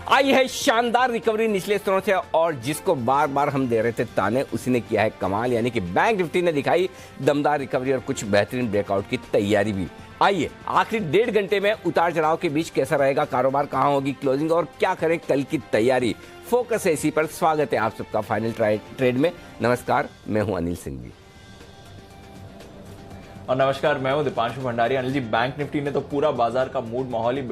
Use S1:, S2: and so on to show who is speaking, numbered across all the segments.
S1: आई है शानदार रिकवरी निचले स्तरों से और जिसको बार बार हम दे रहे थे ताने, उसी ने किया है कमाल। यानी कि बैंक निफ्टी ने दिखाई दमदार रिकवरी और कुछ बेहतरीन ब्रेकआउट की तैयारी भी। आइए आखिरी 1.5 घंटे में उतार चढ़ाव के बीच कैसा रहेगा कारोबार, कहां होगी क्लोजिंग और क्या करें कल की तैयारी। फोकस है इसी पर। स्वागत है आप सबका फाइनल ट्रेड में। नमस्कार, मैं हूं अनिल सिंघवी
S2: और नमस्कार, मैं हूं दीपांशु भंडारी। अनिल जी, बैंक निफ्टी ने तो पूरा बाजार का मूड माहौल ही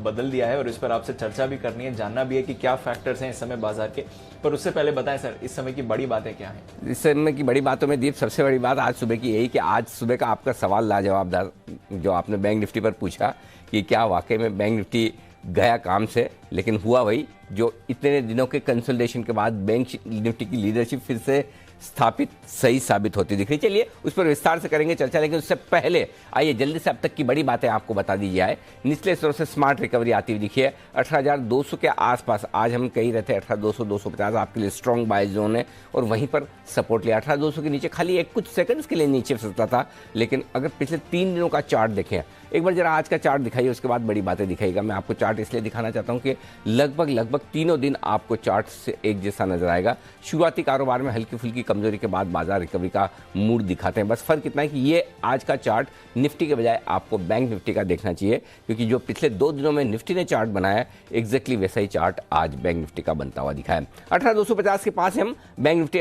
S2: बदल दिया है और इस पर आपसे चर्चा भी करनी है, जानना भी है कि क्या फैक्टर्स हैं इस समय बाजार के। पर उससे पहले बताएं सर, इस समय की बड़ी बातें क्या हैं?
S1: इस समय की बड़ी बातों में दीप सबसे बड़ी बात आज सुबह की यही कि आज सुबह का आपका सवाल लाजवाबदार जो आपने बैंक निफ्टी पर पूछा कि क्या वाकई में बैंक निफ्टी गया काम से, लेकिन हुआ वही जो इतने दिनों के कंसोलिडेशन के बाद बैंक निफ्टी की लीडरशिप फिर से स्थापित सही साबित होती दिख रही। चलिए उस पर विस्तार से करेंगे चर्चा, लेकिन उससे पहले आइए जल्दी से अब तक की बड़ी बातें आपको बता दी जाए। निचले स्तरों से स्मार्ट रिकवरी आती हुई दिखी है 18,200 के आसपास। आज हम कही रहते हैं 18,200 250 आपके लिए स्ट्रॉन्ग बाय जोन है और वहीं पर सपोर्ट लिया। 18,200 के नीचे खाली एक कुछ सेकंड्स के लिए नीचे फिसलता था, लेकिन अगर पिछले 3 दिनों का चार्ट देखें, एक बार जरा आज का चार्ट दिखाइए, उसके बाद बड़ी बातें दिखाएगा। मैं आपको चार्ट इसलिए दिखाना चाहता हूं कि लगभग तीनों दिन आपको चार्ट से एक जैसा नजर आएगा। शुरुआती कारोबार में हल्की फुल्की कमजोरी के बाद बाजार रिकवरी का मूड दिखाते हैं। बस फर्क इतना है कि ये आज का चार्ट निफ्टी के बजाय आपको बैंक निफ्टी का देखना चाहिए, क्योंकि जो पिछले 2 दिनों में निफ्टी ने चार्ट बनाया एग्जैक्टली वैसा ही चार्ट आज बैंक निफ्टी का बनता हुआ दिखा है। 18,250 के पास हम, बैंक निफ्टी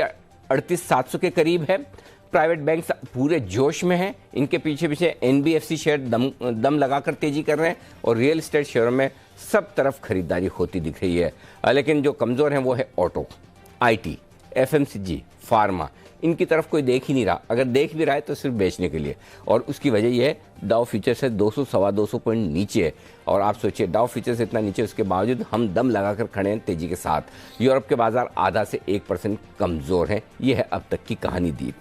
S1: 38,700 के करीब है। प्राइवेट बैंक्स पूरे जोश में हैं, इनके पीछे पीछे एनबीएफसी शेयर दम लगाकर तेजी कर रहे हैं और रियल एस्टेट शेयरों में सब तरफ खरीदारी होती दिख रही है। लेकिन जो कमज़ोर हैं वो है ऑटो, आईटी, एफएमसीजी, फार्मा। इनकी तरफ कोई देख ही नहीं रहा, अगर देख भी रहा है तो सिर्फ बेचने के लिए, और उसकी वजह यह है डाउ फ्यूचर से 200 सवा 200 पॉइंट नीचे है। और आप सोचिए डाउ फ्यूचर से इतना नीचे, उसके बावजूद हम दम लगाकर खड़े हैं तेजी के साथ। यूरोप के बाजार आधा से 1% कमज़ोर हैं। यह है अब तक की कहानी दीप।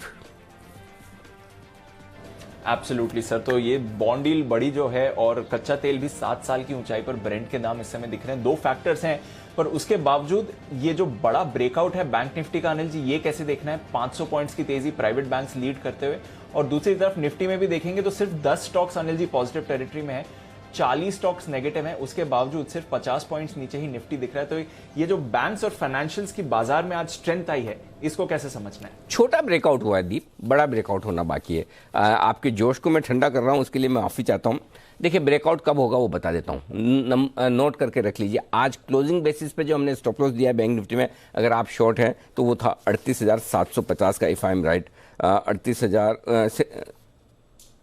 S2: एब्सोल्युटली सर, तो ये बॉन्ड डील बड़ी जो है और कच्चा तेल भी 7 साल की ऊंचाई पर ब्रेंट के दाम इस समय दिख रहे हैं। 2 फैक्टर्स हैं, पर उसके बावजूद ये जो बड़ा ब्रेकआउट है बैंक निफ्टी का, अनिल जी ये कैसे देखना है? 500 पॉइंट्स की तेजी प्राइवेट बैंक्स लीड करते हुए, और दूसरी तरफ निफ्टी में भी देखेंगे तो सिर्फ 10 stocks Anil ji positive territory में है, 40 स्टॉक्स नेगेटिव हैं, उसके बावजूद सिर्फ 50 पॉइंट्स नीचे ही निफ्टी दिख रहा है। तो ये जो बैंक्स और फाइनेंशियल्स की बाजार में आज स्ट्रेंथ आई है, इसको कैसे समझना है?
S1: छोटा ब्रेकआउट हुआ है दीप, बड़ा ब्रेकआउट होना बाकी है। आपके जोश को मैं ठंडा कर रहा हूं, उसके लिए मैं माफी चाहता हूं। देखिए ब्रेकआउट कब होगा वो बता देता हूं, नोट करके रख लीजिए। आज क्लोजिंग बेसिस पे जो हमने स्टॉप लॉस दिया है बैंक निफ्टी में, अगर आप शॉर्ट हैं तो वो था 38,750 का, इफ आई एम राइट,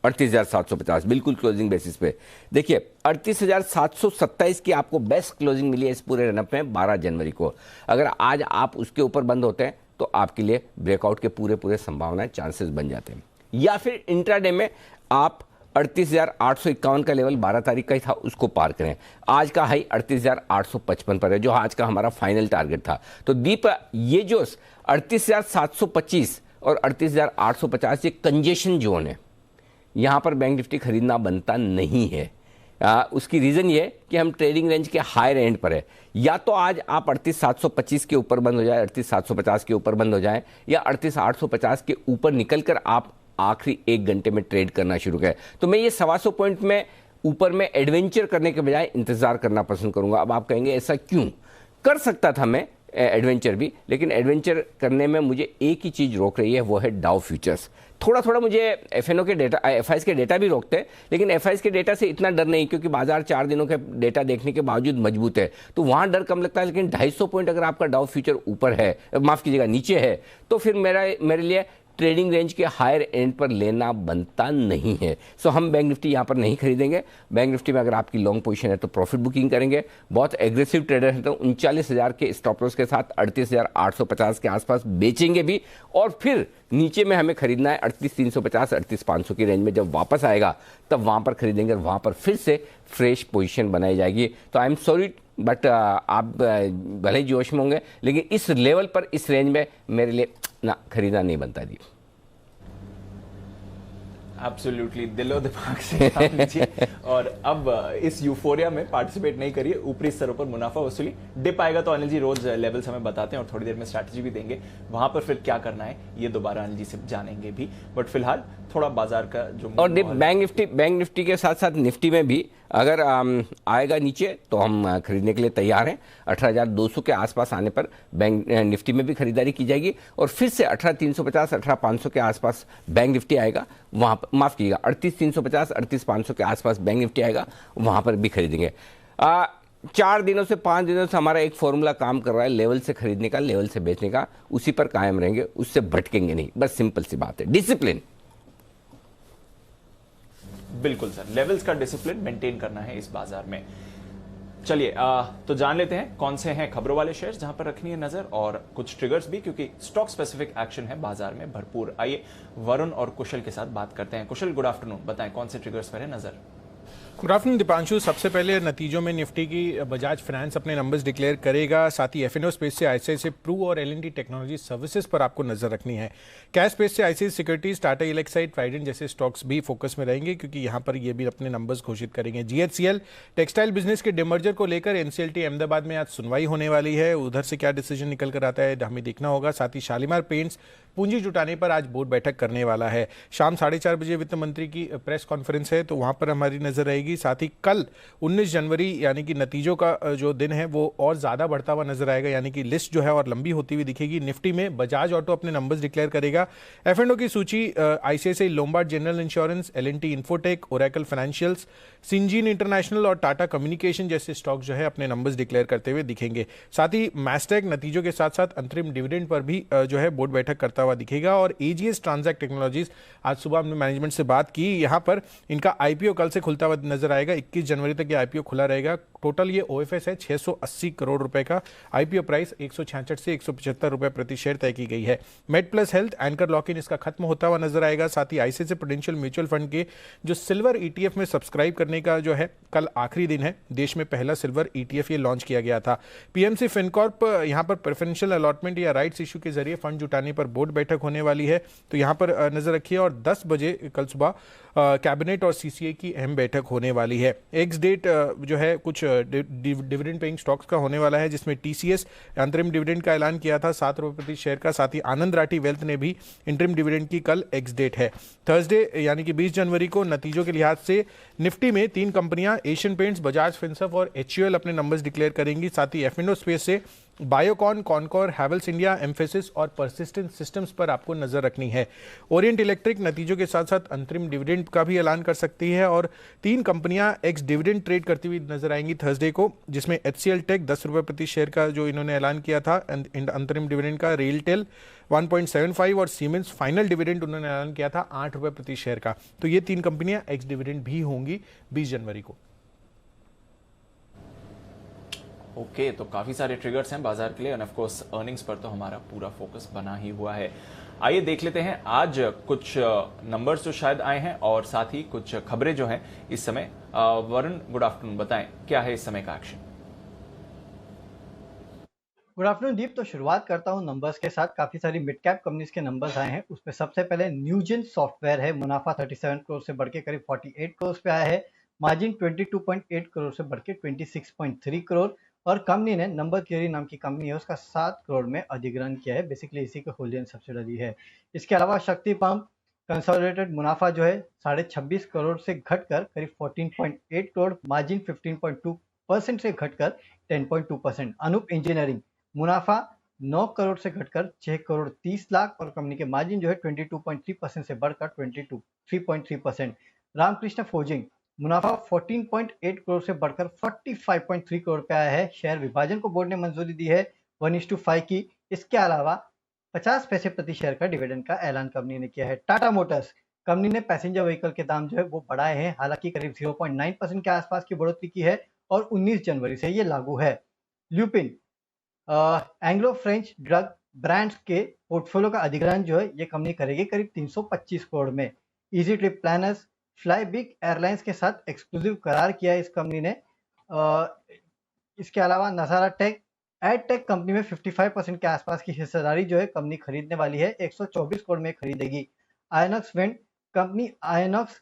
S1: 38,750 बिल्कुल क्लोजिंग बेसिस पे। देखिए 38,727 की आपको बेस्ट क्लोजिंग मिली है इस पूरे रनअप में 12 जनवरी को। अगर आज आप उसके ऊपर बंद होते हैं तो आपके लिए ब्रेकआउट के पूरे संभावनाएं, चांसेस बन जाते हैं। या फिर इंट्राडे में आप 38,851 का लेवल 12 तारीख का ही था, उसको पार करें। आज का हाई 38,855 पर है, जो आज का हमारा फाइनल टारगेट था। तो दीप ये जो 38,725 और 38,850 ये कंजेशन जोन है, यहाँ पर बैंक निफ्टी खरीदना बनता नहीं है। उसकी रीज़न ये कि हम ट्रेडिंग रेंज के हायर एंड पर है। या तो आज आप 38,725 के ऊपर बंद हो जाए, 38,750 के ऊपर बंद हो जाए, या 38,850 के ऊपर निकलकर आप आखिरी 1 घंटे में ट्रेड करना शुरू करें। तो मैं ये 125 पॉइंट में ऊपर में एडवेंचर करने के बजाय इंतजार करना पसंद करूंगा। अब आप कहेंगे ऐसा क्यों? कर सकता था मैं एडवेंचर भी, लेकिन एडवेंचर करने में मुझे एक ही चीज़ रोक रही है, वो है डाउ फ्यूचर्स। थोड़ा मुझे एफएनओ के डेटा, एफआईएस के डेटा भी रोकते हैं, लेकिन एफआईएस के डेटा से इतना डर नहीं, क्योंकि बाजार 4 दिनों के डेटा देखने के बावजूद मजबूत है, तो वहाँ डर कम लगता है। लेकिन 250 पॉइंट अगर आपका डाउ फ्यूचर ऊपर है, माफ़ कीजिएगा नीचे है, तो फिर मेरे लिए ट्रेडिंग रेंज के हायर एंड पर लेना बनता नहीं है। सो हम बैंक निफ्टी यहाँ पर नहीं खरीदेंगे। बैंक निफ्टी में अगर आपकी लॉन्ग पोजीशन है तो प्रॉफिट बुकिंग करेंगे। बहुत एग्रेसिव ट्रेडर हैं तो 39,000 के स्टॉप लॉस के साथ 38,850 के आसपास बेचेंगे भी, और फिर नीचे में हमें खरीदना है 38,350 38,500 की रेंज में। जब वापस आएगा तब वहाँ पर खरीदेंगे और वहाँ पर फिर से फ्रेश पोजीशन बनाई जाएगी। तो आई एम सॉरी बट आप भले ही जोश में होंगे, लेकिन इस लेवल पर, इस रेंज में मेरे लिए ना खरीदना नहीं बनता जी।
S2: एब्सोल्युटली, दिलो दिमाग से आप लीजिए और अब इस यूफोरिया में पार्टिसिपेट नहीं करिए। ऊपरी स्तरों पर मुनाफा वसूली, डिप आएगा तो अनिल जी रोज लेवल्स हमें बताते हैं और थोड़ी देर में स्ट्रैटेजी भी देंगे, वहां पर फिर क्या करना है ये दोबारा अनिल जी से जानेंगे भी। बट फिलहाल थोड़ा बाजार का जो
S1: और बैंक निफ्टी के साथ साथ निफ्टी में भी अगर आएगा नीचे तो हम खरीदने के लिए तैयार हैं। 18,200 के आसपास आने पर बैंक निफ्टी में भी खरीदारी की जाएगी और फिर से 18,350 18,500 के आसपास बैंक निफ्टी आएगा, वहाँ पर माफ़ कीजिएगा 38,350 38,500 के आसपास बैंक निफ्टी आएगा, वहाँ पर भी खरीदेंगे। 4 दिनों से 5 दिनों से हमारा एक फॉर्मूला काम कर रहा है, लेवल से खरीदने का, लेवल से बेचने का, उसी पर कायम रहेंगे, उससे भटकेंगे नहीं। बस सिंपल सी बात है, डिसिप्लिन।
S2: बिल्कुल सर, लेवल्स का डिसिप्लिन मेंटेन करना है इस बाजार में। चलिए तो जान लेते हैं कौन से हैं खबरों वाले शेयर्स जहां पर रखनी है नजर, और कुछ ट्रिगर्स भी, क्योंकि स्टॉक स्पेसिफिक एक्शन है बाजार में भरपूर। आइए वरुण और कुशल के साथ बात करते हैं। कुशल, गुड आफ्टरनून, बताएं कौन से ट्रिगर्स पर है नजर।
S3: Good afternoon Deepanshu. सबसे पहले नतीजों में निफ्टी की बजाज फाइनेंस अपने नंबर्स डिक्लेयर करेगा, साथ ही एफएनओ स्पेस से आईसीआईसीआई प्रू और एलएनटी टेक्नोलॉजी सर्विसेज पर आपको नजर रखनी है। कैश स्पेस से आईसीआईसीआई सिक्योरिटीज, टाटा इलेक्साइड, ट्राइडेंट जैसे स्टॉक्स भी फोकस में रहेंगे, क्योंकि यहाँ पर ये भी अपने नंबर्स घोषित करेंगे। जीएचसीएल टेक्सटाइल बिजनेस के डिमर्जर को लेकर एनसीएलटी अहमदाबाद में आज सुनवाई होने वाली है, उधर से क्या डिसीजन निकल कर आता है हमें देखना होगा। साथ ही शालीमार पेंट्स पूंजी जुटाने पर आज बोर्ड बैठक करने वाला है। शाम 4:30 बजे वित्त मंत्री की प्रेस कॉन्फ्रेंस है, तो वहां पर हमारी नजर रहेगी। साथ ही कल 19 जनवरी यानी कि नतीजों का जो दिन है वो और ज़्यादा बढ़ता हुआ नजर आएगा, यानी कि लिस्ट जो है और लंबी होती हुई दिखेगी। निफ्टी में बजाज ऑटो अपने नंबर्स डिक्लेयर करेगा। एफ&ओ की सूची ICICI Lombard general insurance, L and T infotech, Oracle financials, Syngene international और टाटा कम्युनिकेशन जैसे स्टॉक जो है अपने नंबर्स डिक्लेयर करते हुए दिखेंगे। साथ ही मैस्टेक नतीजों के साथ साथ अंतरिम डिविडेंड पर भी जो है बोर्ड बैठक करता हुआ दिखेगा। और एजीएस ट्रांजैक्ट टेक्नोलॉजीज, आज सुबह हमने मैनेजमेंट से बात की, यहाँ पर इनका आईपीओ कल से खुलता हुआ नजर आएगा। 21 जनवरी तक ये आईपीओ खुला रहेगा। टोटल ये ओएफएस है 680 करोड़ रुपए का। आईपीओ प्राइस 166 से 175 रुपए प्रति शेयर तय की गई है। Made plus health anchor lock in इसका खत्म होता हुआ नजर आएगा। साथ ही आईसीआईसीआई प्रूडेंशियल म्यूचुअल फंड के जो सिल्वर ईटीएफ में सब्सक्राइब करने का जो है कल आखिरी दिन है। देश में पहला सिल्वर ईटीएफ ये लॉन्च किया गया था। पीएमसी फिनकॉर्प यहाँ पर प्रेफरेंशियल अलॉटमेंट या राइट्स इशू के जरिए फंड जुटाने पर बोर्ड बैठक होने वाली है, तो यहाँ पर नजर रखिए। और 10 बजे कल सुबह कैबिनेट और सीसीए की अहम बैठक होने वाली है। एक्स डेट जो है कुछ डिविडेंड पेइंग स्टॉक्स का होने वाला है, जिसमें टीसीएस अंतरिम डिविडेंड का ऐलान किया था 7 रुपये प्रति शेयर का। साथ ही आनंद राठी वेल्थ ने भी इंटरिम डिविडेंड की कल एक्स डेट है। थर्सडे यानी कि 20 जनवरी को नतीजों के लिहाज से निफ्टी में 3 कंपनियां एशियन पेंट्स, बजाज फिनसर्व और एचयूएल अपने नंबर्स डिक्लेयर करेंगी। साथ ही एफएनओ स्पेस से Biocon, Concor, Havells India, emphasis और परसिस्टेंट सिस्टम्स पर आपको नजर रखनी है। ओरिएंट इलेक्ट्रिक नतीजों के साथ साथ अंतरिम डिविडेंड का भी ऐलान कर सकती है और 3 कंपनियां एक्स डिविडेंड ट्रेड करती हुई नजर आएंगी थर्सडे को, जिसमें एचसीएल टेक 10 रुपये प्रति शेयर का जो इन्होंने ऐलान किया था अंतरिम डिविडेंड का, रेलटेल 1.75 और सीमेंस फाइनल डिविडेंड उन्होंने ऐलान किया था 8 रुपये प्रति शेयर का। तो ये 3 कंपनियां एक्स डिविडेंड भी होंगी 20 जनवरी को।
S2: ओके, तो काफी सारे ट्रिगर्स हैं बाजार के लिए, एंड ऑफ कोर्स अर्निंग्स पर तो हमारा पूरा फोकस बना ही हुआ है। आइए देख लेते हैं आज कुछ नंबर्स जो शायद आए हैं और साथ ही कुछ खबरें जो हैं इस समय। वरुण, गुड आफ्टरनून, बताएं क्या है इस समय का एक्शन।
S4: गुड आफ्टरनून दीप। तो शुरुआत करता हूं नंबर्स के साथ। काफी सारी मिड कैप कंपनीज के नंबर्स आए हैं, उसमें सबसे पहले न्यूजेन सॉफ्टवेयर है। मुनाफा 37 करोड़ से बढ़ के करीब 48 करोड़ पे आया है। मार्जिन 22.8 करोड़ से बढ़ के 26.3 करोड़। और कंपनी ने नंबर थियरी नाम की कंपनी है, उसका 7 करोड़ में अधिग्रहण किया है। बेसिकली इसी के होल्डिंग सब्सिडरी है। इसके अलावा शक्ति पंप कंसोलिडेटेड मुनाफा जो है 26.5 करोड़ से घटकर करीब 14.8 करोड़, मार्जिन 15.2% से घटकर 10.2%। अनूप इंजीनियरिंग मुनाफा 9 करोड़ से घटकर 6 करोड़ 30 लाख और कंपनी के मार्जिन जो है 22.3% से बढ़कर 3.3%। रामकृष्ण फोर्जिंग मुनाफा 14.8 करोड़ से बढ़कर 45.3 करोड़ पे आया है। शेयर विभाजन को बोर्ड ने मंजूरी दी है 1:5 की। इसके अलावा 50 पैसे प्रति शेयर का डिविडेंड का ऐलान कंपनी ने किया है। टाटा मोटर्स कंपनी ने पैसेंजर व्हीकल के दाम जो है वो बढ़ाए हैं, हालांकि करीब 0.9% के आसपास की बढ़ोतरी की है और 19 जनवरी से ये लागू है। Lupin Anglo French drug brands के पोर्टफोलियो का अधिग्रहण जो है ये कंपनी करेगी करीब 325 करोड़ में। Easy trip planners fly big airlines के साथ एक्सक्लूसिव करार किया है इस कंपनी ने। इसके अलावा नजारा टेक एडटेक कंपनी में 55% के आसपास की हिस्सेदारी जो है कंपनी खरीदने वाली है, 124 करोड़ में खरीदेगी। Inox wind company Inox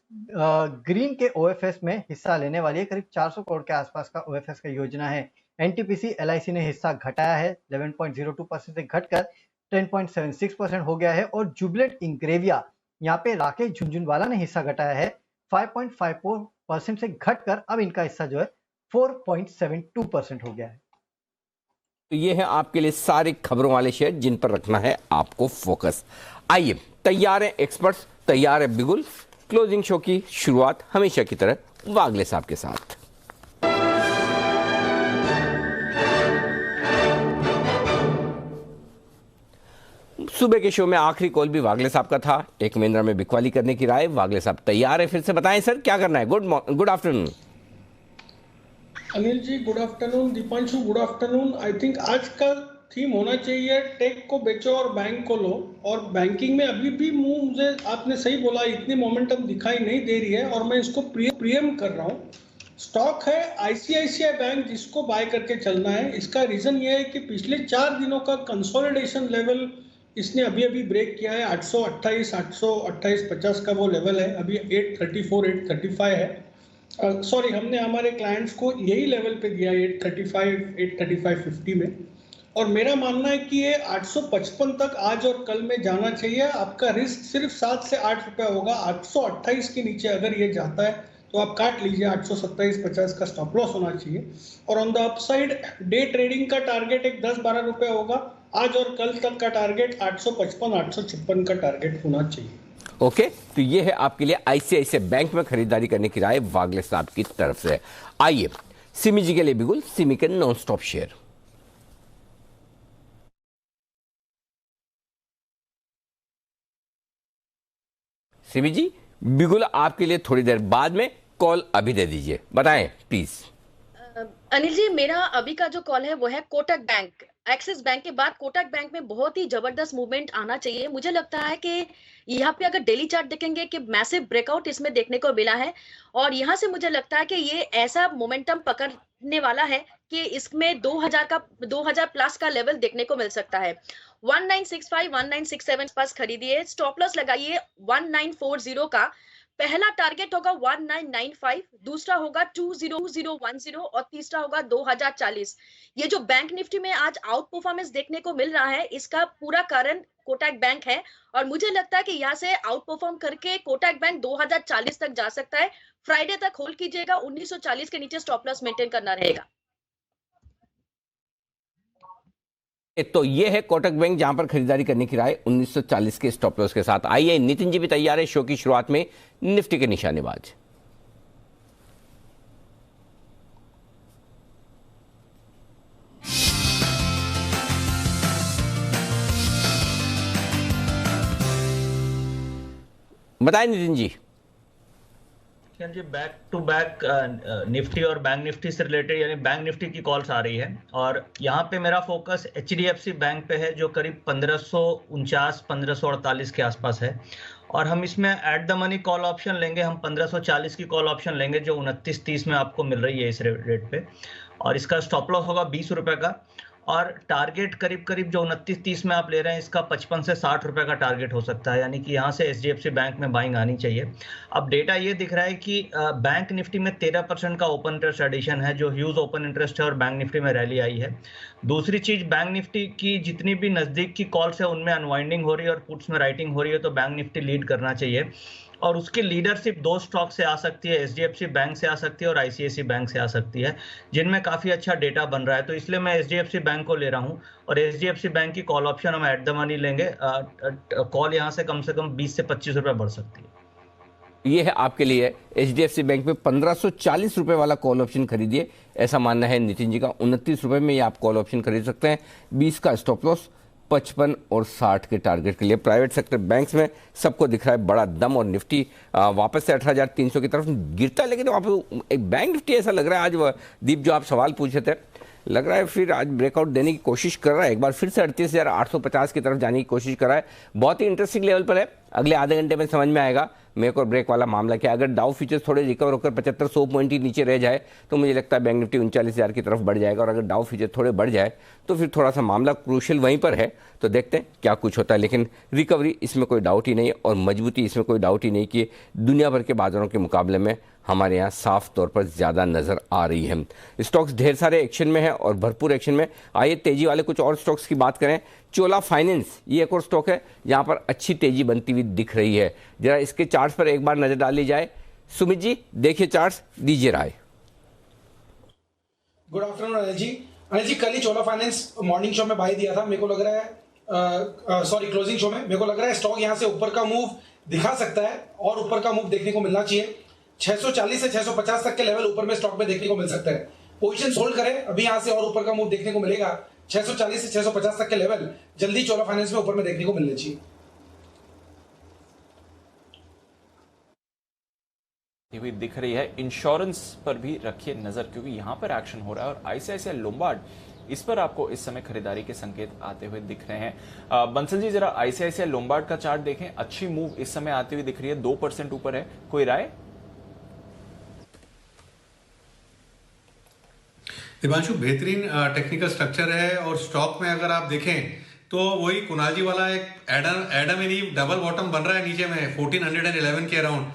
S4: green के ओएफएस में हिस्सा लेने वाली है, करीब 400 करोड़ के आसपास का ओएफएस का योजना है। एनटीपीसी एलआईसी ने हिस्सा घटाया है, 11.02% से घटकर 10.76% हो गया है। और जुबिलेंट इंग्रेविया यहाँ पे राकेश झुनझुनवाला ने हिस्सा घटाया है, 5.54% से घटकर अब इनका हिस्सा जो है 4.72% हो गया है।
S1: तो ये है आपके लिए सारे खबरों वाले शेयर जिन पर रखना है आपको फोकस। आइए, तैयार हैं एक्सपर्ट्स, तैयार है बिगुल। क्लोजिंग शो की शुरुआत हमेशा की तरह वागले साहब के साथ। सुबह के शो में आखिरी कॉल भी वागले साहब का था। एक महिंद्रा में बिकवाली करने की राय। वागले साहब तैयार है, फिर से बताएं सर क्या करना है। Good afternoon
S5: Anil ji, good afternoon. Deepanshu, good afternoon. I think आज का थीम होना चाहिए टेक को बेचो और बैंक को लो। और बैंकिंग में अभी भी मुझे आपने सही बोला, इतनी मोमेंटम दिखाई नहीं दे रही है और मैं इसको प्रियम कर रहा हूँ। स्टॉक है आईसीआईसीआई बैंक, जिसको बाय करके चलना है। इसका रीजन ये है कि पिछले 4 दिनों का कंसोलिडेशन लेवल इसने अभी अभी ब्रेक किया है। 828-828-50 का वो लेवल है। अभी 834 835 है। सॉरी, हमने हमारे क्लाइंट्स को यही लेवल पे दिया 835-835.50 में। और मेरा मानना है कि ये 855 तक आज और कल में जाना चाहिए। आपका रिस्क सिर्फ 7 से 8 रुपया होगा। 828 के नीचे अगर ये जाता है तो आप काट लीजिए। 827.50 का स्टॉप लॉस होना चाहिए। और on the upside day trading का टारगेट एक 10-12 रुपया होगा। आज और कल तक का टारगेट 855-856 का टारगेट होना चाहिए।
S1: ओके, तो ये है आपके लिए आईसीआईसीआई बैंक में खरीदारी करने की राय वागले साहब की तरफ से। आइए, सिमी जी के लिए बिगुल, सिमी के नॉन स्टॉप शेयर। सिमी जी, बिगुल आपके लिए थोड़ी देर बाद में, कॉल अभी दे दीजिए, बताएं प्लीज।
S6: अनिल जी, मेरा अभी का जो कॉल है वो है कोटक बैंक। एक्सिस बैंक के बाद कोटक बैंक में बहुत ही जबरदस्त मूवमेंट आना चाहिए। मुझे लगता है कि यहाँ पे अगर डेली चार्ट देखेंगे कि मैसिव ब्रेकआउट इसमें देखने को मिला है और यहाँ से मुझे लगता है कि ये ऐसा मोमेंटम पकड़ने वाला है कि इसमें 2000 प्लस का लेवल देखने को मिल सकता है। 1965 1967 पास खरीदिए। स्टॉप लॉस लगाइए 1940 का। पहला टारगेट होगा 1995, दूसरा होगा 20010 और तीसरा होगा 2040। ये जो बैंक निफ्टी में आज आउट परफॉर्मेंस देखने को मिल रहा है, इसका पूरा कारण कोटक बैंक है और मुझे लगता है कि यहाँ से आउट परफॉर्म करके कोटक बैंक 2040 तक जा सकता है। फ्राइडे तक होल्ड कीजिएगा। 1940 के नीचे स्टॉप लॉस मेंटेन करना रहेगा।
S1: तो ये है कोटक बैंक जहां पर खरीदारी करने की राय 1940 के स्टॉप लॉस के साथ। आइए, नितिन जी भी तैयार है शो की शुरुआत में निफ्टी के निशानेबाज। बताएं नितिन जी।
S7: जी, बैक टू बैक निफ्टी और बैंक निफ्टी से रिलेटेड, यानी बैंक निफ्टी की कॉल्स आ रही है और यहाँ पे मेरा फोकस एचडीएफसी बैंक पे है जो करीब 1549-1548 के आसपास है और हम इसमें at the money call option लेंगे। हम 1540 की कॉल ऑप्शन लेंगे जो 29.30 में आपको मिल रही है इस रेट पे और इसका स्टॉप लॉस होगा 20 रुपए का और टारगेट करीब करीब जो 29.30 में आप ले रहे हैं इसका 55 से 60 रुपए का टारगेट हो सकता है। यानी कि यहाँ से एचडीएफसी बैंक में बाइंग आनी चाहिए। अब डेटा ये दिख रहा है कि बैंक निफ्टी में 13% का ओपन इंटरेस्ट एडिशन है जो ह्यूज ओपन इंटरेस्ट है और बैंक निफ्टी में रैली आई है। दूसरी चीज, बैंक निफ्टी की जितनी भी नजदीक की कॉल्स है उनमें अनवाइंडिंग हो रही है और पुट्स में राइटिंग हो रही है, तो बैंक निफ्टी लीड करना चाहिए और उसकी लीडरशिप 2 स्टॉक से आ सकती है। एचडीएफसी बैंक से आ सकती है और आईसीआईसीआई बैंक से आ सकती है जिनमें काफी अच्छा डेटा बन रहा है। तो इसलिए मैं एचडीएफसी बैंक को ले रहा हूं और एचडीएफसी बैंक की कॉल ऑप्शन हम एट द मनी लेंगे। कॉल यहां से कम 20 से 25 रुपए बढ़ सकती है।
S1: ये है आपके लिए एचडीएफसी बैंक में 1540 रुपए वाला कॉल ऑप्शन खरीदिए, ऐसा मानना है नितिन जी का। 29 रुपए में ये आप कॉल ऑप्शन खरीद सकते हैं। 20 का स्टॉप लॉस, 55 और 60 के टारगेट के लिए। प्राइवेट सेक्टर बैंक्स में सबको दिख रहा है बड़ा दम और निफ्टी वापस से 18,300 की तरफ गिरता है। लेकिन वहाँ पे एक बैंक निफ्टी ऐसा लग रहा है आज, दीप जो आप सवाल पूछे थे, लग रहा है फिर आज ब्रेकआउट देने की कोशिश कर रहा है। एक बार फिर से 38,850 की तरफ जाने की कोशिश कर रहा है। बहुत ही इंटरेस्टिंग लेवल पर है। अगले आधे घंटे में समझ में आएगा मेक और ब्रेक वाला मामला क्या। अगर डाउ फ्यूचर्स थोड़े रिकवर होकर 75-100 पॉइंट ही नीचे रह जाए तो मुझे लगता है बैंक निफ्टी 39,000 की तरफ बढ़ जाएगा और अगर डाउ फ्यूचर थोड़े बढ़ जाए तो फिर थोड़ा सा मामला क्रूशियल वहीं पर है। तो देखते हैं क्या कुछ होता है। लेकिन रिकवरी इसमें कोई डाउट ही नहीं है और मजबूती इसमें कोई डाउट ही नहीं कि दुनिया भर के बाजारों के मुकाबले में हमारे यहाँ साफ तौर पर ज़्यादा नज़र आ रही है। स्टॉक्स ढेर सारे एक्शन में है और भरपूर एक्शन में। आइए तेजी वाले कुछ और स्टॉक्स की बात करें। चोला फाइनेंस ये एक और स्टॉक है जहाँ पर अच्छी तेजी बनती हुई दिख रही है। जरा इसके चार्ट्स पर एक बार नज़र डाल ली जाए। सुमित जी देखिए चार्ट्स, दीजिए राय।
S8: गुड आफ्टरनून अनिल जी। अनिल जी, कल ही चोला फाइनेंस मॉर्निंग शो में बाय दिया था, मेरे को लग रहा है सॉरी क्लोजिंग शो में, मेरे को लग रहा है स्टॉक यहां से ऊपर का मूव दिखा सकता है और ऊपर का मूव देखने को मिलना चाहिए। 640 से 650 तक के लेवल ऊपर में स्टॉक में देखने को मिल सकता है। पोजीशन होल्ड करें, अभी यहां से और ऊपर का मूव देखने को मिलेगा। 640 से 650 तक के लेवल जल्दी चोला फाइनेंस में ऊपर में देखने को मिलने चाहिए।
S2: हुई दिख रही है। इंश्योरेंस पर भी रखिए नजर, क्योंकि यहां पर एक्शन हो रहा है और आईसीआईसीआई लोम्बार्ड इस पर आपको इस समय खरीदारी के संकेत आते हुए दिख रहे हैं। बंसल जी जरा आईसीआईसीआई लोम्बार्ड का चार्ट देखें, अच्छी मूव इस समय आती हुई दिख रही है, 2% ऊपर है, कोई राय?
S9: दिपांशु, बेहतरीन टेक्निकल स्ट्रक्चर है और स्टॉक में अगर आप देखें तो वही कुणाल जी वाला एक Adam and ewe double bottom बन रहा है नीचे में 1411 के अराउंड,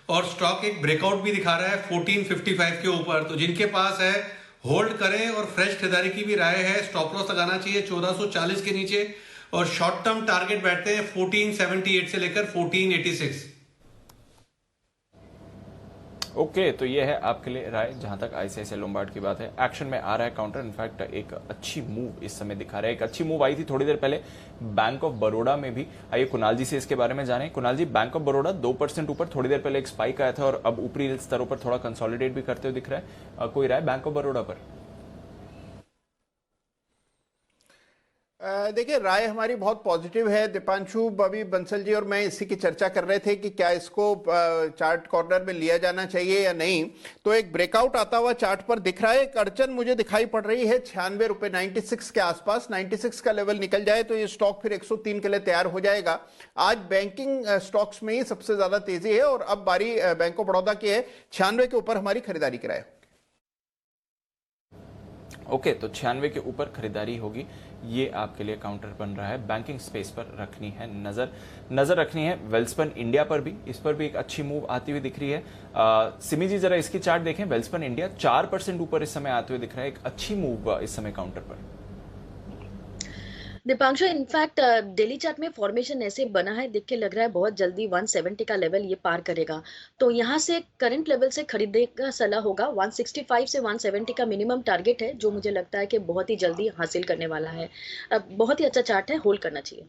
S9: और स्टॉक एक ब्रेकआउट भी दिखा रहा है 1455 के ऊपर। तो जिनके पास है होल्ड करें और फ्रेश खरीदारी की भी राय है। स्टॉप लॉस लगाना चाहिए 1440 के नीचे और शॉर्ट टर्म टारगेट बैठते हैं 1478 से लेकर 1486।
S2: ओके, तो ये है आपके लिए राय जहां तक आईसीआईसीआई लोम्बार्ड की बात है। एक्शन में आ रहा है काउंटर, इनफैक्ट एक अच्छी मूव इस समय दिखा रहा है। एक अच्छी मूव आई थी थोड़ी देर पहले बैंक ऑफ बड़ौदा में भी। आइए कुणाल जी से इसके बारे में जानें। कुणाल जी, बैंक ऑफ बड़ौदा 2% ऊपर, थोड़ी देर पहले एक स्पाइक आया था और अब ऊपरी स्तरों पर थोड़ा कंसोलिडेट भी करते हुए दिख रहा है, कोई राय बैंक ऑफ बड़ौदा पर?
S10: देखिए, राय हमारी बहुत पॉजिटिव है दीपांशु। अभी बंसल जी और मैं इसी की चर्चा कर रहे थे कि क्या इसको चार्ट कॉर्नर में लिया जाना चाहिए या नहीं। तो एक ब्रेकआउट आता हुआ चार्ट पर दिख रहा है। एक अड़चन मुझे दिखाई पड़ रही है 96 रुपए 96 के आसपास। 96 का लेवल निकल जाए तो ये स्टॉक फिर 103 के लिए तैयार हो जाएगा। आज बैंकिंग स्टॉक्स में ही सबसे ज्यादा तेजी है और अब बारी बैंक ऑफ बड़ौदा की है। 96 के ऊपर हमारी खरीदारी की राय।
S2: ओके, तो 96 के ऊपर खरीदारी होगी, ये आपके लिए काउंटर बन रहा है। बैंकिंग स्पेस पर रखनी है नजर रखनी है। वेल्सपन इंडिया पर भी, इस पर भी एक अच्छी मूव आती हुई दिख रही है। सिमी जी जरा इसकी चार्ट देखें। वेल्सपन इंडिया 4% ऊपर इस समय आते हुए दिख रहा है, एक अच्छी मूव इस समय काउंटर पर।
S6: दीपांशु, इनफैक्ट डेली चार्ट में फॉर्मेशन ऐसे बना है, देख के लग रहा है बहुत जल्दी 170 का लेवल ये पार करेगा। तो यहाँ से करंट लेवल से खरीदने का सलाह होगा। 165 से 170 का मिनिमम टारगेट है, जो मुझे लगता है कि बहुत ही जल्दी हासिल करने वाला है। बहुत ही अच्छा चार्ट है, होल्ड करना चाहिए।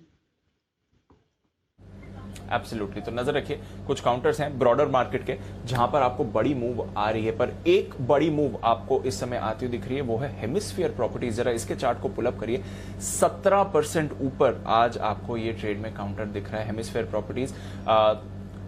S2: एब्सोल्युटली, तो नजर रखिए। कुछ काउंटर्स हैं ब्रॉडर मार्केट के जहां पर आपको बड़ी मूव आ रही है, पर एक बड़ी मूव आपको इस समय आती हुई दिख रही है, वो है हेमिस्फीयर प्रॉपर्टीज। जरा इसके चार्ट को पुल अप करिए। 17% ऊपर आज आपको ये ट्रेड में काउंटर दिख रहा है हेमिस्फीयर प्रॉपर्टीज।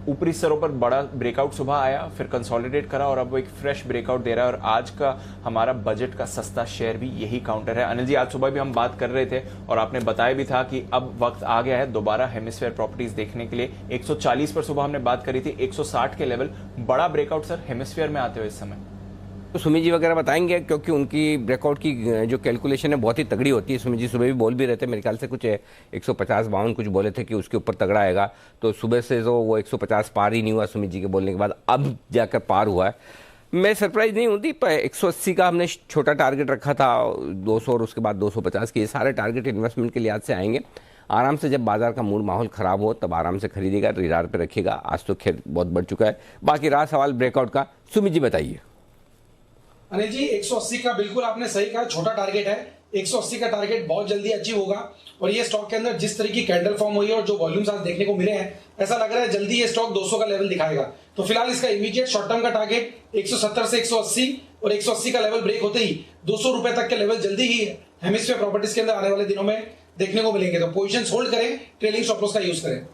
S2: ऊपरी स्तरों पर बड़ा ब्रेकआउट सुबह आया, फिर कंसोलिडेट करा और अब वो एक फ्रेश ब्रेकआउट दे रहा है। और आज का हमारा बजट का सस्ता शेयर भी यही काउंटर है। अनिल जी, आज सुबह भी हम बात कर रहे थे और आपने बताया भी था कि अब वक्त आ गया है दोबारा हेमिस्फीयर प्रॉपर्टीज देखने के लिए। 140 पर सुबह हमने बात करी थी, 160 के लेवल, बड़ा ब्रेकआउट सर हेमिस्फीयर में आते हुए इस समय।
S1: तो सुमित जी वगैरह बताएंगे, क्योंकि उनकी ब्रेकआउट की जो कैलकुलेशन है बहुत ही तगड़ी होती है। सुमित जी सुबह भी बोल भी रहे थे, मेरे ख्याल से कुछ 150-52 कुछ बोले थे कि उसके ऊपर तगड़ा आएगा। तो सुबह से जो वो 150 पार ही नहीं हुआ सुमित जी के बोलने के बाद, अब जाकर पार हुआ है। मैं सरप्राइज नहीं होती, पर 180 का हमने छोटा टारगेट रखा था, 200 और उसके बाद 250 के। ये सारे टारगेट इन्वेस्टमेंट के लिहाज से आएंगे। आराम से जब बाजार का मूड माहौल खराब हो तब आराम से खरीदेगा, रिडार पे रखिएगा। आज तो खैर बहुत बढ़ चुका है। बाकी रहा सवाल ब्रेकआउट का, सुमित जी बताइए।
S8: अनिल जी, 180 का बिल्कुल आपने सही कहा, छोटा टारगेट है। 180 का टारगेट बहुत जल्दी अचीव होगा और ये स्टॉक के अंदर जिस तरह की कैंडल फॉर्म हुई है और जो वॉल्यूम्स आज देखने को मिले हैं, ऐसा लग रहा है जल्दी ये स्टॉक 200 का लेवल दिखाएगा। तो फिलहाल इसका इमीडिएट शॉर्ट टर्म का टारगेट 170 से 180 और 180 का लेवल ब्रेक होते ही 200 रुपए तक के लेवल जल्दी ही हेमिस्फीयर प्रॉपर्टीज के अंदर आने वाले दिनों में देखने को मिलेंगे। तो पोजीशंस होल्ड करें, ट्रेलिंग स्टॉप लॉस का यूज करें।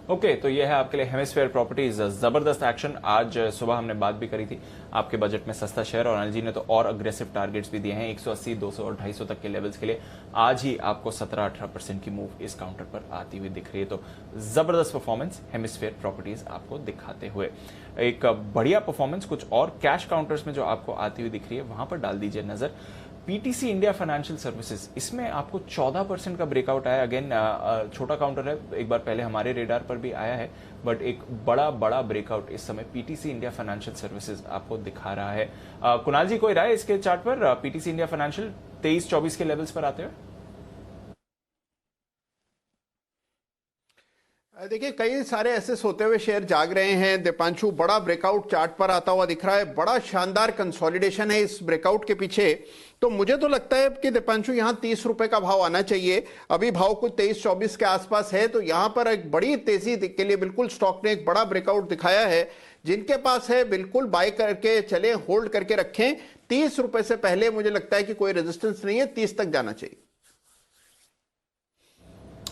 S2: ओके, तो ये है आपके लिए हेमिस्फीयर प्रॉपर्टीज। जबरदस्त एक्शन, आज सुबह हमने बात भी करी थी आपके बजट में सस्ता शेयर, और अनिल जी ने तो और अग्रेसिव टारगेट्स भी दिए हैं 180, 200 और 250 तक के लेवल्स के लिए। आज ही आपको 17-18% की मूव इस काउंटर पर आती हुई दिख रही है। तो जबरदस्त परफॉर्मेंस हेमिस्फीयर प्रॉपर्टीज आपको दिखाते हुए। एक बढ़िया परफॉर्मेंस कुछ और कैश काउंटर्स में जो आपको आती हुई दिख रही है, वहां पर डाल दीजिए नजर। पीटीसी इंडिया फाइनेंशियल सर्विसेज, इसमें आपको 14% का ब्रेकआउट आया। अगेन छोटा काउंटर है, एक बार पहले हमारे रेडार पर भी आया है, बट एक बड़ा ब्रेकआउट इस समय पीटीसी इंडिया फाइनेंशियल सर्विसेज आपको दिखा रहा है। कुणाल जी, कोई राय इसके चार्ट पर? पीटीसी इंडिया फाइनेंशियल 23-24 के लेवल्स पर आते हुए।
S10: देखिए कई सारे एसेस होते हुए शेयर जाग रहे हैं दीपांशु। बड़ा ब्रेकआउट चार्ट पर आता हुआ दिख रहा है, बड़ा शानदार कंसोलिडेशन है इस ब्रेकआउट के पीछे। तो मुझे तो लगता है कि दीपांशु यहां 30 रुपए का भाव आना चाहिए। अभी भाव कुछ 23-24 के आसपास है, तो यहां पर एक बड़ी तेजी के लिए बिल्कुल स्टॉक ने एक बड़ा ब्रेकआउट दिखाया है। जिनके पास है बिल्कुल बाय करके चले, होल्ड करके रखें। 30 रुपए से पहले मुझे लगता है कि कोई रेजिस्टेंस नहीं है, 30 तक जाना चाहिए।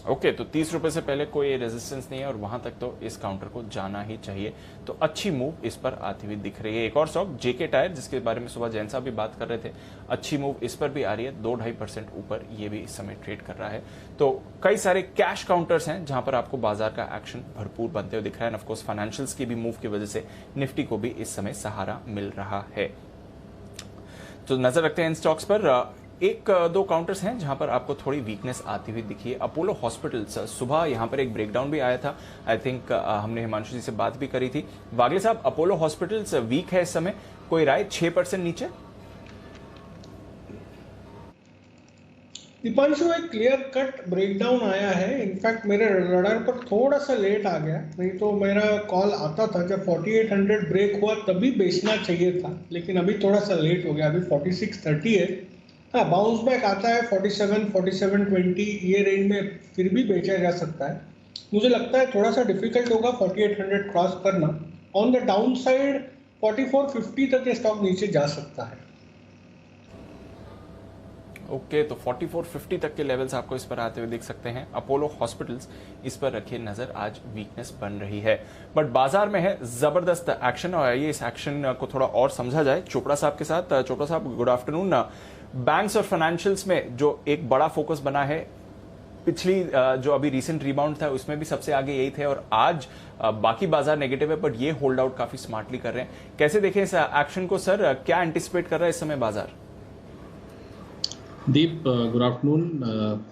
S2: ओके, तो 30 रुपए से पहले कोई रेजिस्टेंस नहीं है और वहां तक तो इस काउंटर को जाना ही चाहिए। तो अच्छी मूव इस पर आती हुई दिख रही है। एक और स्टॉक जेके टायर, जिसके बारे में सुबह जैन साहब भी बात कर रहे थे, अच्छी मूव इस पर भी आ रही है। 2-2.5% ऊपर ये भी इस समय ट्रेड कर रहा है। तो कई सारे कैश काउंटर्स हैं जहां पर आपको बाजार का एक्शन भरपूर बनते हुए दिख रहा है। ऑफकोर्स फाइनेंशियल्स की भी मूव की वजह से निफ्टी को भी इस समय सहारा मिल रहा है। तो नजर रखते हैं इन स्टॉक्स पर। एक दो काउंटर्स हैं जहां पर आपको थोड़ी वीकनेस आती हुई दिखी है। अपोलो हॉस्पिटल्स, सुबह यहां पर एक ब्रेकडाउन भी आया था। आई थिंक हमने हिमांशु जी से बात भी करी थी। वागले साहब, अपोलो हॉस्पिटल्स वीक है इस समय, कोई राय? 6% नीचे।
S5: दीपांशु, एक क्लियर कट ब्रेकडाउन आया है। इनफैक्ट मेरे रडार पर थोड़ा सा लेट आ गया, नहीं तो मेरा कॉल आता था जब 4800 ब्रेक हुआ तभी बेचना चाहिए था, लेकिन अभी थोड़ा सा लेट हो गया। अभी 4630 है। हाँ, बाउंस बैक आता है 47, 4720 ये रेंज में फिर भी बेचा जा सकता है। मुझे लगता है थोड़ा सा डिफिकल्ट होगा 4800 क्रॉस करना। ऑन द डाउन साइड 4450 तक ये स्टॉक नीचे जा सकता है।
S2: ओके, तो 4450 तक के लेवल्स आपको इस पर आते हुए दिख सकते हैं। अपोलो हॉस्पिटल्स, इस पर रखिए नजर, आज वीकनेस बन रही है। बट बाजार में है जबरदस्त एक्शन, और आइए इस एक्शन को थोड़ा और समझा जाए चोपड़ा साहब के साथ। चोपड़ा साहब, गुड आफ्टरनून। बैंक्स और फाइनेंशियल्स में जो एक बड़ा फोकस बना है, पिछली जो अभी रिसेंट रिबाउंड था उसमें भी सबसे आगे यही थे, और आज बाकी बाजार नेगेटिव है बट ये होल्ड आउट काफी स्मार्टली कर रहे हैं। कैसे देखें इस एक्शन को सर? क्या एंटिसिपेट कर रहा है इस समय बाजार?
S11: Deep, good afternoon,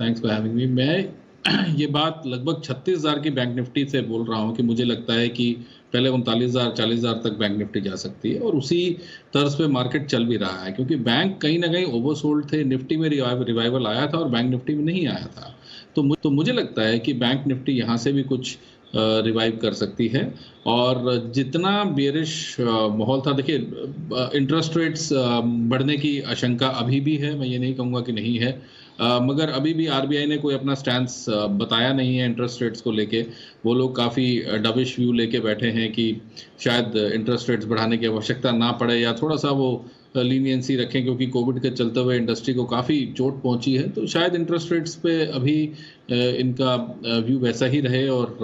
S11: thanks for having me. मैं ये बात लगभग 36,000 की बैंक निफ्टी से बोल रहा हूँ कि मुझे लगता है कि पहले 39,000 40,000 तक बैंक निफ्टी जा सकती है, और उसी तर्ज पे मार्केट चल भी रहा है, क्योंकि बैंक कहीं ना कहीं ओवरसोल्ड थे। निफ्टी में रिवाइवल आया था और बैंक निफ्टी में नहीं आया था। तो मुझे लगता है कि बैंक निफ्टी यहाँ से भी कुछ रिवाइव कर सकती है। और जितना बेरिश माहौल था, देखिए इंटरेस्ट रेट्स बढ़ने की आशंका अभी भी है, मैं ये नहीं कहूँगा कि नहीं है, मगर अभी भी आरबीआई ने कोई अपना स्टैंस बताया नहीं है इंटरेस्ट रेट्स को लेके। वो लोग काफ़ी डविश व्यू लेके बैठे हैं कि शायद इंटरेस्ट रेट्स बढ़ाने की आवश्यकता ना पड़े, या थोड़ा सा वो लीनियंसी रखें, क्योंकि कोविड के चलते हुए इंडस्ट्री को काफ़ी चोट पहुंची है। तो शायद इंटरेस्ट रेट्स पे अभी इनका व्यू वैसा ही रहे और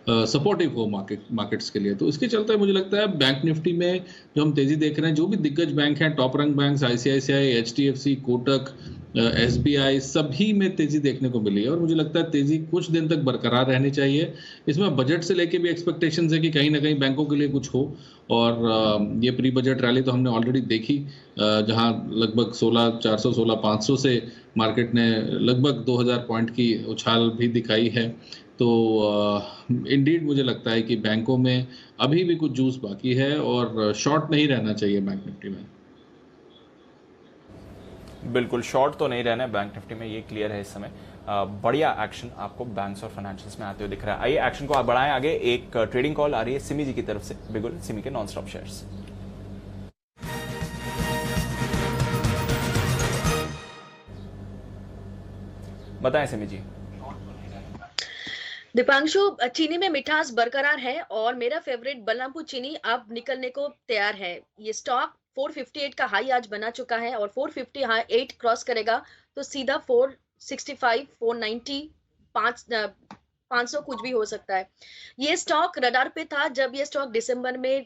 S11: सपोर्टिव हो मार्केट्स के लिए। तो इसके चलते मुझे लगता है बैंक निफ्टी में जो हम तेज़ी देख रहे हैं, जो भी दिग्गज बैंक हैं, top rank bank, ICICI, HDFC, Kotak, SBI, सभी में तेज़ी देखने को मिली है, और मुझे लगता है तेज़ी कुछ दिन तक बरकरार रहनी चाहिए। इसमें बजट से लेके भी एक्सपेक्टेशंस है कि कहीं ना कहीं बैंकों के लिए कुछ हो, और ये प्री बजट रैली तो हमने ऑलरेडी देखी, जहां लगभग 16,400 16,500 से मार्केट ने लगभग 2,000 पॉइंट की उछाल भी दिखाई है। तो इंडीड मुझे लगता है कि बैंकों में अभी भी कुछ जूस बाकी है, और शॉर्ट नहीं रहना चाहिए बैंक निफ्टी में।
S2: बिल्कुल शॉर्ट तो नहीं रहना है बैंक निफ्टी में, ये क्लियर है इस समय। बढ़िया एक्शन आपको बैंक्स और फाइनेंशियल्स में आते हुए दिख रहा है। आइए एक्शन को आप बढ़ाएं आगे। एक ट्रेडिंग कॉल आ रही है सिमी जी की तरफ से, बिगुल सिमी के नॉन स्टॉप शेयर्स। बताएं सिमी जी।
S6: दीपांशु, चीनी में मिठास बरकरार है और मेरा फेवरेट बलरामपुर चीनी अब निकलने को तैयार है। ये स्टॉक 458 का हाई आज बना चुका है और 458 क्रॉस करेगा तो सीधा 465, 490, 500 कुछ भी हो सकता है। ये स्टॉक रडार पे था जब ये स्टॉक दिसंबर में,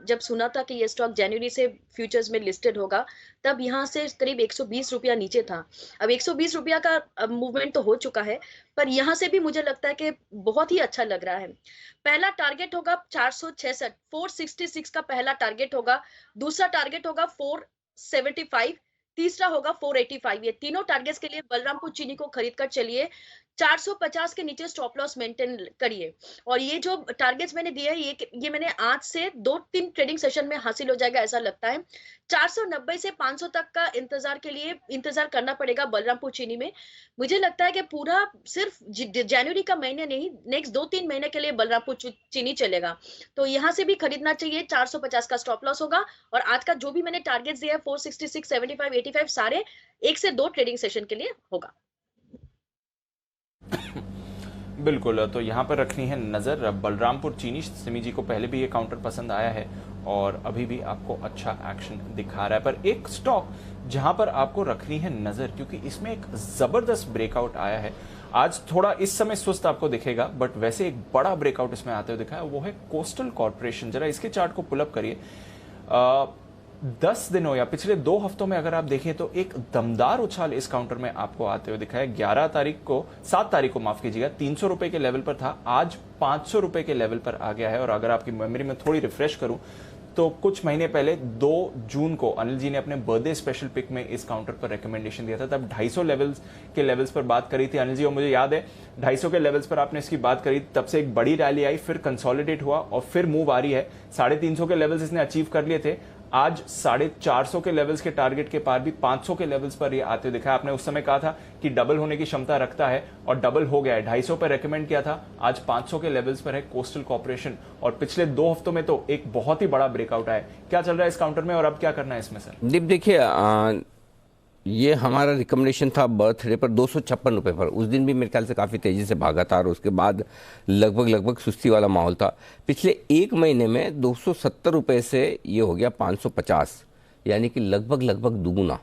S6: जब सुना था कि ये स्टॉक जनवरी से फ्यूचर्स में लिस्टेड होगा, तब यहाँ से करीब 120 रुपया नीचे था। अब 120 रुपया का मूवमेंट तो हो चुका है, पर यहाँ से भी मुझे लगता है कि बहुत ही अच्छा लग रहा है। पहला टारगेट होगा 466, 466 का पहला टारगेट होगा। दूसरा टारगेट होगा 475, तीसरा होगा 485। ये तीनों टारगेट्स के लिए बलरामपुर चीनी को खरीद कर चलिए। 450 के नीचे स्टॉप लॉस मेंटेन करिए। और ये जो टारगेट्स मैंने दिए हैं ये मैंने आज से 2-3 ट्रेडिंग सेशन में हासिल हो जाएगा ऐसा लगता है। 490 से 500 तक का इंतजार करना पड़ेगा बलरामपुर चीनी में। मुझे लगता है कि पूरा सिर्फ जनवरी का महीने नहीं, नेक्स्ट 2-3 महीने के लिए बलरामपुर चीनी चलेगा। तो यहाँ से भी खरीदना चाहिए। 450 का स्टॉप लॉस होगा और आज का जो भी मैंने टारगेट्स दिया है 466, 75, 85 सारे 1 से 2 ट्रेडिंग सेशन के लिए होगा।
S2: बिल्कुल, तो यहाँ पर रखनी है नजर बलरामपुर चीनी। सिमी जी को पहले भी ये काउंटर पसंद आया है और अभी भी आपको अच्छा एक्शन दिखा रहा है, पर एक स्टॉक जहां पर आपको रखनी है नजर क्योंकि इसमें एक जबरदस्त ब्रेकआउट आया है। आज थोड़ा इस समय सुस्त आपको दिखेगा बट वैसे एक बड़ा ब्रेकआउट इसमें आते हुए दिखा है, वो है कोस्टल कॉर्पोरेशन। जरा इसके चार्ट को पुलअप करिए। 10 दिनों या पिछले 2 हफ्तों में अगर आप देखें तो एक दमदार उछाल इस काउंटर में आपको आते हुए दिखा है। 7 तारीख को माफ कीजिएगा 300 रुपए के लेवल पर था, आज 500 रुपए के लेवल पर आ गया है। और अगर आपकी मेमोरी में थोड़ी रिफ्रेश करूं तो कुछ महीने पहले 2 जून को अनिल जी ने अपने बर्थडे स्पेशल पिक में इस काउंटर पर रिकमेंडेशन दिया था, तब 250 लेवल्स पर बात करी थी अनिल जी। और मुझे याद है 250 के लेवल्स पर आपने इसकी बात करी, तब से एक बड़ी रैली आई, फिर कंसोलिडेट हुआ और फिर मूव आ रही है। 350 के लेवल्स इसने अचीव कर लिए थे, आज 450 के लेवल्स के टारगेट के पार भी 500 के लेवल्स पर ये आते हुए दिखा है। आपने उस समय कहा था कि डबल होने की क्षमता रखता है और डबल हो गया है। 250 पर रेकमेंड किया था, आज 500 के लेवल्स पर है कोस्टल कॉर्पोरेशन। और पिछले 2 हफ्तों में तो एक बहुत ही बड़ा ब्रेकआउट आया। क्या चल रहा है इस काउंटर में और अब क्या करना है इसमें सर?
S1: दीप देखिए, ये हमारा रिकमेंडेशन था बर्थडे पर 256 रुपये पर। उस दिन भी मेरे ख्याल से काफ़ी तेज़ी से भागा था और उसके बाद लगभग सुस्ती वाला माहौल था। पिछले 1 महीने में 270 रुपये से ये हो गया 550, यानी कि लगभग दुगुना,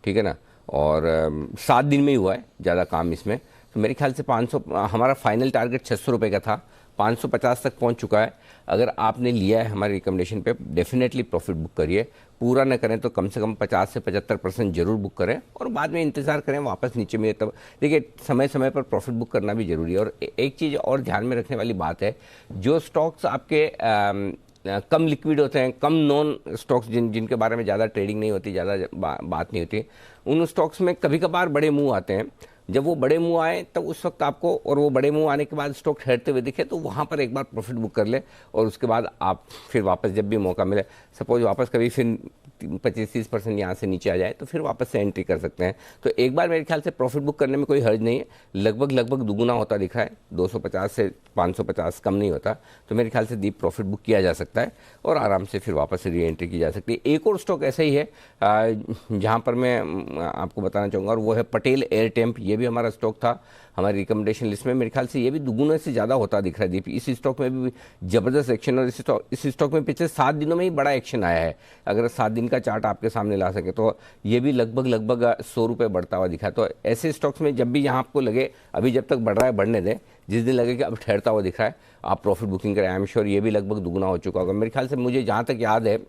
S1: ठीक है ना। और 7 दिन में ही हुआ है ज़्यादा काम इसमें। तो मेरे ख्याल से 500, हमारा फाइनल टारगेट 600 रुपये का था, 550 तक पहुंच चुका है। अगर आपने लिया है हमारे रिकमेंडेशन पे, डेफिनेटली प्रॉफिट बुक करिए। पूरा न करें तो कम से कम 50 से 75% जरूर बुक करें और बाद में इंतजार करें वापस नीचे में। तब देखिए समय समय पर प्रॉफिट बुक करना भी जरूरी है। और एक चीज़ और ध्यान में रखने वाली बात है, जो स्टॉक्स आपके कम लिक्विड होते हैं, कम नॉन स्टॉक्स जिनके बारे में ज़्यादा ट्रेडिंग नहीं होती, ज़्यादा बात नहीं होती, उन स्टॉक्स में कभी कभार बड़े मूव आते हैं। जब वो बड़े मुंह आए तब उस वक्त आपको, और वो बड़े मुंह आने के बाद स्टॉक ठहरते हुए दिखे तो वहाँ पर एक बार प्रॉफिट बुक कर ले और उसके बाद आप फिर वापस जब भी मौका मिले, सपोज वापस कभी फिर 25-30% यहाँ से नीचे आ जाए तो फिर वापस से एंट्री कर सकते हैं। तो एक बार मेरे ख्याल से प्रॉफिट बुक करने में कोई हर्ज नहीं है। लगभग दुगुना होता दिखा है, 250 से 550 कम नहीं होता। तो मेरे ख्याल से डीप प्रॉफिट बुक किया जा सकता है और आराम से फिर वापस से री एंट्री की जा सकती है। एक और स्टॉक ऐसा ही है जहाँ पर मैं आपको बताना चाहूँगा और वो है पटेल एयरटेम्प। ये भी हमारा स्टॉक था हमारी रिकमेंडेशन लिस्ट में। मेरे ख्याल से ये भी दुगुने से ज़्यादा होता दिख रहा है दीप। इस स्टॉक में भी ज़बरदस्त एक्शन, और इस स्टॉक में पिछले 7 दिनों में ही बड़ा एक्शन आया है। अगर 7 दिन का चार्ट आपके सामने ला सके तो ये भी लगभग 100 रुपये बढ़ता हुआ दिखा है। तो ऐसे स्टॉक्स में जब भी यहाँ आपको लगे अभी जब तक बढ़ रहा है बढ़ने दें, जिस दिन लगे कि अब ठहरता हुआ दिख रहा है आप प्रॉफिट बुकिंग करें। आई एम श्योर ये भी लगभग दुगुना हो चुका होगा। मेरे ख्याल से, मुझे जहाँ तक याद है,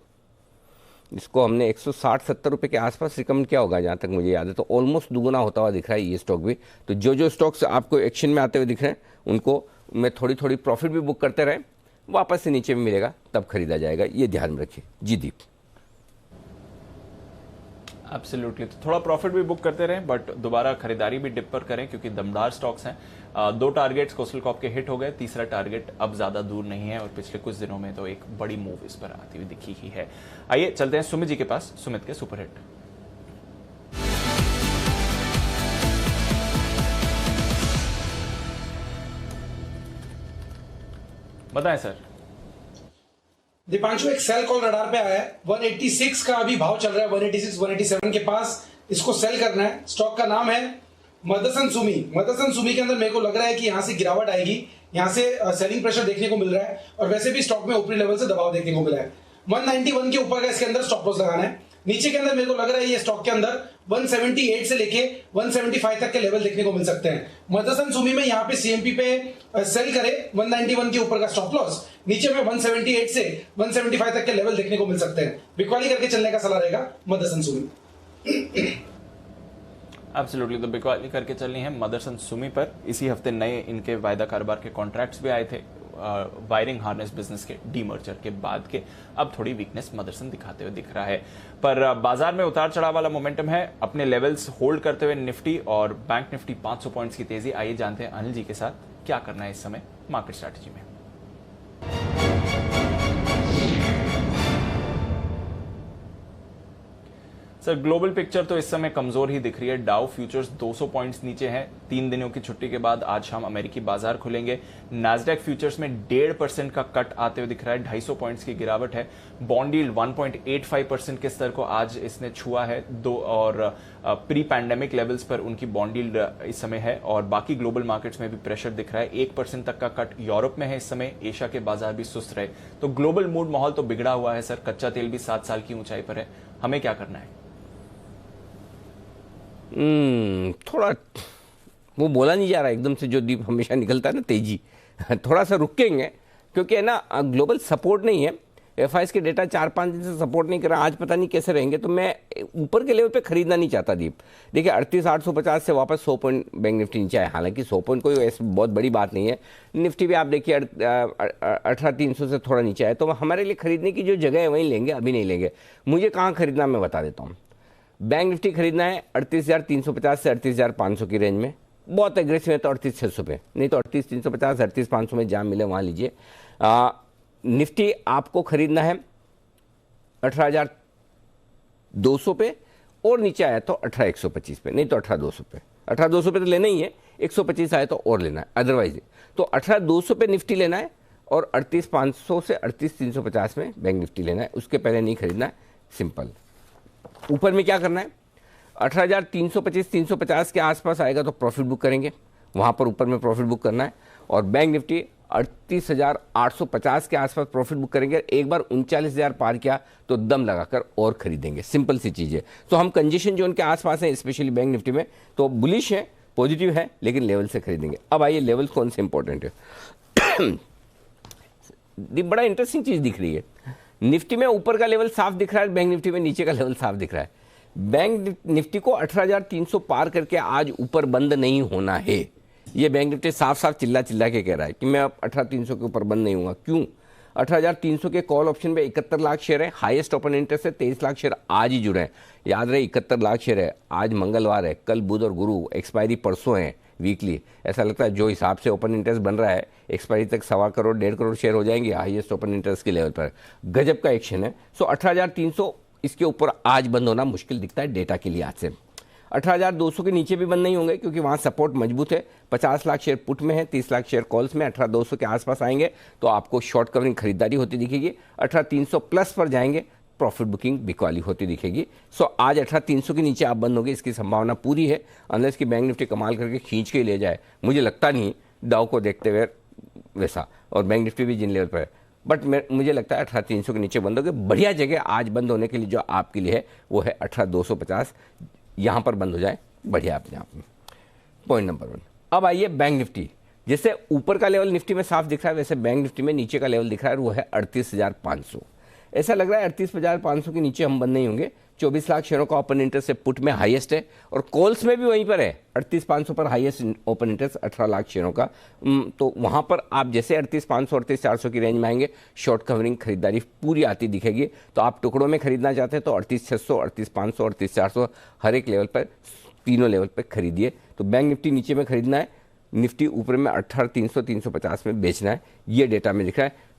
S1: इसको हमने 160-70 रुपये के आसपास रिकमेंड किया होगा जहाँ तक मुझे याद है। तो ऑलमोस्ट दुगुना होता हुआ दिख रहा है ये स्टॉक भी। तो जो स्टॉक्स आपको एक्शन में आते हुए दिख रहे हैं उनको मैं थोड़ी प्रॉफिट भी बुक करते रहें, वापस से नीचे में मिलेगा तब खरीदा जाएगा, ये ध्यान में रखिए। जी दीप।
S2: एब्सोल्युटली, तो थोड़ा प्रॉफिट भी बुक करते रहें बट दोबारा खरीदारी भी डिप पर करें क्योंकि दमदार स्टॉक्स हैं। 2 टारगेट्स कोस्टल कॉर्प के हिट हो गए, तीसरा टारगेट अब ज्यादा दूर नहीं है और पिछले कुछ दिनों में तो एक बड़ी मूव इस पर आती हुई दिखी ही है। आइए चलते हैं सुमित जी के पास, सुमित के सुपर हिट। बताएं सर।
S8: दीपांशु, एक सेल कॉल रडार पे आया है। 186 का अभी भाव चल रहा है, 186 187 के पास इसको सेल करना है। स्टॉक का नाम है मदरसन सुमी। मदरसन सुमी के अंदर मेरे को लग रहा है कि यहाँ से गिरावट आएगी, यहाँ से सेलिंग प्रेशर देखने को मिल रहा है और वैसे भी स्टॉक में ऊपरी लेवल से दबाव देखने को मिला है। 191 के ऊपर का इसके अंदर स्टॉप लॉस लगाना है। नीचे के अंदर मेरे को लग रहा है ये स्टॉक के अंदर 178 से लेके 175 तक के लेवल देखने को मिल सकते हैं। मदरसन सुमी में यहाँ पे सीएमपी पे सेल करे 191 के ऊपर का स्टॉप लॉस, नीचे में 178 से 175 तक के लेवल देखने को मिल सकते हैं। बिकवाली करके चलने का सलाह रहेगा मदरसन सुमी।
S2: एब्सोल्युटली, तो बिकवाली करके चलनी है मदरसन सुमी पर। इसी हफ्ते नए इनके वायदा कारोबार के कॉन्ट्रैक्ट्स भी आए थे, वायरिंग हार्नेस बिजनेस के डीमर्जर के बाद के अब थोड़ी वीकनेस मदरसन दिखाते हुए दिख रहा है। पर बाजार में उतार चढ़ाव वाला मोमेंटम है, अपने लेवल्स होल्ड करते हुए निफ्टी और बैंक निफ्टी 500 पॉइंट्स की तेजी। आइए जानते हैं अनिल जी के साथ क्या करना है इस समय मार्केट स्ट्रैटेजी में। सर ग्लोबल पिक्चर तो इस समय कमजोर ही दिख रही है। डाउ फ्यूचर्स 200 पॉइंट्स नीचे हैं 3 दिनों की छुट्टी के बाद। आज शाम अमेरिकी बाजार खुलेंगे। नैस्डैक फ्यूचर्स में 1.5% का कट आते हुए दिख रहा है, 250 पॉइंट्स की गिरावट है। बॉन्ड यील्ड 1.85% के स्तर को आज इसने छुआ है और प्री पैंडेमिक लेवल्स पर उनकी बॉन्ड यील्ड इस समय है। और बाकी ग्लोबल मार्केट्स में भी प्रेशर दिख रहा है, 1% तक का कट यूरोप में है इस समय। एशिया के बाजार भी सुस्त रहे, तो ग्लोबल मूड माहौल तो बिगड़ा हुआ है सर। कच्चा तेल भी 7 साल की ऊंचाई पर है, हमें क्या करना है?
S1: थोड़ा वो बोला नहीं जा रहा एकदम से, जो दीप हमेशा निकलता है ना तेजी, थोड़ा सा रुकेंगे क्योंकि है ना ग्लोबल सपोर्ट नहीं है। एफआईएस के डेटा 4-5 दिन से सपोर्ट नहीं कर रहा, आज पता नहीं कैसे रहेंगे। तो मैं ऊपर के लेवल पे खरीदना नहीं चाहता दीप। देखिए 38,850 से वापस 100 पॉइंट बैंक निफ्टी नीचे आए, हालांकि 100 पॉइंट कोई ऐसी बहुत बड़ी बात नहीं है। निफ्टी भी आप देखिए 18,300 से थोड़ा नीचे आए, तो हमारे लिए खरीदने की जो जगह है वहीं लेंगे, अभी नहीं लेंगे। मुझे कहाँ खरीदना मैं बता देता हूँ। बैंक निफ्टी खरीदना है 38,350 से 38,500 की रेंज में, बहुत एग्रेसिव है तो 38,600 पे, नहीं तो 38,350 38,500 में जहाँ मिले वहाँ लीजिए। निफ्टी आपको खरीदना है 18,200 पे, और नीचे आया तो 18,125 पे, नहीं तो 18,200 पे। 18,200 पे तो लेना ही है, 125 आया तो और लेना है, अदरवाइज तो 18,200 पे निफ्टी लेना है और 38,500 से 38,350 में बैंक निफ्टी लेना है, उसके पहले नहीं खरीदना है। सिंपल। ऊपर में क्या करना है, 18,325-350 के आसपास आएगा तो प्रॉफिट बुक करेंगे, वहाँ पर ऊपर में प्रॉफिट बुक करना है। और बैंक निफ्टी 38,850 के आसपास प्रॉफिट बुक करेंगे। एक बार 39,000 पार किया तो दम लगाकर और खरीदेंगे, सिंपल सी चीज़ है। तो हम कंजेशन जोन के आसपास हैं, स्पेशली बैंक निफ्टी में, तो बुलिश है, पॉजिटिव है, लेकिन लेवल से खरीदेंगे। अब आइए लेवल कौन से इंपॉर्टेंट है। बड़ा इंटरेस्टिंग चीज़ दिख रही है, निफ्टी में ऊपर का लेवल साफ दिख रहा है, बैंक निफ्टी में नीचे का लेवल साफ दिख रहा है। बैंक निफ्टी को 18,300 पार करके आज ऊपर बंद नहीं होना है, ये बैंक निफ्टी साफ साफ चिल्ला के कह रहा है कि मैं अब 18,300 के ऊपर बंद नहीं होगा। क्यों? 18,300 के कॉल ऑप्शन में 71 लाख शेयर है, हाईएस्ट ओपन इंटरेस्ट है, 23 लाख शेयर आज ही जुड़े हैं। याद रहे 71 लाख शेयर है, आज मंगलवार है, कल बुध और गुरु, एक्सपायरी परसों है वीकली। ऐसा लगता है जो हिसाब से ओपन इंटरेस्ट बन रहा है एक्सपायरी तक 1.25 करोड़ 1.5 करोड़ शेयर हो जाएंगे हाईएस्ट ओपन इंटरेस्ट के लेवल पर। गजब का एक्शन है। सो 18,300 इसके ऊपर आज बंद होना मुश्किल दिखता है डेटा के लिए आज से। 18,200 के नीचे भी बंद नहीं होंगे क्योंकि वहाँ सपोर्ट मजबूत है। 50 लाख शेयर पुट में है, 30 लाख शेयर कॉल्स में। 18,200 के आसपास आएंगे तो आपको शॉर्ट कवरिंग खरीदारी होती दिखेगी। 18,300 प्लस पर जाएंगे, प्रॉफिट बुकिंग बिकवाली होती दिखेगी। सो आज 18,300 के नीचे आप बंद होंगे, इसकी संभावना पूरी है, अनलेस कि बैंक निफ्टी कमाल करके खींच के ले जाए। मुझे लगता नहीं डाउ को देखते हुए वैसा, और बैंक निफ्टी भी जिन लेवल पर है, बट मुझे लगता है 18,300 के नीचे बंद होंगे। बढ़िया जगह आज बंद होने के लिए जो आपके लिए है वो है 18,250, यहाँ पर बंद हो जाए, बढ़िया अपने आप में। Point number 1। अब आइए बैंक निफ्टी। जैसे ऊपर का लेवल निफ्टी में साफ दिख रहा है, वैसे बैंक निफ्टी में नीचे का लेवल दिख रहा है, वो है 38,500। ऐसा लग रहा है 38,500 के नीचे हम बंद नहीं होंगे। 24 लाख शेयरों का ओपन इंटरेस्ट से पुट में हाईएस्ट है, और कॉल्स में भी वहीं पर है 38,500 पर हाईएस्ट ओपन इंटरेस्ट 18 लाख शेयरों का। तो वहाँ पर आप जैसे 38,500 38,400 की रेंज में आएंगे, शॉर्ट कवरिंग खरीदारी पूरी आती दिखेगी। तो आप टुकड़ों में खरीदना चाहते हैं तो 38,600 38,500 38,400 हर एक लेवल पर, तीनों लेवल पर खरीदिए। तो बैंक निफ्टी नीचे में खरीदना है, निफ्टी ऊपर में 18,300 350 में बेचना है, ये डेटा में दिख रहा है।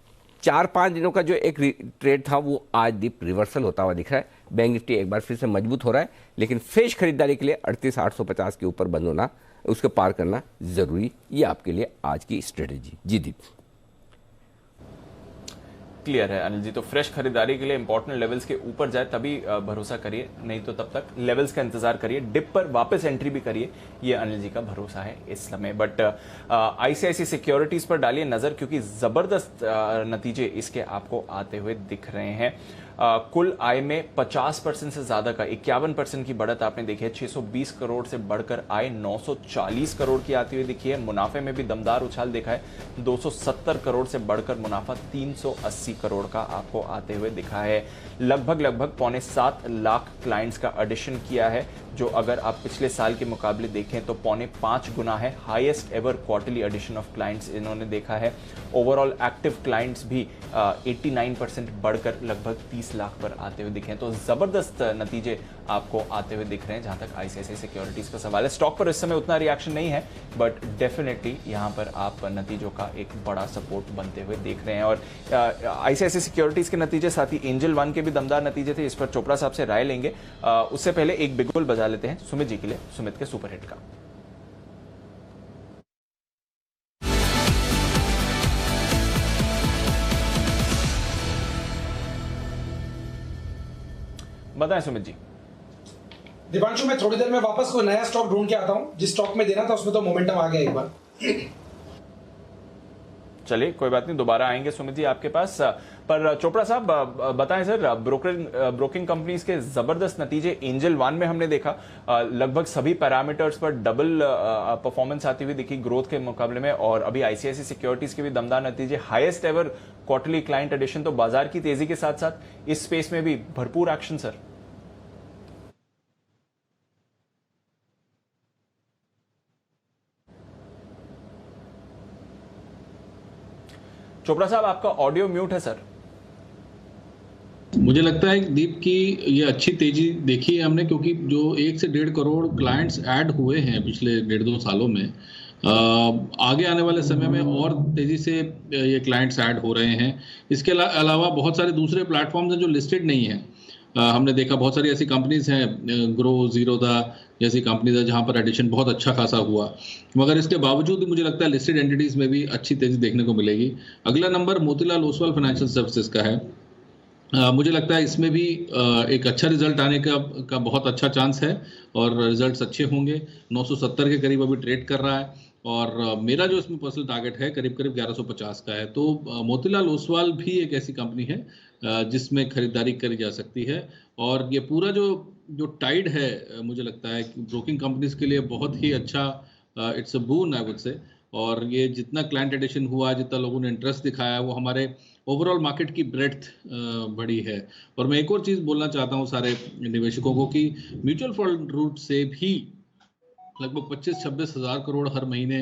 S1: 4-5 दिनों का जो एक ट्रेड था वो आज दीप रिवर्सल होता हुआ दिख रहा है। बैंक निफ्टी एक बार फिर से मजबूत हो रहा है, लेकिन फ्रेश खरीदारी के लिए 38,850 के ऊपर बंद होना, उसके पार करना जरूरी, ये आपके लिए आज की स्ट्रेटेजी। जी दीप।
S2: क्लियर है अनिल जी। तो फ्रेश खरीदारी के लिए इंपॉर्टेंट लेवल्स के ऊपर जाए तभी भरोसा करिए, नहीं तो तब तक लेवल्स का इंतजार करिए, डिप पर वापस एंट्री भी करिए, ये अनिल जी का भरोसा है इस समय। बट आईसीआईसी सिक्योरिटीज पर डालिए नजर, क्योंकि जबरदस्त नतीजे इसके आपको आते हुए दिख रहे हैं। कुल आय में 50% से ज्यादा का 51% की बढ़त आपने देखी है। 620 करोड़ से बढ़कर आय 940 करोड़ की आती हुई दिखी है। मुनाफे में भी दमदार उछाल देखा है। 270 करोड़ से बढ़कर मुनाफा 380 करोड़ का आपको आते हुए दिखा है। लगभग 7.25 लाख क्लाइंट्स का एडिशन किया है, जो अगर आप पिछले साल के मुकाबले देखें तो 5.25 गुना है। Highest ever quarterly addition of clients इन्होंने देखा है। ओवरऑल एक्टिव क्लाइंट्स भी 89% बढ़कर लगभग 30 लाख पर आते हुए दिखे हैं। तो जबरदस्त नतीजे आपको आते हुए दिख रहे हैं जहां तक आईसीआईसीआई सिक्योरिटीज का सवाल है। स्टॉक पर इस समय उतना रिएक्शन नहीं है, बट डेफिनेटली यहां पर आप नतीजों का एक बड़ा सपोर्ट बनते हुए देख रहे हैं। और आईसीआईसीआई सिक्योरिटीज के नतीजे, साथ ही एंजल वन के भी दमदार नतीजे थे। इस पर चोपड़ा साहब से राय लेंगे। उससे पहले एक बिगुल बजा लेते हैं सुमित जी के लिए, सुमित के सुपरहिट का। बताएं सुमित जी।
S8: दीपांशु, मैं थोड़ी देर में वापस कोई नया स्टॉक ढूंढ के आता हूं। जिस स्टॉक में देना था उसमें तो मोमेंटम आ गया एक बार।
S2: चलिए कोई बात नहीं, दोबारा आएंगे सुमित जी आपके पास। पर चोपड़ा साहब बताएं सर, ब्रोकिंग कंपनीज के जबरदस्त नतीजे एंजल वन में हमने देखा। लगभग सभी पैरामीटर्स पर डबल परफॉर्मेंस आती हुई दिखी ग्रोथ के मुकाबले में। और अभी आईसीआईसीआई सिक्योरिटीज के भी दमदार नतीजे, highest ever quarterly client addition. तो बाजार की तेजी के साथ साथ इस स्पेस में भी भरपूर एक्शन सर। चोपड़ा साहब आपका ऑडियो म्यूट है सर।
S11: मुझे लगता है दीप की ये अच्छी तेजी देखी है हमने, क्योंकि जो 1 से 1.5 करोड़ क्लाइंट्स ऐड हुए हैं पिछले 1.5-2 सालों में, आगे आने वाले समय में और तेजी से ये क्लाइंट्स ऐड हो रहे हैं। इसके अलावा बहुत सारे दूसरे प्लेटफॉर्म्स हैं जो लिस्टेड नहीं हैं। हमने देखा बहुत सारी ऐसी कंपनीज हैं, ग्रो, जीरोदा जैसी कंपनीज है जहां पर एडिशन बहुत अच्छा खासा हुआ, मगर इसके बावजूद मुझे लगता है लिस्टेड एंटिटीज में भी अच्छी तेजी देखने को मिलेगी। अगला number Motilal Oswal financial services का है। मुझे लगता है इसमें भी एक अच्छा रिजल्ट आने का बहुत अच्छा चांस है और रिजल्ट्स अच्छे होंगे। 970 के करीब अभी ट्रेड कर रहा है और मेरा जो इसमें पर्सनल टारगेट है करीब 1150 का है। तो मोतीलाल ओसवाल भी एक ऐसी कंपनी है जिसमें खरीदारी करी जा सकती है। और ये पूरा जो टाइड है, मुझे लगता है कि ब्रोकिंग कंपनीज के लिए बहुत ही अच्छा, it's a boon I would say. और ये जितना क्लाइंट एडिशन हुआ, जितना लोगों ने इंटरेस्ट दिखाया, वो हमारे ओवरऑल मार्केट की ब्रेड्थ बढ़ी है। और मैं एक और चीज़ बोलना चाहता हूँ सारे निवेशकों को कि म्यूचुअल फंड रूट से भी लगभग 25-26 हज़ार करोड़ हर महीने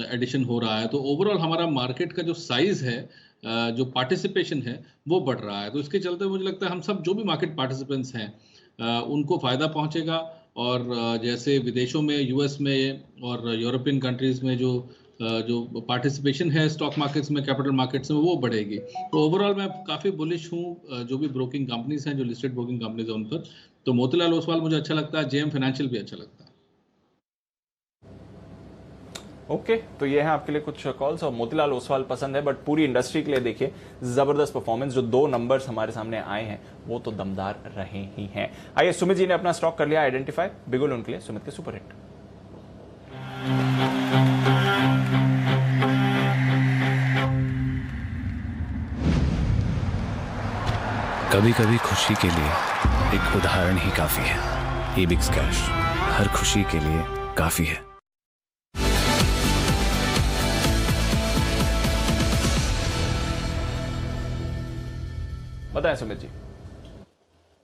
S11: एडिशन हो रहा है। तो ओवरऑल हमारा मार्केट का जो साइज है, जो पार्टिसिपेशन है, वो बढ़ रहा है। तो इसके चलते मुझे लगता है हम सब जो भी मार्केट पार्टिसिपेंट्स हैं उनको फ़ायदा पहुंचेगा। और जैसे विदेशों में, यूएस में और यूरोपियन कंट्रीज़ में जो पार्टिसिपेशन है स्टॉक मार्केट्स में, कैपिटल मार्केट्स में, वो बढ़ेगी। तो ओवरऑल मैं काफ़ी बुलिश हूँ जो भी ब्रोकिंग कंपनीज हैं, जो लिस्टेड ब्रोकिंग कंपनीज हैं उन पर। तो मोतीलाल ओसवाल मुझे अच्छा लगता है, जेएम फाइनेंशियल भी अच्छा लगता है।
S2: ओके, तो ये है आपके लिए कुछ कॉल्स। और मोतीलाल ओसवाल पसंद है, बट पूरी इंडस्ट्री के लिए देखिए जबरदस्त परफॉर्मेंस। जो 2 नंबर्स हमारे सामने आए हैं वो तो दमदार रहे ही हैं। आइए, सुमित जी ने अपना स्टॉक कर लिया आइडेंटिफाई, बिगुल उनके लिए सुमित के सुपरहिट।
S12: कभी कभी खुशी के लिए एक उदाहरण ही काफी है। एबिक्स कैश हर खुशी के लिए काफी है।
S2: बताएं सुमित जी।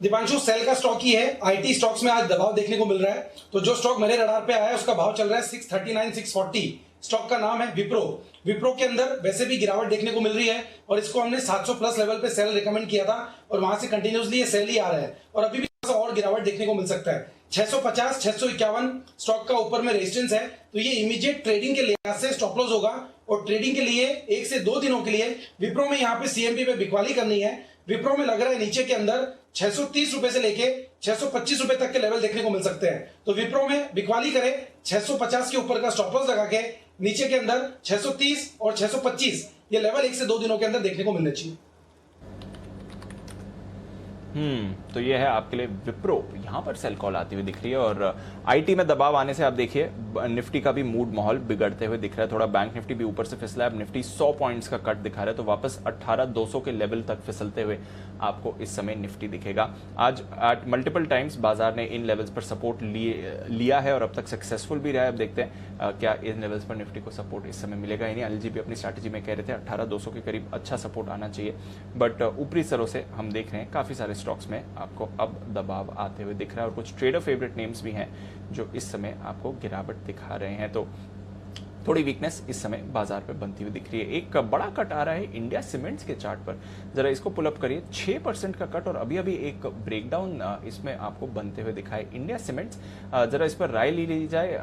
S8: दीपांशु, सेल का स्टॉक ही है। आईटी स्टॉक्स में आज दबाव देखने को मिल रहा है। तो जो स्टॉक मेरे रडार पे आया है उसका भाव चल रहा है 639-640। स्टॉक का नाम है विप्रो। विप्रो के अंदर वैसे भी गिरावट देखने को मिल रही है और इसको हमने 700 प्लस लेवल पे सेल रिकमेंड किया था और वहां से कंटिन्यूसली ये सेल ही आ रहा है और अभी भी और गिरावट देखने को मिल सकता है। 650, 651 स्टॉक का ऊपर में रेजिस्टेंस है। तो ये इमीडिएट ट्रेडिंग के लिहाज से स्टॉप लॉस होगा और ट्रेडिंग के लिए 1 से 2 दिनों के लिए विप्रो में यहाँ पे सीएमपी पे बिकवाली करनी है। विप्रो में लग रहा है नीचे के अंदर 630 रुपए से लेके 625 रुपए तक के लेवल देखने को मिल सकते हैं। तो विप्रो में बिकवाली करे 650 के ऊपर का स्टॉप लॉस लगा के नीचे के अंदर 630 और 625 ये लेवल 1 से 2 दिनों के अंदर देखने को मिलने चाहिए।
S2: तो ये है आपके लिए विप्रो, यहां पर सेल कॉल आती हुई दिख रही है और आईटी में दबाव आने से आप देखिए निफ्टी का भी मूड माहौल बिगड़ते हुए दिख रहा है। थोड़ा बैंक निफ्टी भी ऊपर से फिसला है, अब निफ्टी 100 पॉइंट्स का कट दिखा रहा है, तो वापस 18,200 के लेवल तक फिसलते हुए आपको इस समय निफ्टी दिखेगा। आज मल्टीपल टाइम्स बाजार ने इन लेवल्स पर सपोर्ट लिया है और अब तक सक्सेसफुल भी रहा है। अब देखते हैं क्या इन लेवल्स पर निफ्टी को सपोर्ट इस समय मिलेगा ही नहीं। अनिल जी भी अपनी स्ट्रैटेजी में कह रहे थे 18,200 के करीब अच्छा सपोर्ट आना चाहिए, बट ऊपरी स्तरों से हम देख रहे हैं काफी सारे स्टॉक्स में आपको अब दबाव आते हुए दिख रहा है और कुछ ट्रेडर फेवरेट नेम्स भी हैं जो इस समय आपको गिरावट दिखा रहे हैं। तो थोड़ी वीकनेस इस समय बाजार पे बनती हुई दिख रही है। एक बड़ा कट आ रहा है इंडिया सीमेंट्स के चार्ट पर, जरा इसको पुल अप करिए। 6% का कट और अभी अभी एक ब्रेकडाउन इसमें आपको बनते हुए दिखाए इंडिया सीमेंट्स। जरा इस पर राय ली जाए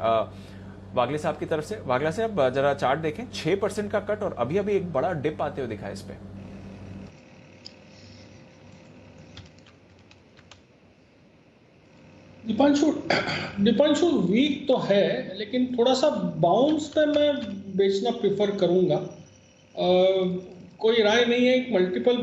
S2: वागले साहब की तरफ से। वागला साहब जरा चार्ट देखें, 6% का कट और अभी अभी एक बड़ा डिप आते हुए दिखा है इस पे।
S5: दीपांशु वीक तो है, लेकिन थोड़ा सा बाउंस पे मैं बेचना प्रेफर करूंगा। कोई राय नहीं है। एक मल्टीपल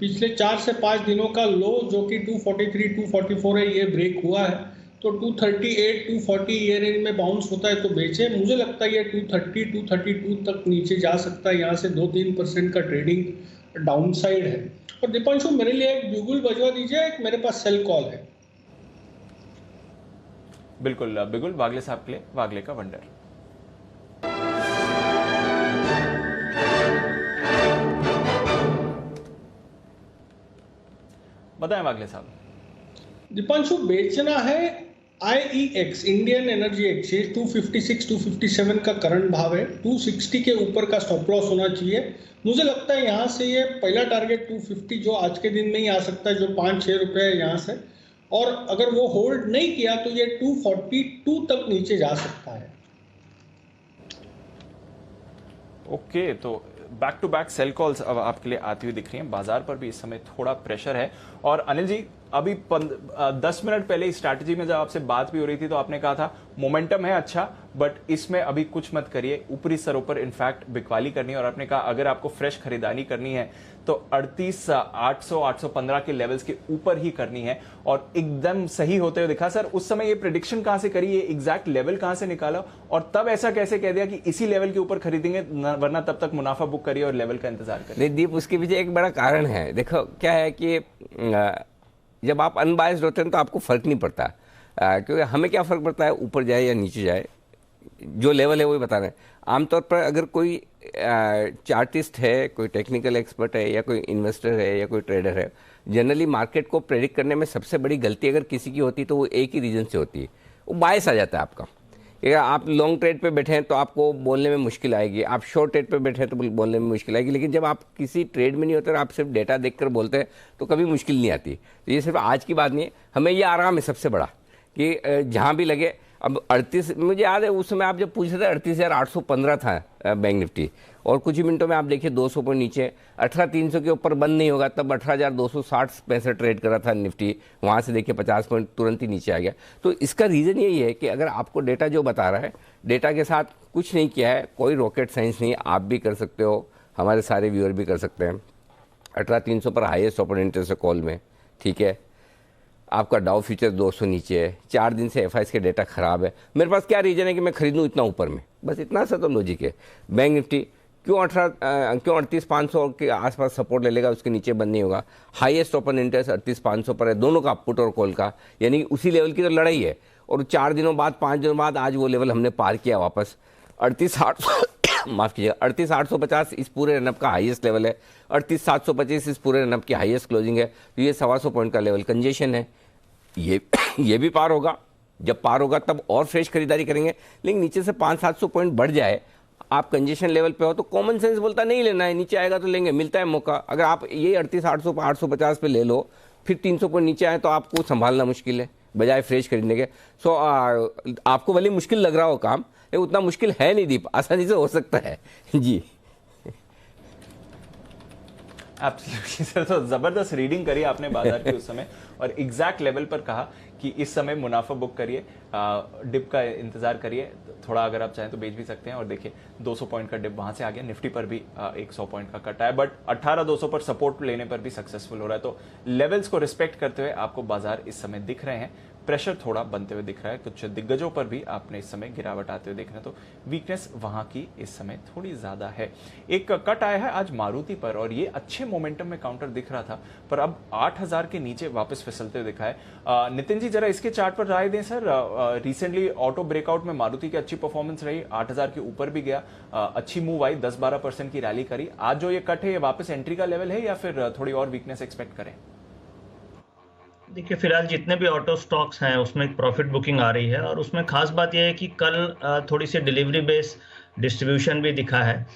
S5: पिछले 4 से 5 दिनों का लो जो कि 243 244 है, ये ब्रेक हुआ है, तो 238 240 ये रेंज में बाउंस होता है तो बेचे। मुझे लगता है ये 230 232 तक नीचे जा सकता है। यहाँ से 2-3% का ट्रेडिंग डाउन साइड है। और दीपांशु मेरे लिए एक बिगुल बजवा दीजिए, एक मेरे पास सेल कॉल है।
S2: बिल्कुल बिगुल वागले साहब के लिए, वागले का वंडर। बताएं वागले साहब।
S5: दीपांशु बेचना है IEX इंडियन एनर्जी एक्सचेंज 256 257 का करंट भाव है, 260 के ऊपर का स्टॉप लॉस होना चाहिए। मुझे लगता है यहाँ से ये पहला टारगेट 250 जो आज के दिन में ही आ सकता है, जो 5-6 रुपए है यहाँ से, और अगर वो होल्ड नहीं किया तो ये 242 तक नीचे जा सकता है।
S2: ओके, तो back to back sell calls अब आपके लिए आती हुई दिख रही हैं। बाजार पर भी इस समय थोड़ा प्रेशर है। और अनिल जी अभी 10 मिनट पहले इस स्ट्रैटेजी में जब आपसे बात भी हो रही थी तो आपने कहा था मोमेंटम है अच्छा, बट इसमें अभी कुछ मत करिए, ऊपरी स्तरों पर इनफैक्ट बिकवाली करनी है। और आपने कहा अगर आपको फ्रेश खरीदारी करनी है तो 38,800 815 के लेवल्स के ऊपर ही करनी है, और एकदम सही होते हुए दिखा। सर उस समय ये प्रेडिक्शन कहां से करी, ये एग्जैक्ट लेवल कहां से निकाला, और तब ऐसा कैसे कह दिया कि इसी लेवल के ऊपर खरीदेंगे, वरना तब तक मुनाफा बुक करिए और लेवल का इंतजार करिए?
S1: नहीं दीप, उसके पीछे एक बड़ा कारण है। देखो क्या है कि जब आप अनबायस्ड होते हैं तो आपको फर्क नहीं पड़ता, क्योंकि हमें क्या फर्क पड़ता है ऊपर जाए या नीचे जाए, जो लेवल है वही बता रहे हैं। आमतौर पर अगर कोई चार्टिस्ट है, कोई टेक्निकल एक्सपर्ट है, या कोई इन्वेस्टर है, या कोई ट्रेडर है, जनरली मार्केट को प्रेडिक्ट करने में सबसे बड़ी गलती अगर किसी की होती है तो वो एक ही रीजन से होती है, वो बायस आ जाता है आपका। अगर आप लॉन्ग ट्रेड पे बैठे हैं तो आपको बोलने में मुश्किल आएगी, आप शॉर्ट ट्रेड पे बैठे हैं तो बोलने में मुश्किल आएगी, लेकिन जब आप किसी ट्रेड में नहीं होते और आप सिर्फ डेटा देखकर बोलते हैं तो कभी मुश्किल नहीं आती। तो ये सिर्फ आज की बात नहीं है, हमें ये आराम है सबसे बड़ा कि जहाँ भी लगे। अब 38, मुझे याद है उस समय आप जब पूछ रहे थे 38,815 था बैंक निफ्टी, और कुछ ही मिनटों में आप देखिए 200 पॉइंट नीचे, 18,300 के ऊपर बंद नहीं होगा, तब 18,260 पैसे ट्रेड कर रहा था निफ्टी, वहाँ से देखिए 50 पॉइंट तुरंत ही नीचे आ गया। तो इसका रीज़न यही है कि अगर आपको डेटा जो बता रहा है, डेटा के साथ कुछ नहीं किया है, कोई रॉकेट साइंस नहीं, आप भी कर सकते हो, हमारे सारे व्यूअर भी कर सकते हैं। 18,300 पर हाईएस्ट ओपन इंटरेस्ट है कॉल में, ठीक है। आपका डाउ फ्यूचर 200 नीचे है, 4 दिन से FIs के डेटा खराब है, मेरे पास क्या रीजन है कि मैं खरीदूं इतना ऊपर में, बस इतना सा तो लॉजिक है। बैंक निफ्टी क्यों 38,500 के आसपास सपोर्ट ले लेगा, उसके नीचे बंद नहीं होगा। हाईएस्ट ओपन इंटरेस्ट 38,500 पर है, दोनों का पुट और कॉल का, यानी उसी लेवल की तो लड़ाई है। और 4 दिनों बाद 5 दिनों बाद आज वो लेवल हमने पार किया वापस, 38,800 माफ कीजिएगा 38,850 इस पूरे रनअप का हाईएस्ट लेवल है, 38,725 इस पूरे रनअप की हाईएस्ट क्लोजिंग है। तो ये 125 पॉइंट का लेवल कंजेशन है, ये भी पार होगा। जब पार होगा तब और फ्रेश खरीदारी करेंगे, लेकिन नीचे से 500-700 पॉइंट बढ़ जाए, आप कंजेशन लेवल पे हो तो कॉमन सेंस बोलता नहीं लेना है, नीचे आएगा तो लेंगे, मिलता है मौका। अगर आप ये 38,800 850 पे ले लो, फिर 300 पॉइंट नीचे आए तो आपको संभालना मुश्किल है बजाय फ्रेश खरीदने के। सो आपको भले मुश्किल लग रहा हो काम, लेकिन उतना मुश्किल है नहीं दीप, आसानी से हो सकता है जी।
S2: एब्सोल्युटली सर, तो जबरदस्त रीडिंग करी आपने बाजार की उस समय और एग्जैक्ट लेवल पर कहा कि इस समय मुनाफा बुक करिए, डिप का इंतजार करिए, थोड़ा अगर आप चाहें तो बेच भी सकते हैं। और देखिए 200 पॉइंट का डिप वहां से आ गया, निफ्टी पर भी 100 पॉइंट का कट है, बट 18,200 पर सपोर्ट लेने पर भी सक्सेसफुल हो रहा है। तो लेवल्स को रिस्पेक्ट करते हुए आपको बाजार इस समय दिख रहे हैं, प्रेशर थोड़ा बनते हुए दिख रहा है, कुछ दिग्गजों पर भी आपने इस समय गिरावट आते हुए देख रहे हैं, तो वीकनेस वहां की इस समय थोड़ी ज्यादा है। एक कट आया है आज मारुति पर और ये अच्छे मोमेंटम में काउंटर दिख रहा था, पर अब 8,000 के नीचे वापस फिसलते हुए दिखा है। नितिन जी जरा इसके चार्ट पर राय दें सर। रिसेंटली ऑटो ब्रेकआउट में मारुति की अच्छी परफॉर्मेंस रही, 8,000 के ऊपर भी गया, अच्छी मूव आई, 10-12% की रैली करी। आज जो ये कट है ये वापस एंट्री का लेवल है या फिर थोड़ी और वीकनेस एक्सपेक्ट करें?
S7: देखिए फिलहाल जितने भी ऑटो स्टॉक्स हैं उसमें एक प्रॉफिट बुकिंग आ रही है और उसमें खास बात यह है कि कल थोड़ी सी डिलीवरी बेस डिस्ट्रीब्यूशन भी दिखा है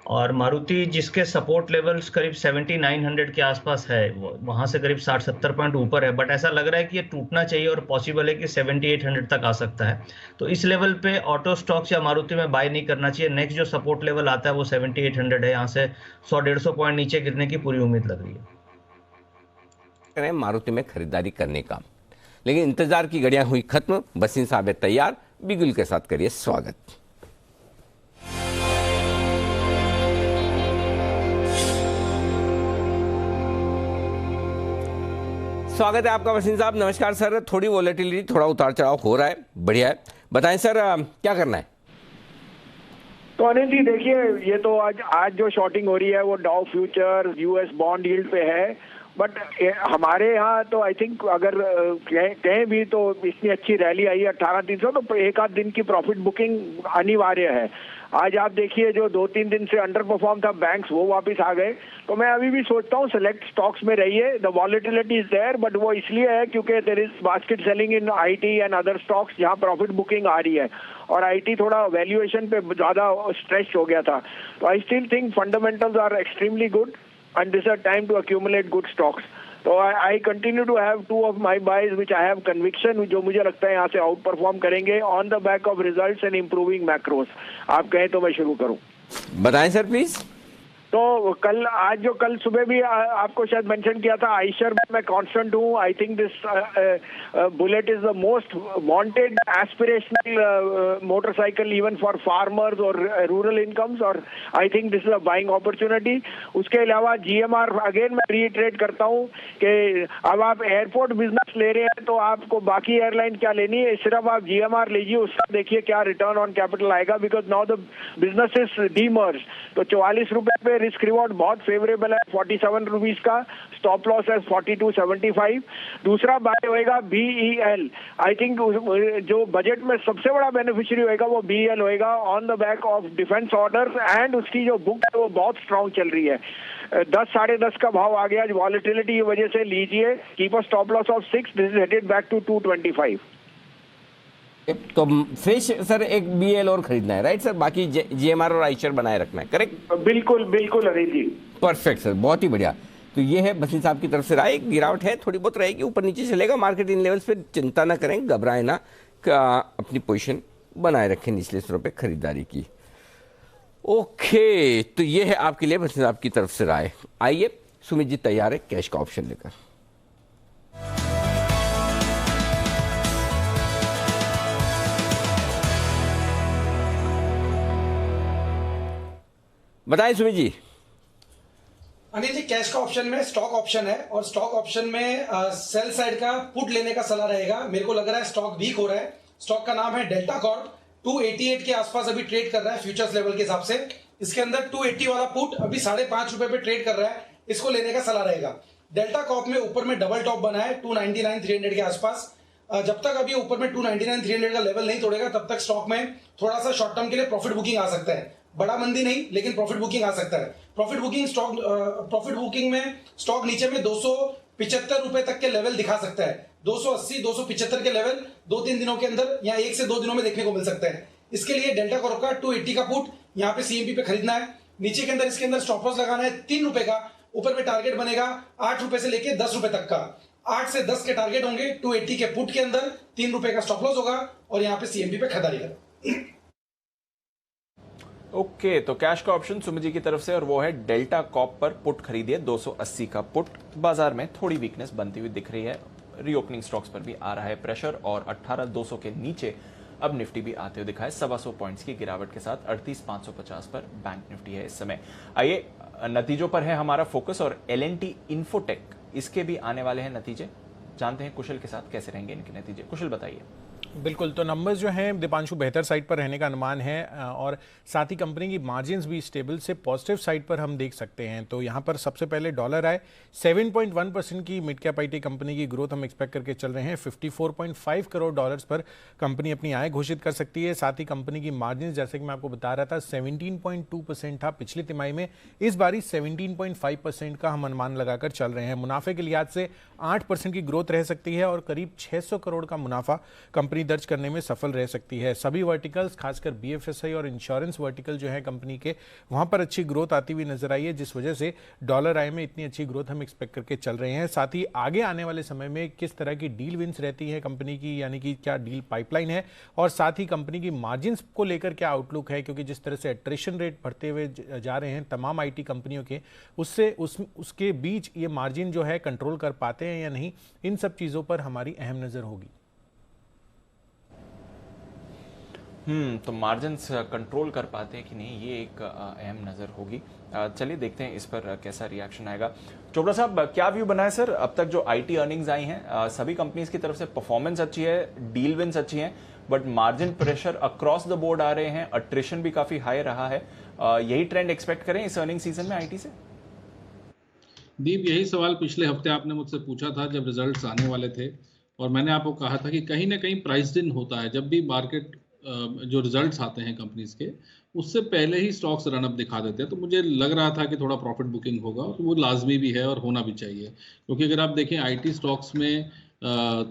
S7: और मारुति जिसके सपोर्ट लेवल्स करीब 7900 के आसपास है, वहां से करीब 60-70 पॉइंट ऊपर है, बट ऐसा लग रहा है कि ये टूटना चाहिए और पॉसिबल है कि 7800 तक आ सकता है। तो इस लेवल पे ऑटो स्टॉक्स या मारुति में बाय नहीं करना चाहिए। नेक्स्ट जो सपोर्ट लेवल आता है वो 7800 है, यहाँ से 100-150 पॉइंट नीचे गिरने की पूरी उम्मीद लग रही है
S1: मारुति में खरीदारी करने का। लेकिन इंतजार की घड़ियां हुई खत्म, बसीन साहब है तैयार, बिगुल के साथ करिए स्वागत। स्वागत है आपका बसीन साहब। नमस्कार सर। थोड़ी वोलेटिलिटी, थोड़ा उतार चढ़ाव हो रहा है, बढ़िया है। बताएं सर क्या करना है?
S13: तो अनिल जी देखिए, ये तो आज जो शॉर्टिंग हो रही है वो डाउ फ्यूचर यूएस बॉन्ड यील्ड पे है, बट हमारे यहाँ तो आई थिंक अगर कहें भी तो इतनी अच्छी रैली आई है 18,300, तो एक आध दिन की प्रॉफिट बुकिंग अनिवार्य है। आज आप देखिए जो 2-3 दिन से अंडर परफॉर्म था बैंक्स, वो वापस आ गए। तो मैं अभी भी सोचता हूँ सेलेक्ट स्टॉक्स में रहिए। The volatility is there, but वो इसलिए है क्योंकि there is basket selling in IT and other stocks जहाँ प्रॉफिट बुकिंग आ रही है, और आईटी थोड़ा वैल्यूएशन पे ज्यादा स्ट्रेच हो गया था। तो I still think fundamentals are extremely good and this is a time to accumulate good stocks. So I continue to have 2 of my buys which I have conviction, जो मुझे लगता है यहाँ से आउट परफॉर्म करेंगे on the back of results and improving macros. आप कहें तो मैं शुरू करूँ?
S1: बताएं सर प्लीज।
S13: तो कल सुबह भी आपको शायद मेंशन किया था, आइशर में मैं कांस्टेंट हूँ। I think this bullet is the most wanted aspirational motorcycle even for farmers और रूरल इनकम्स, और I think this is a buying opportunity. उसके अलावा जीएमआर अगेन मैं रीइटरेट करता हूँ कि अब आप एयरपोर्ट बिजनेस ले रहे हैं तो आपको बाकी एयरलाइन क्या लेनी है, सिर्फ आप जीएमआर लीजिए, उसका देखिए क्या रिटर्न ऑन कैपिटल आएगा, because now the business is demerge. तो 44 रुपए पे रिस्क रिवॉर्ड बहुत फेवरेबल है, 47 रुपीज का स्टॉप लॉस है 42.75। दूसरा बाय होएगा BEL। आई थिंक जो बजट में सबसे बड़ा बेनिफिशियरी होएगा वो BEL होएगा on the back of defence orders, and उसकी जो बुक है वो बहुत स्ट्रांग चल रही है। 10-10.5 का भाव आ गया वॉलेटिलिटी की वजह से, लीजिए। Keep a stop loss of 6, this is headed back to 225।
S1: तो फ्रेश सर एक BL और खरीदना है, राइट सर? बाकी GMR और आइशर बनाए रखना है, करेक्ट?
S13: बिल्कुल बिल्कुल अरे जी,
S1: परफेक्ट सर, बहुत ही बढ़िया। तो ये है बसीन साहब की तरफ से राय। गिरावट है, थोड़ी बहुत रहेगी, ऊपर नीचे चलेगा मार्केट इन लेवल्स पे, चिंता ना करें, घबराए ना, अपनी पोजीशन बनाए रखें निचले स्तरों पे खरीदारी की। ओके, तो ये है आपके लिए बसीन साहब की तरफ से राय। आइए सुमित जी तैयार है कैश का ऑप्शन लेकर। बताएं सुमित जी।
S8: अनिल जी, कैश का ऑप्शन में स्टॉक ऑप्शन है, और स्टॉक ऑप्शन में सेल साइड का पुट लेने का सलाह रहेगा। मेरे को लग रहा है स्टॉक वीक हो रहा है। स्टॉक का नाम है डेल्टा कॉर्प, 288 के आसपास अभी ट्रेड कर रहा है फ्यूचर्स लेवल के हिसाब से। इसके अंदर 280 वाला पुट अभी 5.5 रुपए पे ट्रेड कर रहा है, इसको लेने का सलाह रहेगा। डेल्टा कॉर्प में ऊपर में डबल टॉप बना है 299-300 के आसपास। जब तक अभी ऊपर में 299-300 का लेवल नहीं तोड़ेगा तब तक स्टॉक में थोड़ा सा शॉर्ट टर्म के लिए प्रॉफिट बुकिंग आ सकता है। बड़ा मंदी नहीं, लेकिन प्रॉफिट बुकिंग आ सकता है। प्रॉफिट बुकिंग में स्टॉक नीचे में 275 रुपए तक के लेवल दिखा सकता है। 280-275 के लेवल 2-3 दिनों के अंदर या 1 से 2 दिनों में देखने को मिल सकता है। इसके लिए डेल्टा कॉर्प का 280 का पुट यहाँ पे CMP पे खरीदना है। नीचे के अंदर इसके अंदर स्टॉप लॉस लगाना है 3 रुपए का। ऊपर में टारगेट बनेगा 8 रुपए से लेके 10 रुपए तक का। 8 से 10 के टारगेट होंगे 280 के पुट के अंदर, 3 रुपए का स्टॉप लॉस होगा, और यहाँ पे CMP पे खरीदारी करें।
S2: ओके, तो कैश का ऑप्शन सुमित जी की तरफ से, और वो है डेल्टा कॉप पर पुट खरीदिए 280 का पुट। बाजार में थोड़ी वीकनेस बनती हुई दिख रही है, रीओपनिंग स्टॉक्स पर भी आ रहा है प्रेशर, और 18,200 के नीचे अब निफ्टी भी आते हुए दिखा है 125 पॉइंट्स की गिरावट के साथ। 38,550 पर बैंक निफ्टी है इस समय। आइए नतीजों पर है हमारा फोकस, और L&T इन्फोटेक इसके भी आने वाले हैं नतीजे। जानते हैं कुशल के साथ कैसे रहेंगे इनके नतीजे। कुशल बताइए।
S3: बिल्कुल, तो नंबर्स जो हैं दीपांशु बेहतर साइड पर रहने का अनुमान है, और साथ ही कंपनी की मार्जिन्स भी स्टेबल से पॉजिटिव साइड पर हम देख सकते हैं। तो यहाँ पर सबसे पहले डॉलर आए 7.1% की मिड कैप आईटी कंपनी की ग्रोथ हम एक्सपेक्ट करके चल रहे हैं। 54.5 करोड़ डॉलर्स पर कंपनी अपनी आय घोषित कर सकती है। साथ ही कंपनी की मार्जिन जैसे कि मैं आपको बता रहा था 17.2% था पिछली तिमाही में, इस बारी 17.5% का हम अनुमान लगाकर चल रहे हैं। मुनाफे के लिहाज से 8% की ग्रोथ रह सकती है और करीब 600 करोड़ का मुनाफा कंपनी दर्ज करने में सफल रह सकती है। सभी वर्टिकल्स खासकर बीएफएसआई और इंश्योरेंस वर्टिकल जो है कंपनी के, वहां पर अच्छी ग्रोथ आती हुई नजर आई है, जिस वजह से डॉलर आय में इतनी अच्छी ग्रोथ हम एक्सपेक्ट करके चल रहे हैं। साथ ही आगे आने वाले समय में किस तरह की डील विंस रहती है कंपनी की, यानी कि क्या डील पाइपलाइन है, और साथ ही कंपनी की मार्जिन्स को लेकर क्या आउटलुक है, क्योंकि जिस तरह से एट्रिशन रेट बढ़ते हुए जा रहे हैं तमाम आईटी कंपनियों के, उसके बीच ये मार्जिन जो है कंट्रोल कर पाते हैं या नहीं, इन सब चीजों पर हमारी अहम नजर होगी।
S2: तो मार्जिन्स कंट्रोल कर पाते हैं कि नहीं, ये एक अहम नज़र होगी। चलिए देखते हैं इस पर कैसा रिएक्शन आएगा। चोपड़ा साहब, क्या व्यू बना है सर अब तक जो आईटी अर्निंग्स आई हैं? सभी कंपनीज की तरफ से परफॉर्मेंस अच्छी है, डील विंस अच्छी हैं, but margin pressure across the board आ रहे हैं, अट्रिशन भी काफी हाई रहा है। यही ट्रेंड एक्सपेक्ट करें इस अर्निंग सीजन में आईटी से?
S11: दीप, यही सवाल पिछले हफ्ते आपने मुझसे पूछा था जब रिजल्ट्स आने वाले थे, और मैंने आपको कहा था कि कहीं ना कहीं प्राइस इन होता है। जब भी मार्केट जो रिजल्ट्स आते हैं कंपनीज के, उससे पहले ही स्टॉक्स रनअप दिखा देते हैं। तो मुझे लग रहा था कि थोड़ा प्रॉफिट बुकिंग होगा, और वो लाजमी भी है और होना भी चाहिए, क्योंकि अगर आप देखें आईटी स्टॉक्स में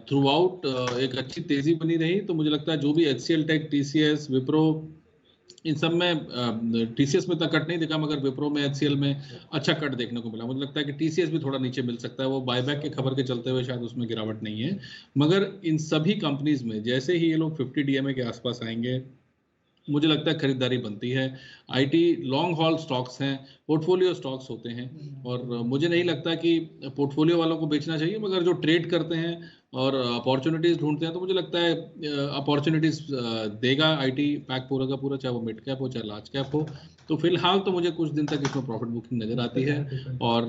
S11: थ्रू आउट एक अच्छी तेजी बनी रही। तो मुझे लगता है जो भी HCL टेक, TCS, विप्रो, इन सब में TCS में इतना कट नहीं दिखा, मगर विप्रो में, HCL में अच्छा कट देखने को मिला। मुझे लगता है कि TCS भी थोड़ा नीचे मिल सकता है, वो बायबैक के खबर के चलते हुए शायद उसमें गिरावट नहीं है। मगर इन सभी कंपनीज में जैसे ही ये लोग 50 DMA के आसपास आएंगे, मुझे लगता है खरीदारी बनती है। आईटी लॉन्ग हॉल स्टॉक्स हैं, पोर्टफोलियो स्टॉक्स होते हैं, और मुझे नहीं लगता कि पोर्टफोलियो वालों को बेचना चाहिए, मगर जो ट्रेड करते हैं और अपॉर्चुनिटीज ढूंढते हैं, तो मुझे लगता है अपॉर्चुनिटीज देगा आईटी पैक पूरा का पूरा, चाहे वो मिड कैप हो चाहे लार्ज कैप हो। तो फिलहाल तो मुझे कुछ दिन तक इसमें प्रॉफिट बुकिंग नजर आती है, और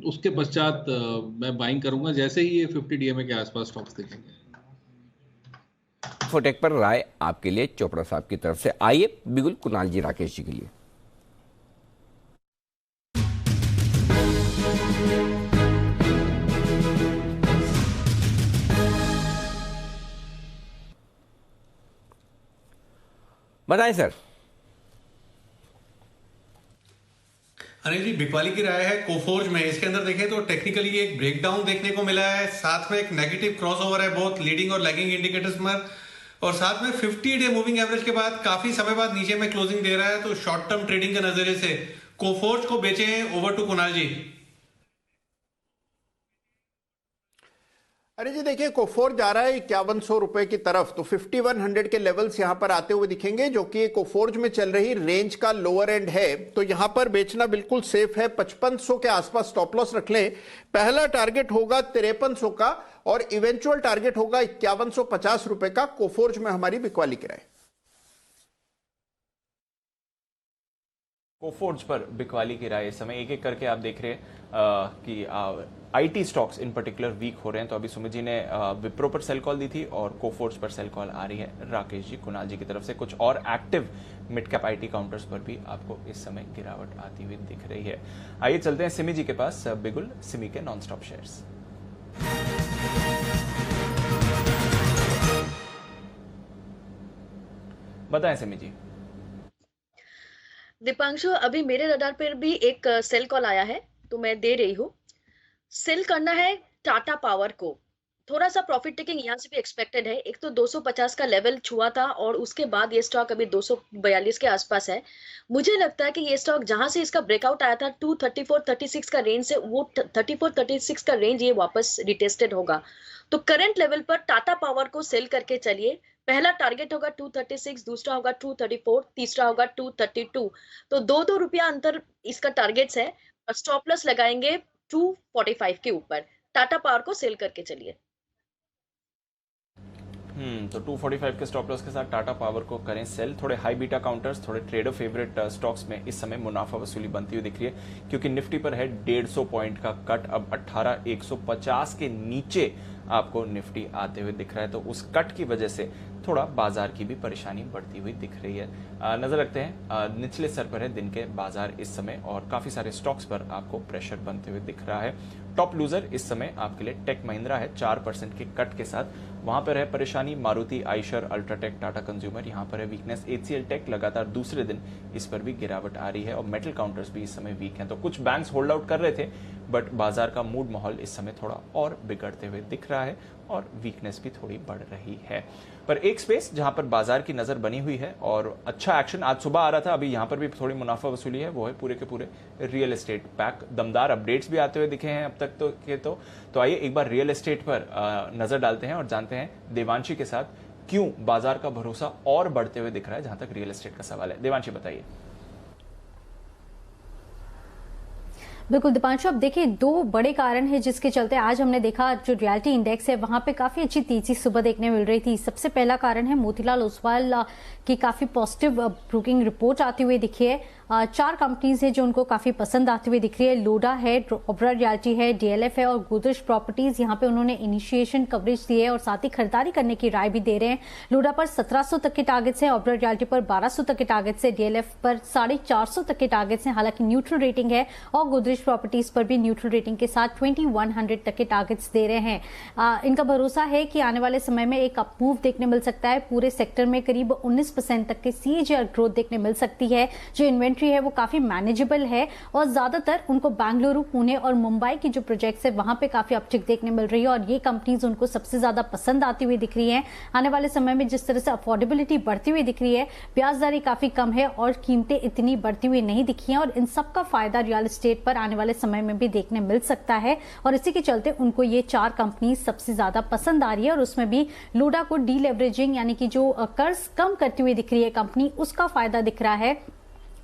S11: उसके पश्चात मैं बाइंग करूंगा जैसे ही ये 50 DMA के आसपास स्टॉक्स दिखेंगे।
S1: इन्फोटेक पर राय आपके लिए चोपड़ा साहब की तरफ से। आइए बिगुल कुणाल जी राकेश जी के लिए। बताएं सर।
S9: अनिल जी, बिकवाली की राय है कोफोर्ज में। इसके अंदर देखें तो टेक्निकली एक ब्रेकडाउन देखने को मिला है, साथ में एक नेगेटिव क्रॉसओवर है बहुत लीडिंग और लैगिंग इंडिकेटर्स पर, और साथ में 50 डे मूविंग एवरेज के बाद काफी समय बाद नीचे में क्लोजिंग दे रहा है। तो शॉर्ट टर्म ट्रेडिंग के नजरिए से कोफोर्ज को बेचें। ओवर टू कुणाल जी।
S10: अरे जी देखिए, कोफोर्ज जा रहा है 5100 रुपए की तरफ, तो 5100 के लेवल्स यहां पर आते हुए दिखेंगे, जो कि कोफोर्ज में चल रही रेंज का लोअर एंड है। तो यहां पर बेचना बिल्कुल सेफ है। 5500 के आसपास स्टॉप लॉस रख लें। पहला टारगेट होगा 5300 का, और इवेंचुअल टारगेट होगा 5150 रुपए का। कोफोर्ज में हमारी बिकवाली की राय।
S2: कोफोर्ज पर बिकवाली की राय। इस समय एक एक करके आप देख रहे हैं कि IT stocks in particular week हो रहे हैं। तो अभी सुमित जी ने विप्रो पर सेल कॉल दी थी, और कोफोर्ज पर सेल कॉल आ रही है राकेश जी, कुणाल जी की तरफ से। कुछ और active mid cap IT counters पर भी आपको इस समय गिरावट आती हुई दिख रही है। आइए चलते हैं सिमी जी के पास। बिगुल, सिमी के नॉन स्टॉप शेयर्स। बताएं सिमी जी।
S6: दीपांशु, अभी मेरे रडार पर भी एक सेल कॉल आया है, तो मैं दे रही हूँ। सेल करना है टाटा पावर को। थोड़ा सा प्रॉफिट टेकिंग यहाँ से भी एक्सपेक्टेड है। एक तो 250 का लेवल छुआ था, और उसके बाद ये स्टॉक अभी 242 के आसपास है। मुझे लगता है कि ये स्टॉक जहां से इसका ब्रेकआउट आया था 234-36 का रेंज से, वो 34-36 का रेंज ये वापस रिटेस्टेड होगा। तो करंट लेवल पर टाटा पावर को सेल करके चलिए। पहला टारगेट होगा 236, दूसरा होगा 234, तीसरा होगा 232। तो 2-2 रुपया अंतर इसका टारगेट्स है और स्टॉप लॉस लगाएंगे 245 के ऊपर। टाटा पावर को सेल करके चलिए।
S2: तो 245 के स्टॉप लॉस के साथ टाटा पावर को करें सेल। थोड़े हाई बीटा काउंटर्स, थोड़े ट्रेडर फेवरेट स्टॉक्स में इस समय मुनाफा वसूली बनती हुई दिख रही है, क्योंकि निफ्टी पर है 150 पॉइंट का कट। अब 18,150 के नीचे आपको निफ्टी आते हुए दिख रहा है, तो उस कट की वजह से थोड़ा बाजार की भी परेशानी बढ़ती हुई दिख रही है। नजर रखते हैं निचले स्तर पर है दिन के बाजार इस समय, और काफी सारे स्टॉक्स पर आपको प्रेशर बनते हुए दिख रहा है। टॉप लूजर इस समय आपके लिए टेक महिंद्रा है 4% के कट के साथ, वहां पर है परेशानी। मारुति, आइशर, अल्ट्राटेक, टाटा कंज्यूमर, यहां पर है वीकनेस। एचसीएल टेक लगातार दूसरे दिन इस पर भी गिरावट आ रही है, और मेटल काउंटर्स भी इस समय वीक हैं। तो कुछ बैंक्स होल्ड आउट कर रहे थे, बट बाजार का मूड माहौल इस समय थोड़ा और बिगड़ते हुए दिख रहा है, और वीकनेस भी थोड़ी बढ़ रही है। पर एक स्पेस जहां पर बाजार की नजर बनी हुई है और अच्छा एक्शन आज सुबह आ रहा था, अभी यहां पर भी थोड़ी मुनाफा वसूली है, वो है पूरे के पूरे रियल एस्टेट पैक। दमदार अपडेट्स भी आते हुए दिखे हैं अब तक तो आइए एक बार रियल एस्टेट पर नजर डालते हैं और जानते हैं देवांशी के साथ क्यों बाजार का भरोसा और बढ़ते हुए दिख रहा है जहां तक रियल एस्टेट का सवाल है। देवांशी बताइए।
S14: बिल्कुल दीपांशु, अब देखिए दो बड़े कारण हैं जिसके चलते आज हमने देखा जो रियलिटी इंडेक्स है वहां पे काफी अच्छी तेजी सुबह देखने मिल रही थी। सबसे पहला कारण है मोतीलाल ओसवाल की काफी पॉजिटिव ब्रोकिंग रिपोर्ट आती हुई दिखी है। 4 कंपनीज है जो उनको काफी पसंद आती हुई दिख रही है। लोडा है, ओबेरॉय रियल्टी है, डीएलएफ है और गोदरेज प्रॉपर्टीज। यहाँ पे उन्होंने इनिशिएशन कवरेज दी है और साथ ही खरीदारी करने की राय भी दे रहे हैं। लोडा पर 1700 तक के टारगेट्स हैं, ओबेरॉय रियल्टी पर 1200 तक के टारगेट्स है, डीएलएफ पर 450 तक के टारगेट्स हैं, हालांकि न्यूट्रल रेटिंग है, और गोदरेज प्रॉपर्टीज पर भी न्यूट्रल रेटिंग के साथ 2100 तक के टारगेट्स दे रहे हैं। इनका भरोसा है कि आने वाले समय में एक अप मूव देखने मिल सकता है। पूरे सेक्टर में करीब 19% तक के सीएजीआर ग्रोथ देखने मिल सकती है। जो इन्वेंट्री है वो काफी मैनेजेबल है, और ज्यादातर उनको बेंगलुरु, पुणे और मुंबई की जो प्रोजेक्ट्स है वहां पे काफी अपटिक देखने मिल रही है, और ये कंपनीज उनको सबसे ज्यादा पसंद आती हुई दिख रही है। आने वाले समय में जिस तरह से अफोर्डेबिलिटी बढ़ती हुई दिख रही है, ब्याजदारी काफी कम है और कीमतें इतनी बढ़ती हुई नहीं दिखी हैं, और इन सब का फायदा रियल एस्टेट पर आने वाले समय में भी देखने मिल सकता है। और इसी के चलते उनको ये 4 कंपनी सबसे ज्यादा पसंद आ रही है, और उसमें भी लोडा को डीलेवरेजिंग यानी कि जो कर्ज कम करती हुई दिख रही है कंपनी, उसका फायदा दिख रहा है।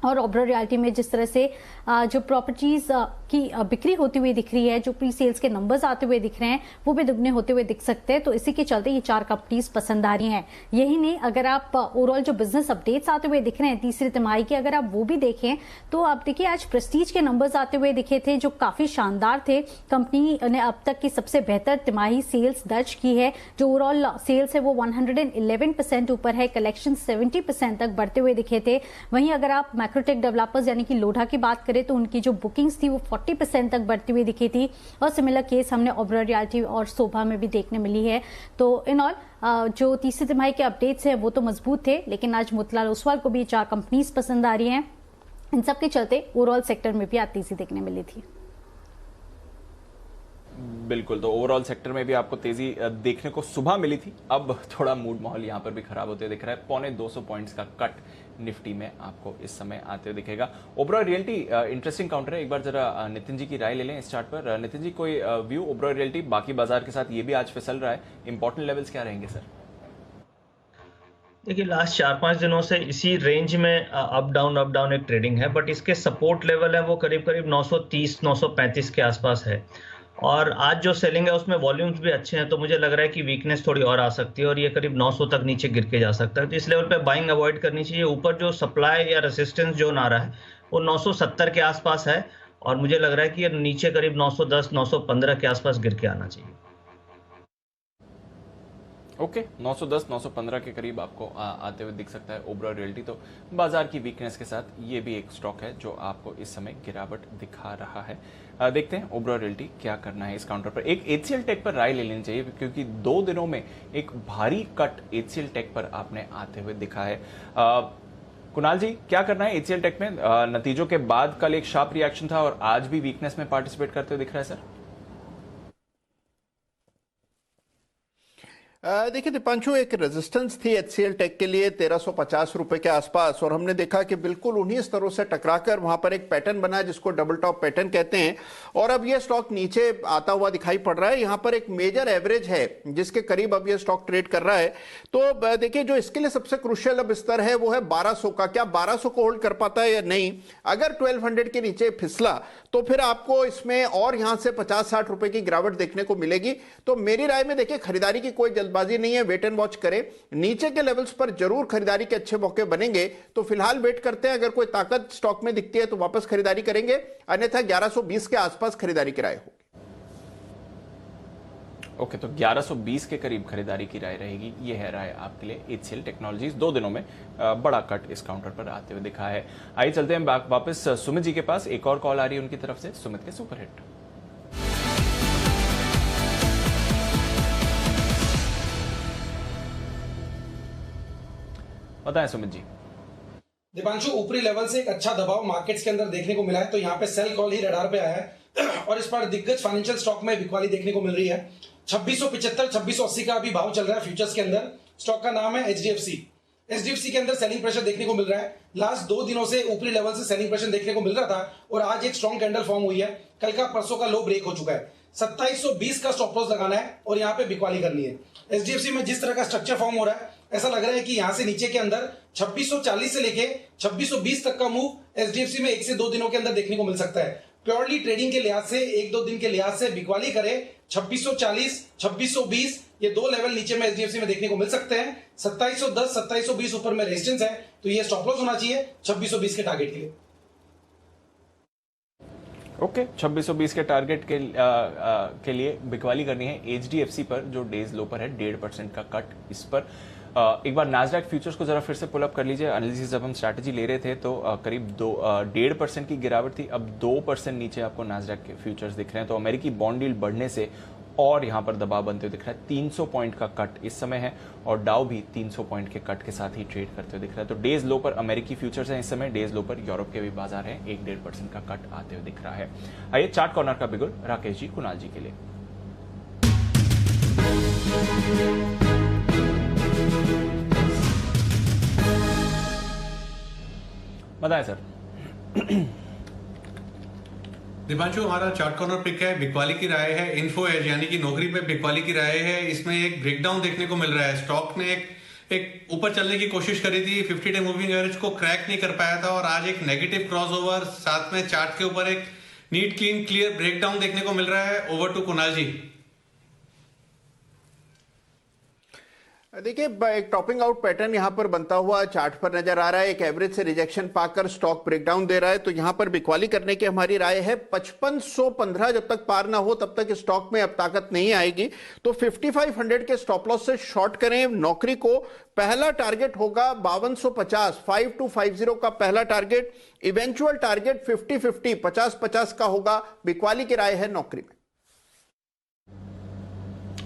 S14: और ओबेरॉय रियल्टी में जिस तरह से जो प्रॉपर्टीज की बिक्री होती हुई दिख रही है, जो प्री सेल्स के नंबर्स आते हुए दिख रहे हैं वो भी दुगने होते हुए दिख सकते हैं, तो इसी के चलते ये 4 कंपनीज पसंद आ रही हैं। यही नहीं, अगर आप ओवरऑल जो बिजनेस अपडेट्स आते हुए दिख रहे हैं तीसरी तिमाही के, अगर आप वो भी देखें तो आप देखिए आज प्रेस्टीज के नंबर्स आते हुए दिखे थे जो काफी शानदार थे। कंपनी ने अब तक की सबसे बेहतर तिमाही सेल्स दर्ज की है। जो ओवरऑल सेल्स है वो 111% ऊपर है, कलेक्शन 70% तक बढ़ते हुए दिखे थे। वहीं अगर आप मैक्रोटेक डेवलपर्स यानी कि लोढा की बात करें तो उनकी जो बुकिंग्स थी वो 40% तक बढ़ती हुई दिखी थी, और सिमिलर केस हमने ओबेरॉय रियल्टी और शोभा में भी देखने मिली है। तो इन ऑल जो तीसरी तिमाही के अपडेट्स हैं वो तो मजबूत थे, लेकिन आज मोतीलाल ओसवाल को भी 4 कंपनीज पसंद आ रही हैं। इन सब के चलते ओवरऑल सेक्टर में भी आज तेजी देखने मिली थी।
S2: बिल्कुल, तो ओवरऑल सेक्टर में भी आपको तेजी देखने को सुबह मिली थी, अब थोड़ा मूड माहौल यहां पर भी खराब होते दिख रहा है। 250 पॉइंट्स का कट निफ्टी में आपको इस समय आते हुए दिखेगा। ओबेरॉय रियल्टी इंटरेस्टिंग काउंटर है, एक बार जरा नितिन जी की राय ले लें इस चार्ट पर। नितिन जी, कोई व्यू ओबेरॉय रियल्टी बाकी बाजार के साथ ये भी आज फिसल रहा है, इंपॉर्टेंट लेवल्स क्या रहेंगे सर?
S7: देखिए लास्ट 4-5 दिनों से इसी रेंज में अप डाउन एक ट्रेडिंग है, बट इसके सपोर्ट लेवल है वो करीब 930-935 के आसपास है, और आज जो सेलिंग है उसमें वॉल्यूम्स भी अच्छे हैं, तो मुझे लग रहा है कि वीकनेस थोड़ी और आ सकती है और ये करीब 900 तक नीचे गिर के जा सकता है। तो इस लेवल पे बाइंग अवॉइड करनी चाहिए। ऊपर जो सप्लाई या रेसिस्टेंस जोन आ रहा है वो 970 के आसपास है, और मुझे लग रहा है कि ये नीचे करीब 910-915 के आसपास गिर के आना चाहिए।
S2: ओके, 910-915 के करीब आपको आते हुए दिख सकता है ओबेरॉय रियल्टी। तो बाजार की वीकनेस के साथ ये भी एक स्टॉक है जो आपको इस समय गिरावट दिखा रहा है। देखते हैं ओबेरॉय रियल्टी क्या करना है इस काउंटर पर। एक एचसीएल टेक पर राय ले लेनी चाहिए, क्योंकि 2 दिनों में एक भारी कट एचसीएल टेक पर आपने आते हुए दिखा है। कुणाल जी, क्या करना है एचसीएल टेक में? नतीजों के बाद कल एक शार्प रिएक्शन था और आज भी वीकनेस में पार्टिसिपेट करते हुए दिख रहा है सर।
S10: देखिए दीपांशु, एक रेजिस्टेंस थी HCL टेक के लिए 1350 रुपए के आसपास, और हमने देखा कि बिल्कुल उन्हीं स्तरों से टकराकर वहां पर एक पैटर्न बना जिसको डबल टॉप पैटर्न कहते हैं, और अब ये स्टॉक नीचे आता हुआ दिखाई पड़ रहा है। यहाँ पर एक मेजर एवरेज है जिसके करीब अब ये स्टॉक ट्रेड कर रहा है। तो देखिए, जो इसके लिए सबसे क्रुशियल अब स्तर है वो है 1200 का। क्या 1200 को होल्ड कर पाता है या नहीं? अगर 1200 के नीचे फिसला तो फिर आपको इसमें और यहां से 50-60 रुपए की गिरावट देखने को मिलेगी। तो मेरी राय में देखिए, खरीदारी की कोई जल्दबाजी नहीं है, वेट एंड वॉच करें। नीचे के लेवल्स पर जरूर खरीदारी के अच्छे मौके बनेंगे, तो फिलहाल वेट करते हैं। अगर कोई ताकत स्टॉक में दिखती है तो वापस खरीदारी करेंगे, अन्यथा 1120 के आसपास खरीदारी की राय होगी।
S2: ओके, तो 1120 के करीब खरीदारी की राय रहेगी, ये है राय आपके लिए। HCL टेक्नोलॉजीज 2 दिनों में बड़ा कट इस काउंटर पर आते हुए दिखा है। आइए चलते हैं वापस सुमित जी के पास। एक और कॉल आ रही है उनकी तरफ से, सुमित के सुपरहिट। बताएं सुमित जी।
S8: दीपांशु, ऊपरी लेवल से एक अच्छा दबाव मार्केट्स के अंदर देखने को मिला है, तो यहाँ पे सेल कॉल ही रडार पे आया है और इस पर दिग्गज फाइनेंशियल स्टॉक में बिकवाली देखने को मिल रही है। 2675 2680 का अभी भाव चल रहा है फ्यूचर्स के अंदर। स्टॉक का नाम है HDFC के अंदर सेलिंग प्रेशर देखने को मिल रहा है। लास्ट 2 दिनों से ऊपरी लेवल से सेलिंग प्रेशर देखने को मिल रहा था और आज एक स्ट्रॉन्ग कैंडल फॉर्म हुई है। कल का परसों का लो ब्रेक हो चुका है। 2720 का स्टॉप लॉस लगाना है और यहाँ पे बिकवाली करनी है। HDFC में जिस तरह का स्ट्रक्चर फॉर्म हो रहा है, ऐसा लग रहा है कि यहां से नीचे के अंदर 2640 से लेके 2620 तक का मूव HDFC में 1 से 2 दिनों के अंदर देखने को मिल सकता है। प्योरली ट्रेडिंग के लिहाज से 1-2 दिन के लिहाज से बिकवाली करे 2640 2620, ये 2 लेवल नीचे में HDFC में देखने को मिल सकते हैं। 2710 2720 ऊपर में रेजिस्टेंस है, तो ये स्टॉप लॉस होना चाहिए 2620 के टारगेट के लिए।
S2: ओके, 2620 के टारगेट के लिए बिकवाली करनी है HDFC पर, जो डेज लो पर है। 1.5% का कट इस पर। एक बार नास्डैक फ्यूचर्स को जरा फिर से पुल अप कर लीजिए। एनालिसिस जब हम स्ट्रैटेजी ले रहे थे तो करीब 1.5% की गिरावट थी, अब 2% नीचे आपको नास्डैक के फ्यूचर्स दिख रहे हैं। तो अमेरिकी बॉन्ड यील्ड बढ़ने से और यहां पर दबाव बनते हुए दिख रहा है। 300 पॉइंट का कट इस समय है और डाउ भी 300 पॉइंट के कट के साथ ही ट्रेड करते हुए दिख रहा है। तो डेज लो पर अमेरिकी फ्यूचर्स हैं इस समय, डेज लो पर यूरोप के भी बाजार हैं। 1-1.5% का कट आते हुए दिख रहा है। आइए चार्ट कॉर्नर का बिगुल राकेश जी, कुणाल जी के लिए। बताएं सर।
S9: दीपांशु, हमारा चार्ट कॉर्नर पिक है, बिकवाली की राय है। इन्फो एज यानी कि नौकरी पे बिकवाली की राय है। इसमें एक ब्रेकडाउन देखने को मिल रहा है। स्टॉक ने एक ऊपर चलने की कोशिश करी थी, 50 डे मूविंग एवरेज को क्रैक नहीं कर पाया था और आज एक नेगेटिव क्रॉसओवर, साथ में चार्ट के ऊपर एक नीट क्लीन क्लियर ब्रेकडाउन देखने को मिल रहा है। ओवर टू कुणाल जी।
S10: देखिए, एक टॉपिंग आउट पैटर्न यहां पर बनता हुआ चार्ट पर नजर आ रहा है। एक एवरेज से रिजेक्शन पाकर स्टॉक ब्रेकडाउन दे रहा है, तो यहां पर बिकवाली करने की हमारी राय है। 5515 जब तक पार ना हो तब तक स्टॉक में अब ताकत नहीं आएगी, तो 5500 के स्टॉप लॉस से शॉर्ट करें नौकरी को। पहला टारगेट होगा 5250, 5250 का पहला टारगेट। इवेंचुअल टारगेट 50-50, 50-50 का होगा। बिकवाली की राय है नौकरी में।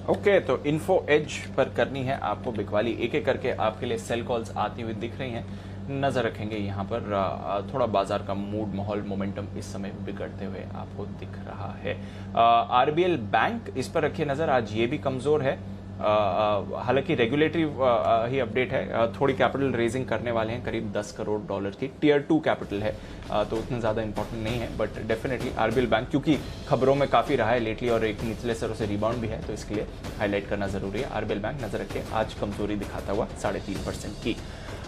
S2: ओके, तो इन्फो एज पर करनी है आपको बिकवाली। एक एक करके आपके लिए सेल कॉल्स आती हुई दिख रही हैं। नजर रखेंगे यहाँ पर। थोड़ा बाजार का मूड, माहौल, मोमेंटम इस समय बिगड़ते हुए आपको दिख रहा है। RBL बैंक, इस पर रखिए नजर। आज ये भी कमजोर है। हालांकि रेगुलेटरी ही अपडेट है। थोड़ी कैपिटल रेजिंग करने वाले हैं, करीब $10 करोड़ की। टियर 2 कैपिटल है, तो उतना ज्यादा इंपॉर्टेंट नहीं है, बट डेफिनेटली RBL बैंक क्योंकि खबरों में काफी रहा है लेटली और एक निचले स्तरों से रिबाउंड भी है, तो इसके लिए हाईलाइट करना जरूरी है। RBL बैंक नजर रखिए, आज कमजोरी दिखाता हुआ 3.5% की।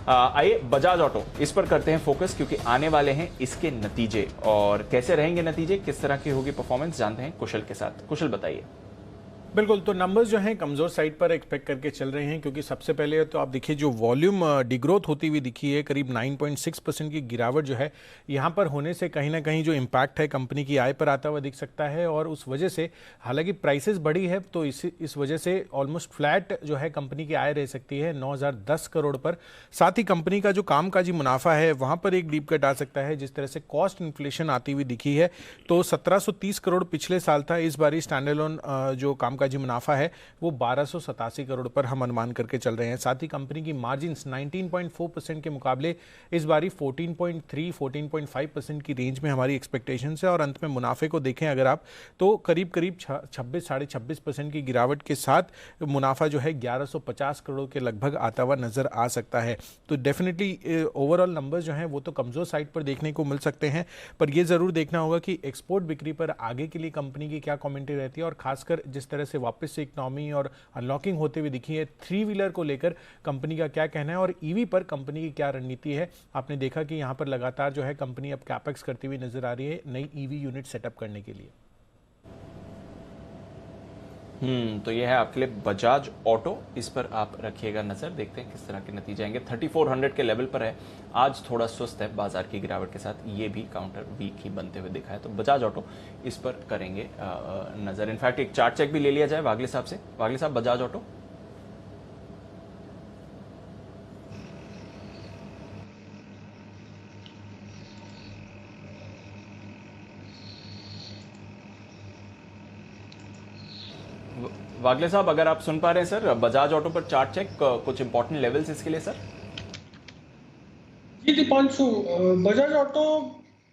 S2: आइए बजाज ऑटो, इस पर करते हैं फोकस, क्योंकि आने वाले हैं इसके नतीजे और कैसे रहेंगे नतीजे, किस तरह की होगी परफॉर्मेंस, जानते हैं कुशल के साथ। कुशल बताइए।
S3: बिल्कुल, तो नंबर्स जो हैं कमज़ोर साइड पर एक्सपेक्ट करके चल रहे हैं, क्योंकि सबसे पहले तो आप देखिए जो वॉल्यूम डिग्रोथ होती हुई दिखी है, करीब 9.6% की गिरावट जो है यहाँ पर होने से कहीं ना कहीं जो इम्पैक्ट है कंपनी की आय पर आता हुआ दिख सकता है। और उस वजह से हालांकि प्राइसेस बढ़ी है, तो इस वजह से ऑलमोस्ट फ्लैट जो है कंपनी की आय रह सकती है 9010 करोड़ पर। साथ ही कंपनी का जो कामकाजी मुनाफा है वहाँ पर एक डीप कट आ सकता है। जिस तरह से कॉस्ट इन्फ्लेशन आती हुई दिखी है, तो 1730 करोड़ पिछले साल था, इस बार स्टैंडअलोन जो कामकाजी का जो मुनाफा है वो 1287 करोड़ पर हम अनुमान करके चल रहे हैं। साथ ही कंपनी की मार्जिन्स 19.4% के मुकाबले इस बारी 14.3-14.5% की रेंज में हमारी एक्सपेक्टेशंस है। और अंत में मुनाफे को देखें अगर आप तो करीब 26-26.5% की गिरावट के साथ मुनाफा जो है 1150 करोड़ के लगभग आता हुआ नजर आ सकता है। तो डेफिनेटली ओवरऑल नंबर्स जो हैं वो तो कमजोर साइड पर देखने को मिल सकते हैं, पर यह जरूर देखना होगा कि एक्सपोर्ट बिक्री पर आगे के लिए कंपनी की क्या कमेंट्री रहती है और खासकर जिस तरह से वापस से इकोनॉमी और अनलॉकिंग होते हुए दिखी है, 3 व्हीलर को लेकर कंपनी का क्या कहना है और ईवी पर कंपनी की क्या रणनीति है। आपने देखा कि यहां पर लगातार जो है कंपनी अब कैपेक्स करती हुई नजर आ रही है नई ईवी यूनिट सेटअप करने के लिए।
S2: तो ये है आपके लिए बजाज ऑटो, इस पर आप रखिएगा नजर, देखते हैं किस तरह के नतीजे आएंगे। 3400 के लेवल पर है, आज थोड़ा सुस्त है बाजार की गिरावट के साथ, ये भी काउंटर वीक ही बनते हुए दिखा है। तो बजाज ऑटो इस पर करेंगे नजर। इनफैक्ट एक चार्ट चेक भी ले लिया जाए वागले साहब से। वागले साहब, बजाज ऑटो वागले साहब अगर आप सुन पा रहे हैं सर, बजाज ऑटो पर चार्ट चेक, कुछ इंपॉर्टेंट लेवल्स इसके लिए सर।
S5: जी दीपांशु, बजाज ऑटो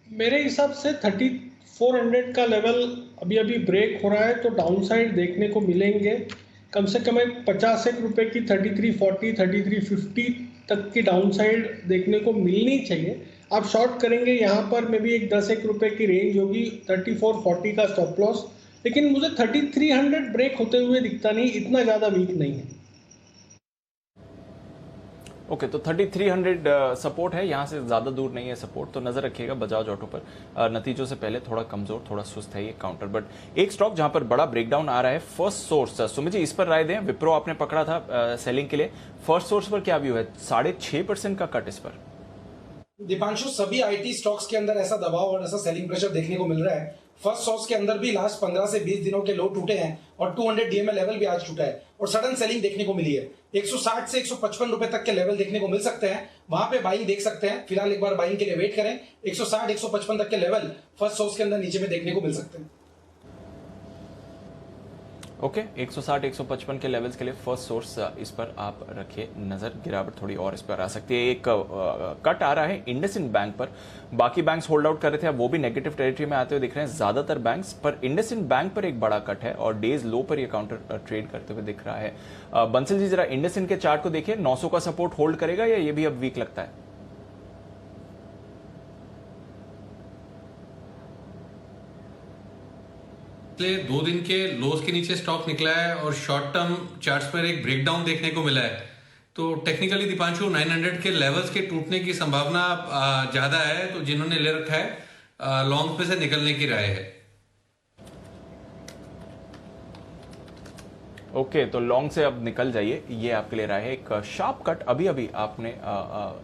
S5: मेरे हिसाब से 3400 का लेवल अभी अभी ब्रेक हो रहा है, तो डाउनसाइड देखने को मिलेंगे। कम से कम 50 रुपए की 3340 3350 तक की डाउनसाइड देखने को मिलनी चाहिए। आप शॉर्ट करेंगे यहाँ पर मे भी 10 रुपए की रेंज होगी, 3440 का स्टॉप लॉस, लेकिन मुझे 3300 ब्रेक होते हुए दिखता नहीं, इतना ज्यादा वीक नहीं है।
S2: ओके, तो 3300 सपोर्ट है, यहाँ से ज्यादा दूर नहीं है सपोर्ट, तो नजर रखिएगा बजाज ऑटो पर। नतीजों से पहले थोड़ा कमजोर, थोड़ा सुस्त है ये काउंटर। बट एक स्टॉक जहां पर बड़ा ब्रेकडाउन आ रहा है, फर्स्ट सोर्स। सुमित जी इस पर राय दें, विप्रो आपने पकड़ा था सेलिंग के लिए, फर्स्ट सोर्स पर क्या व्यू है? 6.5% का कट इस पर।
S8: दीपांशु, सभी आईटी स्टॉक्स के अंदर ऐसा दबाव और ऐसा सेलिंग प्रेशर देखने को मिल रहा है। फर्स्ट सोर्स के अंदर भी लास्ट 15 से 20 दिनों के लो टूटे हैं और 200 डीएमए लेवल भी आज टूटा है और सडन सेलिंग देखने को मिली है। 160 से 155 रुपए तक के लेवल देखने को मिल सकते हैं, वहां पे बाइंग देख सकते हैं। फिलहाल एक बार बाइंग के लिए वेट करें। 160 155 तक के लेवल फर्स्ट सोर्स के अंदर नीचे में देखने को मिल सकते हैं।
S2: ओके, 160 155 के लेवल्स के लिए फर्स्ट सोर्स, इस पर आप रखिए नजर। गिरावट थोड़ी और इस पर आ सकती है। एक कट आ रहा है इंडसइंड बैंक पर, बाकी बैंक्स होल्ड आउट कर रहे थे, अब वो भी नेगेटिव टेरिटरी में आते हुए दिख रहे हैं ज्यादातर बैंक्स, पर इंडसइंड बैंक पर एक बड़ा कट है और डेज लो पर ये काउंटर ट्रेड करते हुए दिख रहा है। बंसल जी जरा इंडसइंड के चार्ट को देखिए, 900 का सपोर्ट होल्ड करेगा या ये भी अब वीक लगता है?
S9: पिछले 2 दिन के लोस के नीचे स्टॉक निकला है और शॉर्ट टर्म चार्ट्स पर एक ब्रेकडाउन देखने को मिला है। तो टेक्निकली दीपांशु 900 के लेवल्स के टूटने की संभावना ज्यादा है, तो जिन्होंने ले रखा है लॉन्ग पे से निकलने की राय है।
S2: ओके, तो लॉन्ग से अब निकल जाइए, ये आपके लिए राय है। एक शार्प कट अभी अभी आपने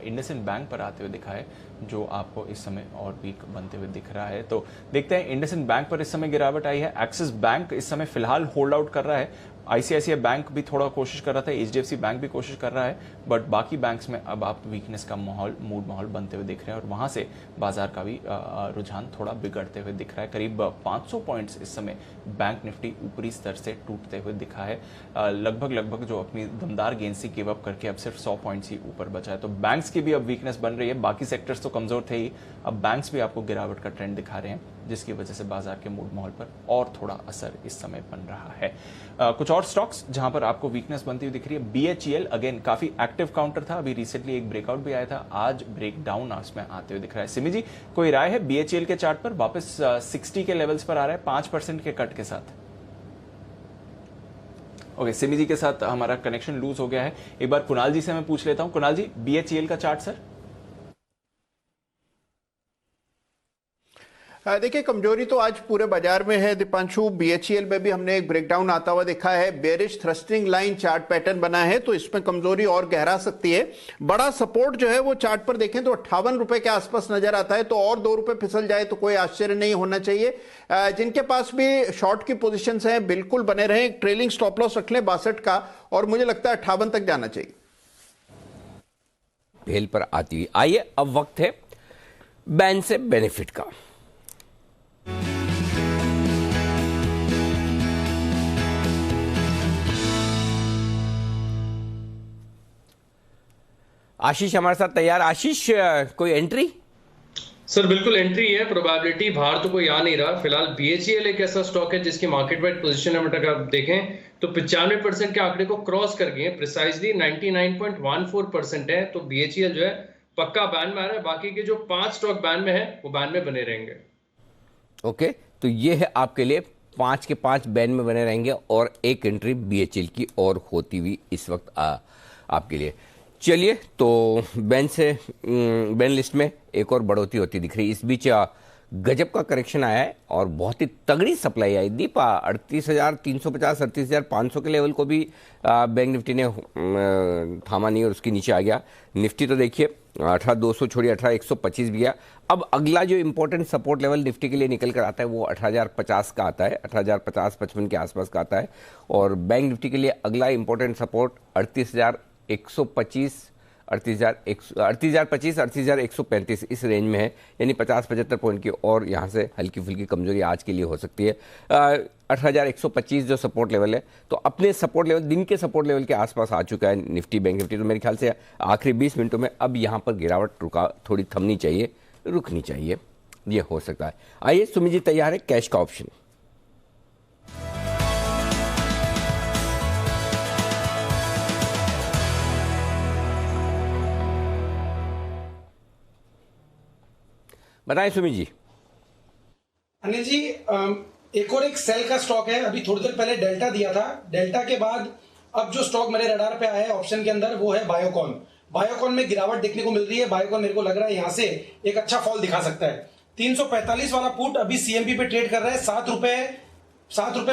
S2: इंडसइंड बैंक पर आते हुए दिखा है, जो आपको इस समय और वीक बनते हुए दिख रहा है। तो देखते हैं, इंडसइंड बैंक पर इस समय गिरावट आई है, एक्सिस बैंक इस समय फिलहाल होल्ड आउट कर रहा है, आईसीआईसीआई बैंक भी थोड़ा कोशिश कर रहा था, एचडीएफसी बैंक भी कोशिश कर रहा है, बट बाकी बैंक्स में अब आप वीकनेस का मूड माहौल बनते हुए दिख रहे हैं और वहां से बाजार का भी रुझान थोड़ा बिगड़ते हुए दिख रहा है। करीब 500 पॉइंट्स इस समय बैंक निफ्टी ऊपरी स्तर से टूटते हुए दिखा है। लगभग जो अपनी दमदार गेंद से गिव अप करके अब सिर्फ 100 पॉइंट्स ही ऊपर बचा है। तो बैंक्स की भी अब वीकनेस बन रही है, बाकी सेक्टर्स तो कमजोर थे ही, अब बैंक्स भी आपको गिरावट का ट्रेंड दिखा रहे हैं, जिसकी वजह से बाजार के मूड माहौल पर और थोड़ा असर इस समय बन रहा है। कुछ और स्टॉक्स जहां पर आपको वीकनेस बनती हुई दिख रही है, बीएचईएल अगेन काफी एक्टिव काउंटर था, अभी रिसेंटली एक ब्रेकआउट भी आया था, आज ब्रेक डाउन में आते हुए दिख रहा है। सिमी जी कोई राय है बीएचईएल के चार्ट पर? वापस 60 के लेवल्स पर आ रहा है 5% के कट के साथ। ओके, सिमी जी के साथ हमारा कनेक्शन लूज हो गया है, एक बार कुणाल जी से मैं पूछ लेता हूं। कुणाल जी, बीएचईएल का चार्ट सर।
S10: देखिए, कमजोरी तो आज पूरे बाजार में है दीपांशु। बीएचईएल में भी हमने एक ब्रेकडाउन आता हुआ देखा है, bearish thrusting line chart pattern बना है, तो इसमें कमजोरी और गहरा सकती है। बड़ा सपोर्ट जो है वो चार्ट पर देखें तो 58 रुपए के आसपास नजर आता है, तो और 2 रुपए फिसल जाए तो कोई आश्चर्य नहीं होना चाहिए। जिनके पास भी शॉर्ट की पोजिशन है बिल्कुल बने रहे, ट्रेलिंग स्टॉप लॉस रख लें 62 का, और मुझे लगता है 58 तक जाना चाहिए।
S1: बेल पर आती हुई आइए, अब वक्त है बैन से बेनिफिट का। आशीष हमारे साथ तैयार। आशीष, कोई एंट्री?
S15: सर बिल्कुल एंट्री है, प्रोबेबिलिटी बाहर तो कोई आ नहीं रहा फिलहाल। BHEL एक ऐसा स्टॉक है जिसकी मार्केट वाइड पोजीशन अगर आप देखें तो 95% के आंकड़े को क्रॉस कर गए हैं, प्रिसाइजली 99.14% है। तो BHEL जो है पक्का बैन में आ रहा है, बाकी के जो 5 स्टॉक बैन में है वो बैन में बने रहेंगे।
S1: ओके, तो ये है आपके लिए 5 के 5 बैन में बने रहेंगे और एक एंट्री BHEL की और होती हुई इस वक्त आपके लिए। चलिए, तो बैन लिस्ट में एक और बढ़ोतरी होती दिख रही है। इस बीच गजब का करेक्शन आया है और बहुत ही तगड़ी सप्लाई आई। दीपा 38,350 38,500 के लेवल को भी बैंक निफ्टी ने थामा नहीं और उसके नीचे आ गया। निफ्टी तो देखिए 18,200 छोड़िए 18,125 भी गया। अब अगला जो इंपॉर्टेंट सपोर्ट लेवल निफ्टी के लिए निकल कर आता है वो 18,050 का आता है, 18,050-55 के आसपास का आता है। और बैंक निफ्टी के लिए अगला इंपॉर्टेंट सपोर्ट 38,125 38,135 इस रेंज में है, यानी 50-75 पॉइंट की और यहाँ से हल्की फुल्की कमजोरी आज के लिए हो सकती है। 18,125 जो सपोर्ट लेवल है, तो अपने सपोर्ट लेवल, दिन के सपोर्ट लेवल के आसपास आ चुका है निफ्टी बैंक निफ्टी। तो मेरे ख्याल से आखिरी 20 मिनटों में अब यहाँ पर गिरावट थोड़ी थमनी चाहिए, रुकनी चाहिए, ये हो सकता है। आइए सुमित जी तैयार है कैश का ऑप्शन। बताएं सुमित जी।
S8: अनिल जी, एक और एक सेल का स्टॉक है। अभी थोड़ी देर पहले डेल्टा दिया था, डेल्टा के बाद अब जो स्टॉक मेरे रडार पे आया है ऑप्शन के अंदर वो है बायोकॉन। बायोकॉन में गिरावट देखने को मिल रही है। बायोकॉन मेरे को लग रहा है यहां से एक अच्छा फॉल दिखा सकता है। 345 वाला पुट अभी CMP पे ट्रेड कर रहा है 7 रुपए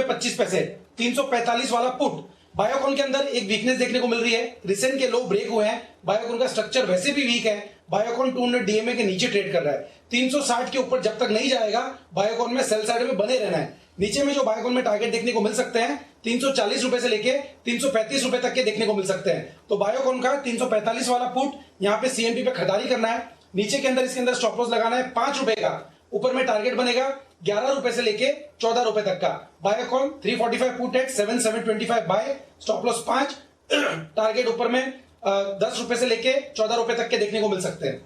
S8: 25 पैसे। 345 वाला पुट बायोकॉन के अंदर एक वीकनेस देखने को मिल रही है। रिसेंट के लो ब्रेक हुए हैं, बायोकॉन का स्ट्रक्चर वैसे भी वीक है। बायोकॉन 200 DMA के नीचे ट्रेड कर रहा है। 360 के ऊपर जब तक नहीं जाएगा बायोकॉन में सेल साइड में बने रहना है। नीचे में जो बायोकॉन में टारगेट देखने को मिल सकते हैं 340 रुपए से लेके 335 रुपए तक के देखने को मिल सकते हैं। तो बायोकॉन का 345 वाला पुट यहाँ पे CMP पे खरीदारी करना है। नीचे के अंदर इसके अंदर स्टॉप लॉस लगाना है 5 रुपए का। ऊपर में टारगेट बनेगा 11 रुपए से लेके 14 रुपए तक का। Biocon 345 put at 7,725 buy, stop loss 5, target ऊपर में 10 रुपए से लेके 14 रुपए तक के देखने को मिल सकते हैं।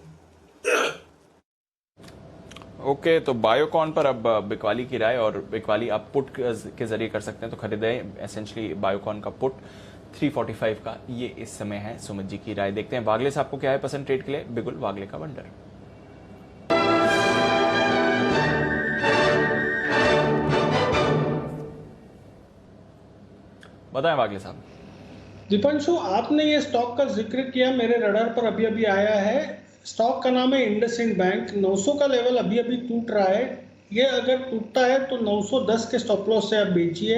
S2: ओके, तो बायोकॉन पर अब बिकवाली की राय, और बिकवाली आप पुट के जरिए कर सकते हैं। तो खरीदें एसेंशली बायोकॉन का पुट 345 का, ये इस समय है सुमित जी की राय। देखते हैं वागले से आपको क्या है पसंद ट्रेड के लिए। बिगुल वागले का वंडर। बताएं वागले साहब।
S5: दीपांशु, आपने ये स्टॉक का जिक्र किया, मेरे रडार पर अभी अभी आया है। स्टॉक का नाम है इंडसइंड बैंक। 900 का लेवल अभी अभी टूट रहा है। ये अगर टूटता है तो 910 के स्टॉप लॉस से आप बेचिए।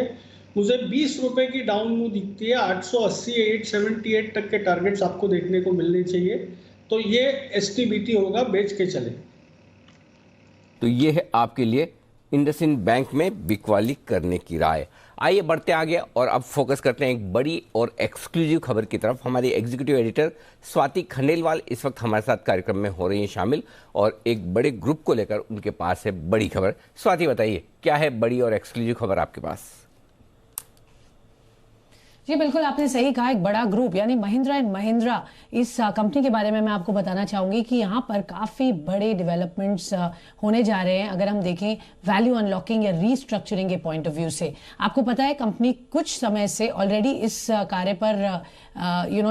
S5: मुझे 20 रुपए की डाउन मूव दिखती है। 880 878 तक के टारगेट्स आपको देखने को मिलने चाहिए। तो ये STBT होगा, बेच के चले।
S1: तो ये है आपके लिए इंडसइंड बैंक में बिकवाली करने की राय। आइए बढ़ते आगे और अब फोकस करते हैं एक बड़ी और एक्सक्लूसिव खबर की तरफ। हमारी एग्जीक्यूटिव एडिटर स्वाति खंडेलवाल इस वक्त हमारे साथ कार्यक्रम में हो रही हैं शामिल और एक बड़े ग्रुप को लेकर उनके पास है बड़ी खबर। स्वाति बताइए, क्या है बड़ी और एक्सक्लूसिव खबर आपके पास?
S16: जी बिल्कुल, आपने सही कहा। एक बड़ा ग्रुप यानी महिंद्रा एंड महिंद्रा, इस कंपनी के बारे में मैं आपको बताना चाहूंगी कि यहाँ पर काफ़ी बड़े डेवलपमेंट्स होने जा रहे हैं। अगर हम देखें वैल्यू अनलॉकिंग या रीस्ट्रक्चरिंग के पॉइंट ऑफ व्यू से, आपको पता है कंपनी कुछ समय से ऑलरेडी इस कार्य पर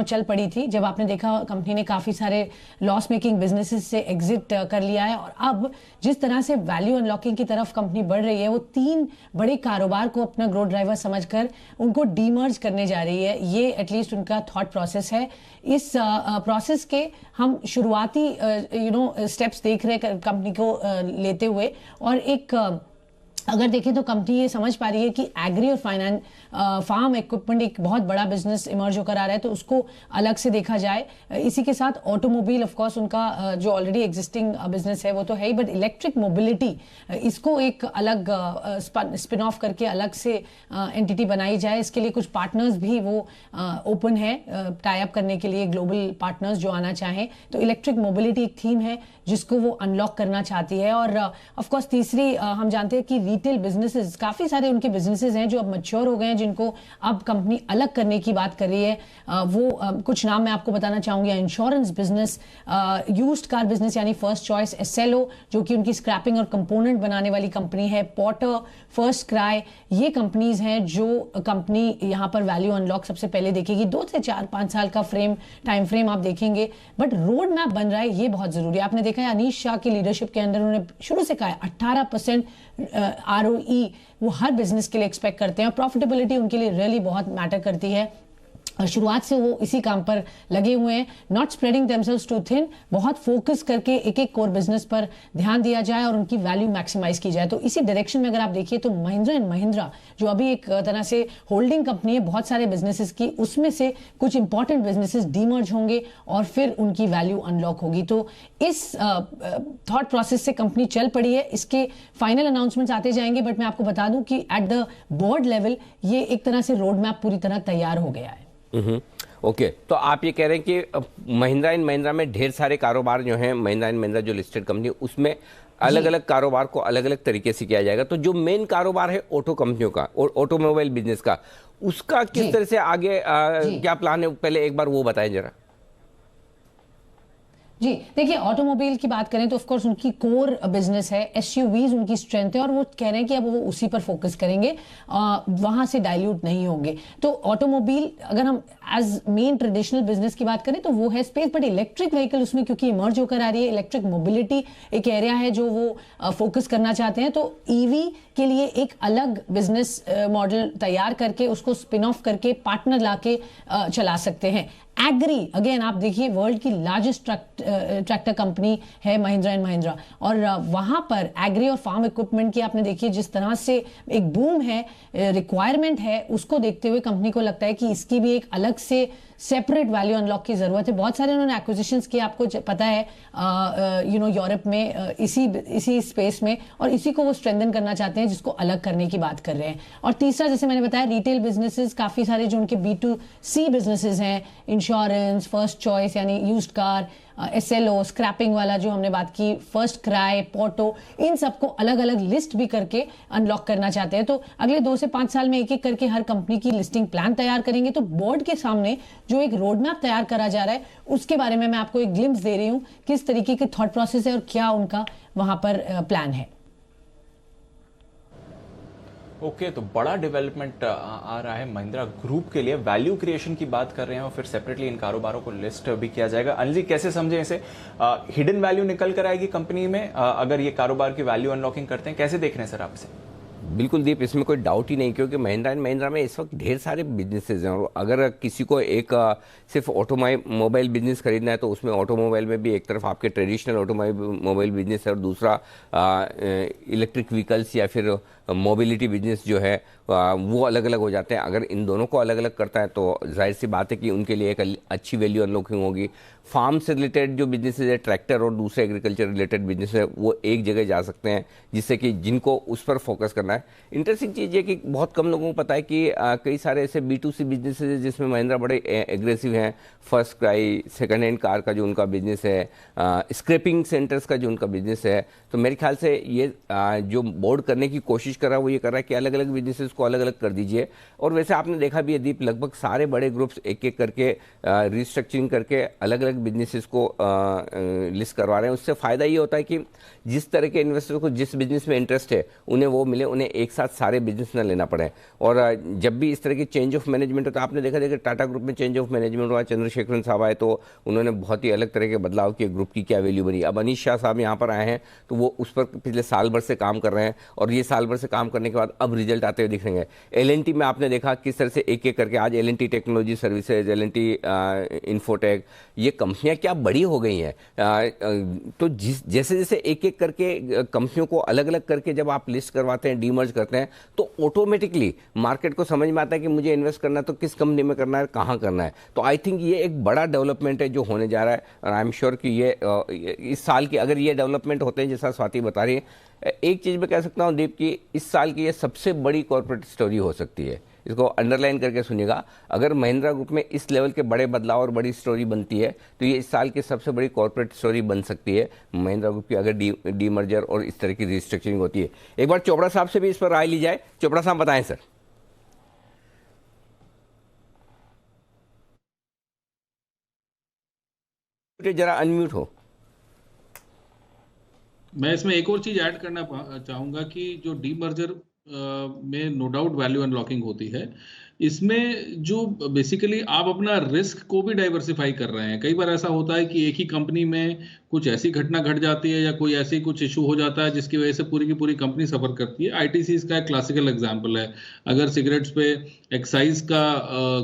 S16: चल पड़ी थी। जब आपने देखा कंपनी ने काफ़ी सारे लॉस मेकिंग बिजनेसेस से एग्जिट कर लिया है और अब जिस तरह से वैल्यू अनलॉकिंग की तरफ कंपनी बढ़ रही है, वो 3 बड़े कारोबार को अपना ग्रोथ ड्राइवर समझकर उनको डीमर्ज करने जा रही है। ये एटलीस्ट उनका थॉट प्रोसेस है। इस प्रोसेस के हम शुरुआती स्टेप्स देख रहे हैं कंपनी को लेते हुए, और एक अगर देखें तो कंपनी ये समझ पा रही है कि एग्री और फार्म इक्विपमेंट एक बहुत बड़ा बिजनेस इमर्ज होकर आ रहा है, तो उसको अलग से देखा जाए। इसी के साथ ऑटोमोबाइल ऑफ कोर्स उनका जो ऑलरेडी एग्जिस्टिंग बिजनेस है वो तो है ही, बट इलेक्ट्रिक मोबिलिटी इसको एक अलग स्पिन ऑफ करके अलग से एंटिटी बनाई जाए। इसके लिए कुछ पार्टनर्स भी वो ओपन है टाई अप करने के लिए, ग्लोबल पार्टनर्स जो आना चाहें। तो इलेक्ट्रिक मोबिलिटी एक थीम है जिसको वो अनलॉक करना चाहती है। और ऑफ कोर्स तीसरी हम जानते हैं कि रिटेल बिजनेसेस, काफी सारे उनके बिजनेसेस हैं जो अब मैच्योर हो गए हैं, जिनको अब कंपनी अलग करने की बात कर रही है। कुछ नाम मैं आपको बताना चाहूंगी। Insurance business, used car business यानी फर्स्ट चॉइस, एसएलओ जो कि उनकी स्क्रैपिंग और कंपोनेंट बनाने वाली कंपनी है, पोर्टर, फर्स्ट क्राई, ये कंपनीज हैं जो कंपनी यहां पर वैल्यू अनलॉक सबसे पहले देखेगी। 2 से 4-5 साल का टाइम फ्रेम आप देखेंगे, बट रोड मैप बन रहा है, ये बहुत जरूरी है। आपने देखा है अनीश शाह की लीडरशिप के अंदर उन्होंने शुरू से कहा है 18% ROE वो हर बिजनेस के लिए एक्सपेक्ट करते हैं, और प्रॉफिटेबिलिटी उनके लिए रियली बहुत मैटर करती है। शुरुआत से वो इसी काम पर लगे हुए हैं, not spreading themselves too thin, बहुत फोकस करके एक एक कोर बिजनेस पर ध्यान दिया जाए और उनकी वैल्यू मैक्सिमाइज की जाए। तो इसी डायरेक्शन में अगर आप देखिए तो महिंद्रा एंड महिंद्रा जो अभी एक तरह से होल्डिंग कंपनी है बहुत सारे बिजनेसेस की, उसमें से कुछ इंपॉर्टेंट बिजनेसेस डीमर्ज होंगे और फिर उनकी वैल्यू अनलॉक होगी। तो इस थॉट प्रोसेस से कंपनी चल पड़ी है। इसके फाइनल अनाउंसमेंट्स आते जाएंगे, बट मैं आपको बता दूं कि एट द बोर्ड लेवल ये एक तरह से रोड मैप पूरी तरह तैयार हो गया है।
S1: ओके, तो आप ये कह रहे हैं कि महिंद्रा एंड महिंद्रा में ढेर सारे कारोबार जो हैं, महिंद्रा एंड महिंद्रा जो लिस्टेड कंपनी, उसमें अलग अलग कारोबार को अलग अलग तरीके से किया जाएगा। तो जो मेन कारोबार है ऑटो कंपनियों का, ऑटोमोबाइल बिजनेस का, उसका किस तरह से आगे क्या प्लान है, पहले एक बार वो बताएं जरा।
S16: जी देखिए, ऑटोमोबाइल की बात करें तो ऑफ कोर्स उनकी कोर बिजनेस है, एसयूवीज उनकी स्ट्रेंथ है, और वो कह रहे हैं कि अब वो उसी पर फोकस करेंगे, वहां से डाइल्यूट नहीं होंगे। तो ऑटोमोबाइल अगर हम एज मेन ट्रेडिशनल बिजनेस की बात करें तो वो है स्पेस, बट इलेक्ट्रिक व्हीकल उसमें क्योंकि इमर्ज होकर आ रही है, इलेक्ट्रिक मोबिलिटी एक एरिया है जो वो फोकस करना चाहते हैं, तो ईवी के लिए एक अलग बिजनेस मॉडल तैयार करके उसको स्पिन ऑफ करके पार्टनर लाके चला सकते हैं। एग्री, अगेन आप देखिए वर्ल्ड की लार्जेस्ट ट्रैक्टर कंपनी है महिंद्रा एंड महिंद्रा, और वहां पर एग्री और फार्म इक्विपमेंट की आपने देखिए जिस तरह से एक बूम है, रिक्वायरमेंट है, उसको देखते हुए कंपनी को लगता है कि इसकी भी एक अलग से सेपरेट वैल्यू अनलॉक की जरूरत है। बहुत सारे उन्होंने एक्विजिशंस किए, आपको पता है यूरोप में इसी स्पेस में, और इसी को वो स्ट्रेंथन करना चाहते हैं, जिसको अलग करने की बात कर रहे हैं। और तीसरा, जैसे मैंने बताया, रिटेल बिजनेसेस, काफी सारे जो उनके B2C बिजनेसेस हैं, इंश्योरेंस, फर्स्ट चॉइस यानी यूज्ड कार, एसएलओ, स्क्रैपिंग वाला जो हमने बात की, फर्स्ट क्राई, पोर्टो, इन सबको अलग अलग लिस्ट भी करके अनलॉक करना चाहते हैं। तो अगले 2 से 5 साल में एक एक करके हर कंपनी की लिस्टिंग प्लान तैयार करेंगे। तो बोर्ड के सामने जो एक रोड मैप तैयार करा जा रहा है, उसके बारे में मैं आपको एक ग्लिम्स दे रही हूं, किस तरीके के थॉट प्रोसेस है और क्या उनका वहां पर प्लान है।
S2: ओके, तो बड़ा डेवलपमेंट आ रहा है महिंद्रा ग्रुप के लिए, वैल्यू क्रिएशन की बात कर रहे हैं और फिर सेपरेटली इन कारोबारों को लिस्ट भी किया जाएगा। अनिल जी, कैसे समझे इसे? हिडन वैल्यू निकल कर आएगी कंपनी में अगर ये कारोबार की वैल्यू अनलॉकिंग करते हैं, कैसे देख रहे हैं सर आप इसे?
S1: बिल्कुल दीप, इसमें कोई डाउट ही नहीं, क्योंकि महिंद्रा एंड महिंद्रा में इस वक्त ढेर सारे बिजनेसेस हैं, और अगर किसी को एक सिर्फ ऑटोमोबाइल बिजनेस खरीदना है तो उसमें ऑटोमोबाइल में भी एक तरफ आपके ट्रेडिशनल ऑटोमोबाइल बिजनेस है और दूसरा इलेक्ट्रिक व्हीकल्स या फिर मोबिलिटी बिजनेस जो है वो अलग अलग हो जाते हैं। अगर इन दोनों को अलग अलग करता है तो जाहिर सी बात है कि उनके लिए एक अच्छी वैल्यू अनलॉकिंग होगी। फार्म से रिलेटेड जो बिजनेसेस है, ट्रैक्टर और दूसरे एग्रीकल्चर रिलेटेड बिजनेस है, वो एक जगह जा सकते हैं, जिससे कि जिनको उस पर फोकस करना है। इंटरेस्टिंग चीज़ ये कि बहुत कम लोगों को पता है कि कई सारे ऐसे B2C बिजनेसेस है जिसमें महिंद्रा बड़े एग्रेसिव हैं। First cry, second hand car का जो उनका बिजनेस है, स्क्रैपिंग सेंटर्स का जो उनका बिजनेस है, तो मेरे ख्याल से ये जो बोर्ड करने की कोशिश कर रहा है वो ये कर रहा है कि अलग अलग बिजनेसेस को अलग अलग कर दीजिए। और वैसे आपने देखा भी है दीप, लगभग सारे बड़े ग्रुप्स एक एक करके रिस्ट्रक्चरिंग करके अलग अलग बिजनेसेस को लिस्ट करवा रहे हैं। उससे फ़ायदा ये होता है कि जिस तरह के इन्वेस्टर को जिस बिजनेस में इंटरेस्ट है उन्हें वो मिले, उन्हें एक साथ सारे बिजनेस ना लेना पड़े। और जब भी इस तरह की चेंज ऑफ मैनेजमेंट होता है, आपने देखा कि टाटा ग्रुप में चेंज ऑफ मैनेजमेंट हुआ, चंद्रशेखरन साहब आए तो उन्होंने बहुत ही अलग तरह के बदलाव किए, ग्रुप की क्या वैल्यू बनी। अब अनीश शाह साहब यहाँ पर आए हैं तो वो उस पर पिछले साल भर से काम कर रहे हैं, और ये साल भर से काम करने के बाद अब रिजल्ट आते हुए दिख रहे हैं। L&T में आपने देखा किस तरह से एक एक करके आज L&T technology services, L&T infotech, ये कंपनियां क्या बड़ी हो गई हैं। तो जैसे जैसे एक एक करके कंपनियों को अलग अलग करके जब आप लिस्ट करवाते हैं, डीमर्ज करते हैं, तो ऑटोमेटिकली मार्केट को समझ में आता है कि मुझे इन्वेस्ट करना है तो किस कंपनी में करना है, कहाँ करना है। तो आई थिंक ये एक बड़ा डेवलपमेंट है जो होने जा रहा है, और आई एम श्योर कि ये इस साल की अगर ये डेवलपमेंट होते हैं जैसा स्वाति बता रही है, एक चीज़ मैं कह सकता हूँ दीप की, इस साल की ये सबसे बड़ी कॉर्पोरेट स्टोरी हो सकती है। इसको अंडरलाइन करके सुनिएगा। अगर महिंद्रा ग्रुप में इस लेवल के बड़े बदलाव और बड़ी स्टोरी बनती है तो ये इस साल की सबसे बड़ी कॉर्पोरेट स्टोरी बन सकती है महिंद्रा ग्रुप की, अगर डीमर्जर और इस तरह की रिस्ट्रक्चरिंग होती है। एक बार चोपड़ा साहब से भी इस पर राय ली जाए। चोपड़ा साहब बताएं सर। जरा अनम्यूट हो।
S11: मैं इसमें एक और चीज ऐड करना चाहूंगा कि जो डीमर्जर में नो डाउट वैल्यू अनलॉकिंग होती है, इसमें जो बेसिकली आप अपना रिस्क को भी डाइवर्सिफाई कर रहे हैं। कई बार ऐसा होता है कि एक ही कंपनी में कुछ ऐसी घटना घट जाती है या कोई ऐसी कुछ इशू हो जाता है जिसकी वजह से पूरी की पूरी कंपनी सफर करती है। आईटीसी इसका एक क्लासिकल एग्जांपल है। अगर सिगरेट्स पे एक्साइज का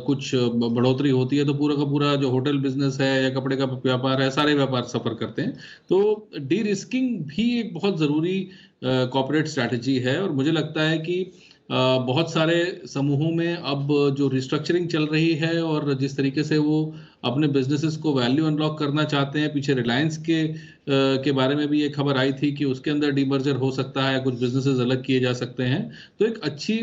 S11: कुछ बढ़ोतरी होती है तो पूरा का पूरा जो होटल बिजनेस है या कपड़े का व्यापार है, सारे व्यापार सफर करते हैं। तो डी रिस्किंग भी एक बहुत ज़रूरी कॉर्पोरेट स्ट्रैटेजी है और मुझे लगता है कि बहुत सारे समूहों में अब जो रिस्ट्रक्चरिंग चल रही है और जिस तरीके से वो अपने बिजनेसेस को वैल्यू अनलॉक करना चाहते हैं, पीछे रिलायंस के बारे में भी ये खबर आई थी कि उसके अंदर डीमर्जर हो सकता है, कुछ बिजनेसेस अलग किए जा सकते हैं। तो एक अच्छी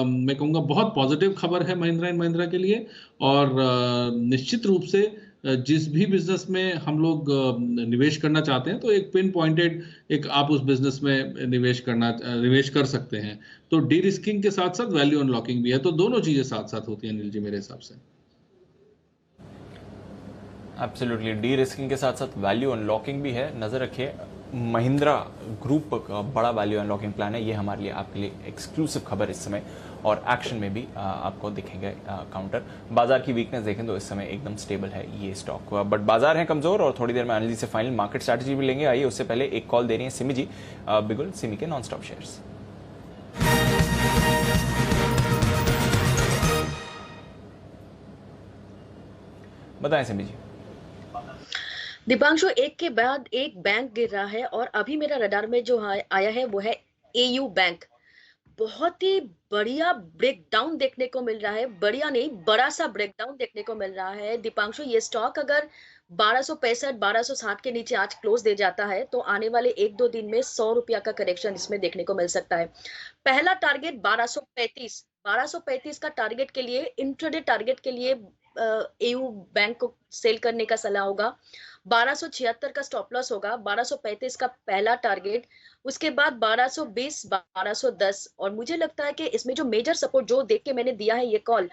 S11: मैं कहूँगा बहुत पॉजिटिव खबर है महिंद्रा एंड महिंद्रा के लिए। और निश्चित रूप से जिस भी बिजनेस में हम लोग निवेश करना चाहते हैं तो एक पिन पॉइंटेड एक आप उस बिजनेस में निवेश कर सकते हैं। तो डी रिस्किंग के साथ साथ वैल्यू अनलॉकिंग भी है, तो दोनों चीजें साथ साथ होती हैं अनिल जी मेरे हिसाब से।
S2: एब्सोल्युटली, डी रिस्किंग के साथ साथ वैल्यू अनलॉकिंग भी है। नजर रखिए, महिंद्रा ग्रुप का बड़ा वैल्यू अनलॉकिंग प्लान है। ये हमारे लिए आपके लिए एक्सक्लूसिव खबर इस समय, और एक्शन में भी आपको दिखेंगे काउंटर। बाजार की वीकनेस देखें तो इस समय एकदम स्टेबल है ये स्टॉक, बट बाजार है कमजोर। और थोड़ी देर में अनिल जी से फाइनल मार्केट स्ट्रैटेजी भी लेंगे। आइए उससे पहले एक कॉल दे रही है सिमी जी, बिगुल सिमी के नॉन स्टॉप शेयर्स। बताएं सिमी जी।
S6: दीपांशु, एक के बाद एक बैंक गिर रहा है और अभी मेरा रडार में जो आया है वो है एयू बैंक। बहुत ही बढ़िया ब्रेकडाउन देखने को मिल रहा है, बढ़िया नहीं बड़ा सा ब्रेकडाउन देखने को मिल रहा है। दीपांशु, ये स्टॉक अगर 1265 1260 के नीचे आज क्लोज दे जाता है तो आने वाले 1-2 दिन में 100 रुपया का करेक्शन इसमें देखने को मिल सकता है। पहला टारगेट 1235 का टारगेट के लिए, इंट्राडे टारगेट के लिए एयू बैंक को सेल करने का सलाह होगा। 1276 का स्टॉप लॉस होगा, 1235 का पहला टारगेट, उसके बाद 1220 1210। और मुझे लगता है कि इसमें जो मेजर सपोर्ट जो देख के मैंने दिया है ये कॉल,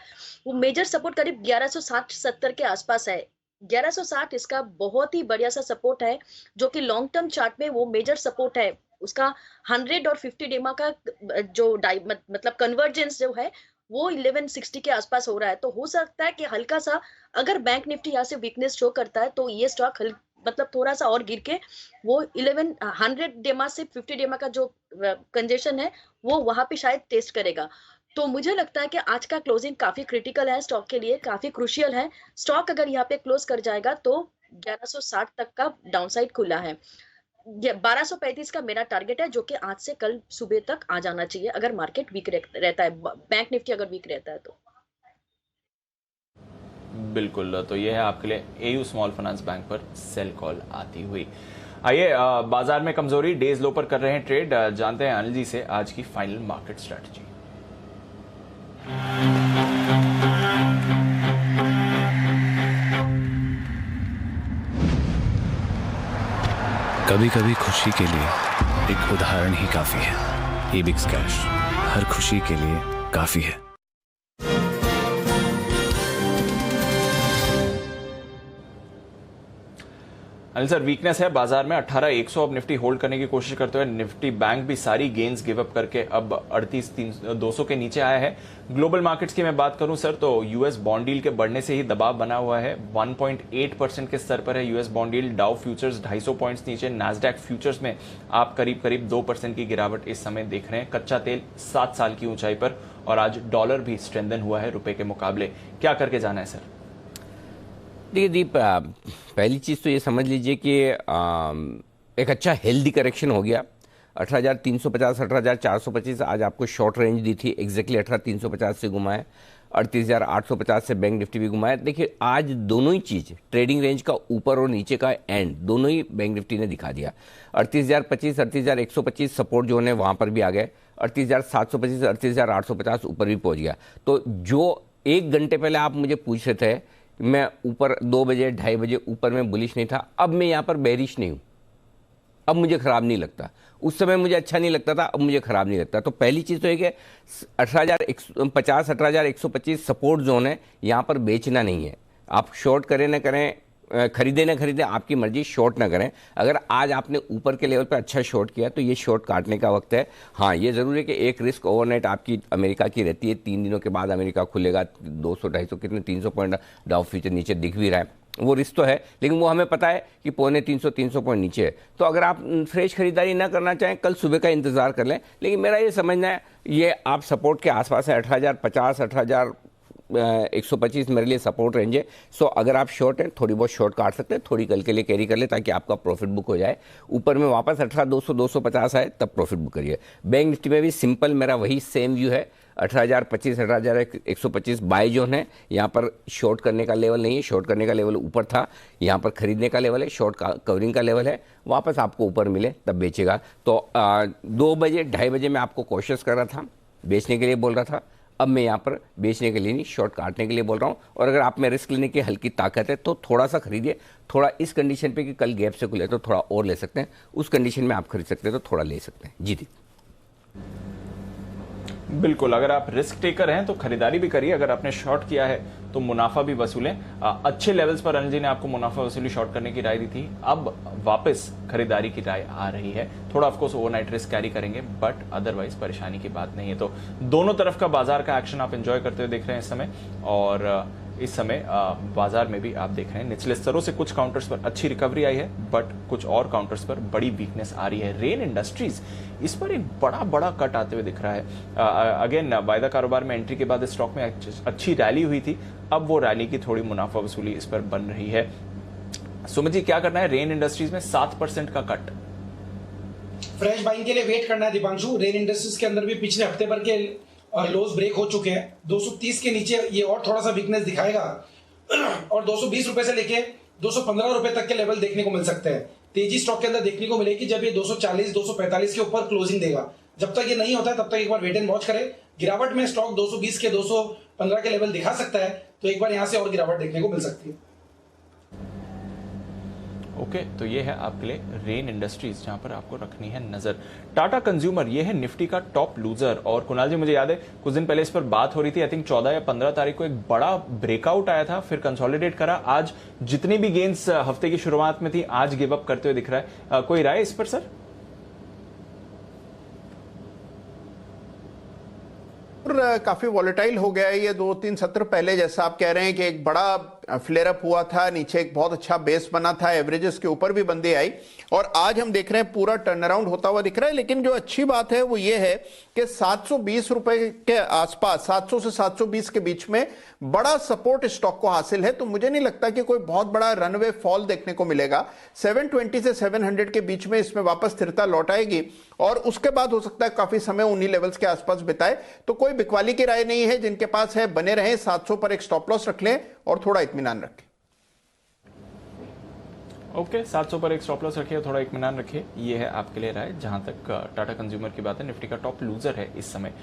S6: वो मेजर सपोर्ट करीब 1160-70 के आसपास है। 1160 इसका बहुत ही बढ़िया सा सपोर्ट है जो कि लॉन्ग टर्म चार्ट में वो मेजर सपोर्ट है। उसका 100 और 50 डेमा का जो मतलब कन्वर्जेंस जो है वो 1160 के आसपास हो रहा है। तो हो सकता है कि हल्का सा अगर बैंक निफ्टी यहाँ से वीकनेस शो करता है तो ये स्टॉक मतलब थोड़ा सा और गिर के वो 100 डेमा से 50 डेमा का जो कंजेशन है वो वहां पे शायद टेस्ट करेगा। तो मुझे लगता है कि आज का क्लोजिंग काफी क्रिटिकल है स्टॉक के लिए, काफी क्रूशियल है। स्टॉक अगर यहाँ पे क्लोज कर जाएगा तो 1160 तक का डाउनसाइड खुला है। 1235 का मेरा टारगेट है जो कि आज से कल सुबह तक आ जाना चाहिए अगर मार्केट वीक रहता है, बैंक निफ्टी अगर वीक रहता है तो।
S2: बिल्कुल, तो ये है आपके लिए एयू स्मॉल फाइनेंस बैंक पर सेल कॉल आती हुई। आइए, बाजार में कमजोरी, डेज लो पर कर रहे हैं ट्रेड। जानते हैं अनिल जी से आज की फाइनल मार्केट स्ट्रैटेजी।
S12: कभी कभी खुशी के लिए एक उदाहरण ही काफी है। ईबिक्स कैश हर खुशी के लिए काफी है।
S2: अनिल सर, वीकनेस है बाजार में 18,100 अब निफ्टी होल्ड करने की कोशिश करते हुए निफ्टी बैंक भी सारी गेन्स गिव अप करके अब 38,200 के नीचे आया है। ग्लोबल मार्केट्स की मैं बात करूं सर तो यूएस बॉन्ड डील के बढ़ने से ही दबाव बना हुआ है। 1.8% के स्तर पर है US bond deal. Dow futures 250 points नीचे, नैस्डैक फ्यूचर्स में आप करीब 2% की गिरावट इस समय देख रहे हैं। कच्चा तेल 7 साल की ऊंचाई पर और आज डॉलर भी स्ट्रेंथन हुआ है रुपए के मुकाबले। क्या करके जाना है सर?
S1: देखिए दीप, पहली चीज़ तो ये समझ लीजिए कि एक अच्छा हेल्दी करेक्शन हो गया। 18,350 18,425 आज आपको शॉर्ट रेंज दी थी, एग्जैक्टली 18,350 से घुमा है। 38,850 से बैंक निफ्टी भी घुमा है। देखिए आज दोनों ही चीज़ ट्रेडिंग रेंज का ऊपर और नीचे का एंड दोनों ही बैंक निफ्टी ने दिखा दिया। 38,025 38,125 सपोर्ट जो है वहाँ पर भी आ गए। 38,725 38,850 ऊपर भी पहुंच गया। तो जो 1 घंटे पहले आप मुझे पूछ रहे थे, मैं ऊपर 2 बजे 2:30 बजे ऊपर में बुलिश नहीं था, अब मैं यहाँ पर बेरिश नहीं हूँ। अब मुझे ख़राब नहीं लगता। उस समय मुझे अच्छा नहीं लगता था, अब मुझे ख़राब नहीं लगता। तो पहली चीज़ तो है कि 18,150 18,125 सपोर्ट जोन है, यहाँ पर बेचना नहीं है। आप शॉर्ट करें ना करें, खरीदे ना खरीदे, आपकी मर्जी, शॉर्ट ना करें। अगर आज आपने ऊपर के लेवल पर अच्छा शॉर्ट किया तो ये शॉर्ट काटने का वक्त है। हाँ, ये ज़रूर है कि एक रिस्क ओवरनाइट आपकी अमेरिका की रहती है। 3 दिनों के बाद अमेरिका खुलेगा, 200 250 कितने 300 पॉइंट डाउ फ्यूचर नीचे दिख भी रहा है, वो रिस्क तो है, लेकिन वो हमें पता है कि 300 पॉइंट नीचे है। तो अगर आप फ्रेश खरीदारी ना करना चाहें, कल सुबह का इंतजार कर लें। लेकिन मेरा ये समझना है, ये आप सपोर्ट के आसपास है, 18,050 18,125 मेरे लिए सपोर्ट रेंज है। सो अगर आप शॉर्ट हैं, थोड़ी बहुत शॉर्ट काट सकते हैं, थोड़ी कल के लिए कैरी कर ले ताकि आपका प्रॉफिट बुक हो जाए। ऊपर में वापस 18,200 250 आए तब प्रॉफिट बुक करिए। बैंक निफ्टी में भी सिंपल मेरा वही सेम व्यू है, 18,025 18,125 बाय जोन है। यहाँ पर शॉर्ट करने का लेवल नहीं है, शॉर्ट करने का लेवल ऊपर था, यहाँ पर खरीदने का लेवल है, शॉर्ट कवरिंग का लेवल है। वापस आपको ऊपर मिले तब बेचेगा। तो 2 बजे 2:30 बजे मैं आपको कोशिश कर रहा था, बेचने के लिए बोल रहा था। अब मैं यहाँ पर बेचने के लिए नहीं, शॉर्ट काटने के लिए बोल रहा हूँ। और अगर आप में रिस्क लेने की हल्की ताकत है तो थोड़ा सा खरीदिए, थोड़ा इस कंडीशन पे कि कल गैप से खुले तो थोड़ा और ले सकते हैं, उस कंडीशन में आप खरीद सकते हैं तो थोड़ा ले सकते हैं। जी
S2: बिल्कुल, अगर आप रिस्क टेकर हैं तो खरीदारी भी करिए, अगर आपने शॉर्ट किया है तो मुनाफा भी वसूलें। अच्छे लेवल्स पर अनिल जी ने आपको मुनाफा वसूली शॉर्ट करने की राय दी थी, अब वापस खरीदारी की राय आ रही है। थोड़ा ऑफकोर्स ओवरनाइट रिस्क कैरी करेंगे, बट अदरवाइज परेशानी की बात नहीं है। तो दोनों तरफ का बाजार का एक्शन आप एंजॉय करते हुए देख रहे हैं इस समय। और इस समय बाजार में भी आप देख रहे हैं निचले स्तरों से कुछ काउंटर्स पर अच्छी रिकवरी आई है, बट कुछ और काउंटर्स पर बड़ी वीकनेस आ रही है। रेन इंडस्ट्रीज, इस पर एक बड़ा कट आते हुए दिख रहा है। अगेन वायदा कारोबार में एंट्री के बाद इस स्टॉक में अच्छी रैली हुई थी, अब वो रैली की थोड़ी मुनाफा वसूली इस पर बन रही है। सुमित जी, क्या करना है रेन इंडस्ट्रीज में? 7% का कट।
S8: फ्रेश बाइंग के लिए वेट करना है दीपांशु। रेन इंडस्ट्रीज के अंदर भी पिछले हफ्ते भर के लोज ब्रेक हो चुके हैं। 230 के नीचे ये और थोड़ा सा वीकनेस दिखाएगा और 220 रुपए से लेके 215 रुपए तक के लेवल देखने को मिल सकते हैं। तेजी स्टॉक के अंदर देखने को मिलेगी जब ये 240 245 के ऊपर क्लोजिंग देगा। जब तक ये नहीं होता है तब तक एक बार वेट एंड वॉच करें। गिरावट में स्टॉक 220 के 215 के लेवल दिखा सकता है, तो एक बार यहां से और गिरावट देखने को मिल सकती है।
S2: ओके, तो ये है आपके लिए रेन इंडस्ट्रीज, जहां पर आपको रखनी है नजर। टाटा कंज्यूमर, ये है निफ्टी का टॉप लूजर। और कुणाल जी, मुझे याद है कुछ दिन पहले इस पर बात हो रही थी, आई थिंक 14 या 15 तारीख को एक बड़ा ब्रेकआउट आया था, फिर कंसोलिडेट करा। आज जितनी भी गेंस हफ्ते की शुरुआत में थी, आज गिव अप करते हुए दिख रहा है। कोई राय इस पर सर?
S10: काफी वॉलेटाइल हो गया है ये 2-3 सत्र पहले, जैसा आप कह रहे हैं कि एक बड़ा फ्लेयर अप हुआ था, नीचे एक बहुत अच्छा बेस बना था, एवरेजेस के ऊपर भी बंदी आई और आज हम देख रहे हैं पूरा टर्न अराउंड होता हुआ दिख रहा है। लेकिन जो अच्छी बात है वो ये है कि 720 रुपए के आसपास, 700 से 720 के बीच में बड़ा सपोर्ट स्टॉक को हासिल है। तो मुझे नहीं लगता कि कोई बहुत बड़ा रनवे फॉल देखने को मिलेगा। 720 से 700 के बीच में इसमें वापस स्थिरता लौट आएगी और उसके बाद हो सकता है काफी समय उन्हीं लेवल्स के आसपास बिताए। तो कोई बिकवाली की राय नहीं है, जिनके पास है बने रहे, 700 पर एक स्टॉप लॉस रख लें और थोड़ा इत्मीनान रखें।
S2: ओके, 700 पर एक स्टॉप लॉस रखिए, थोड़ा इत्मीनान रखिए, ये है आपके लिए राय। जहां तक टाटा कंज्यूमर की बात है, निफ्टी का टॉप लूजर है इस समय,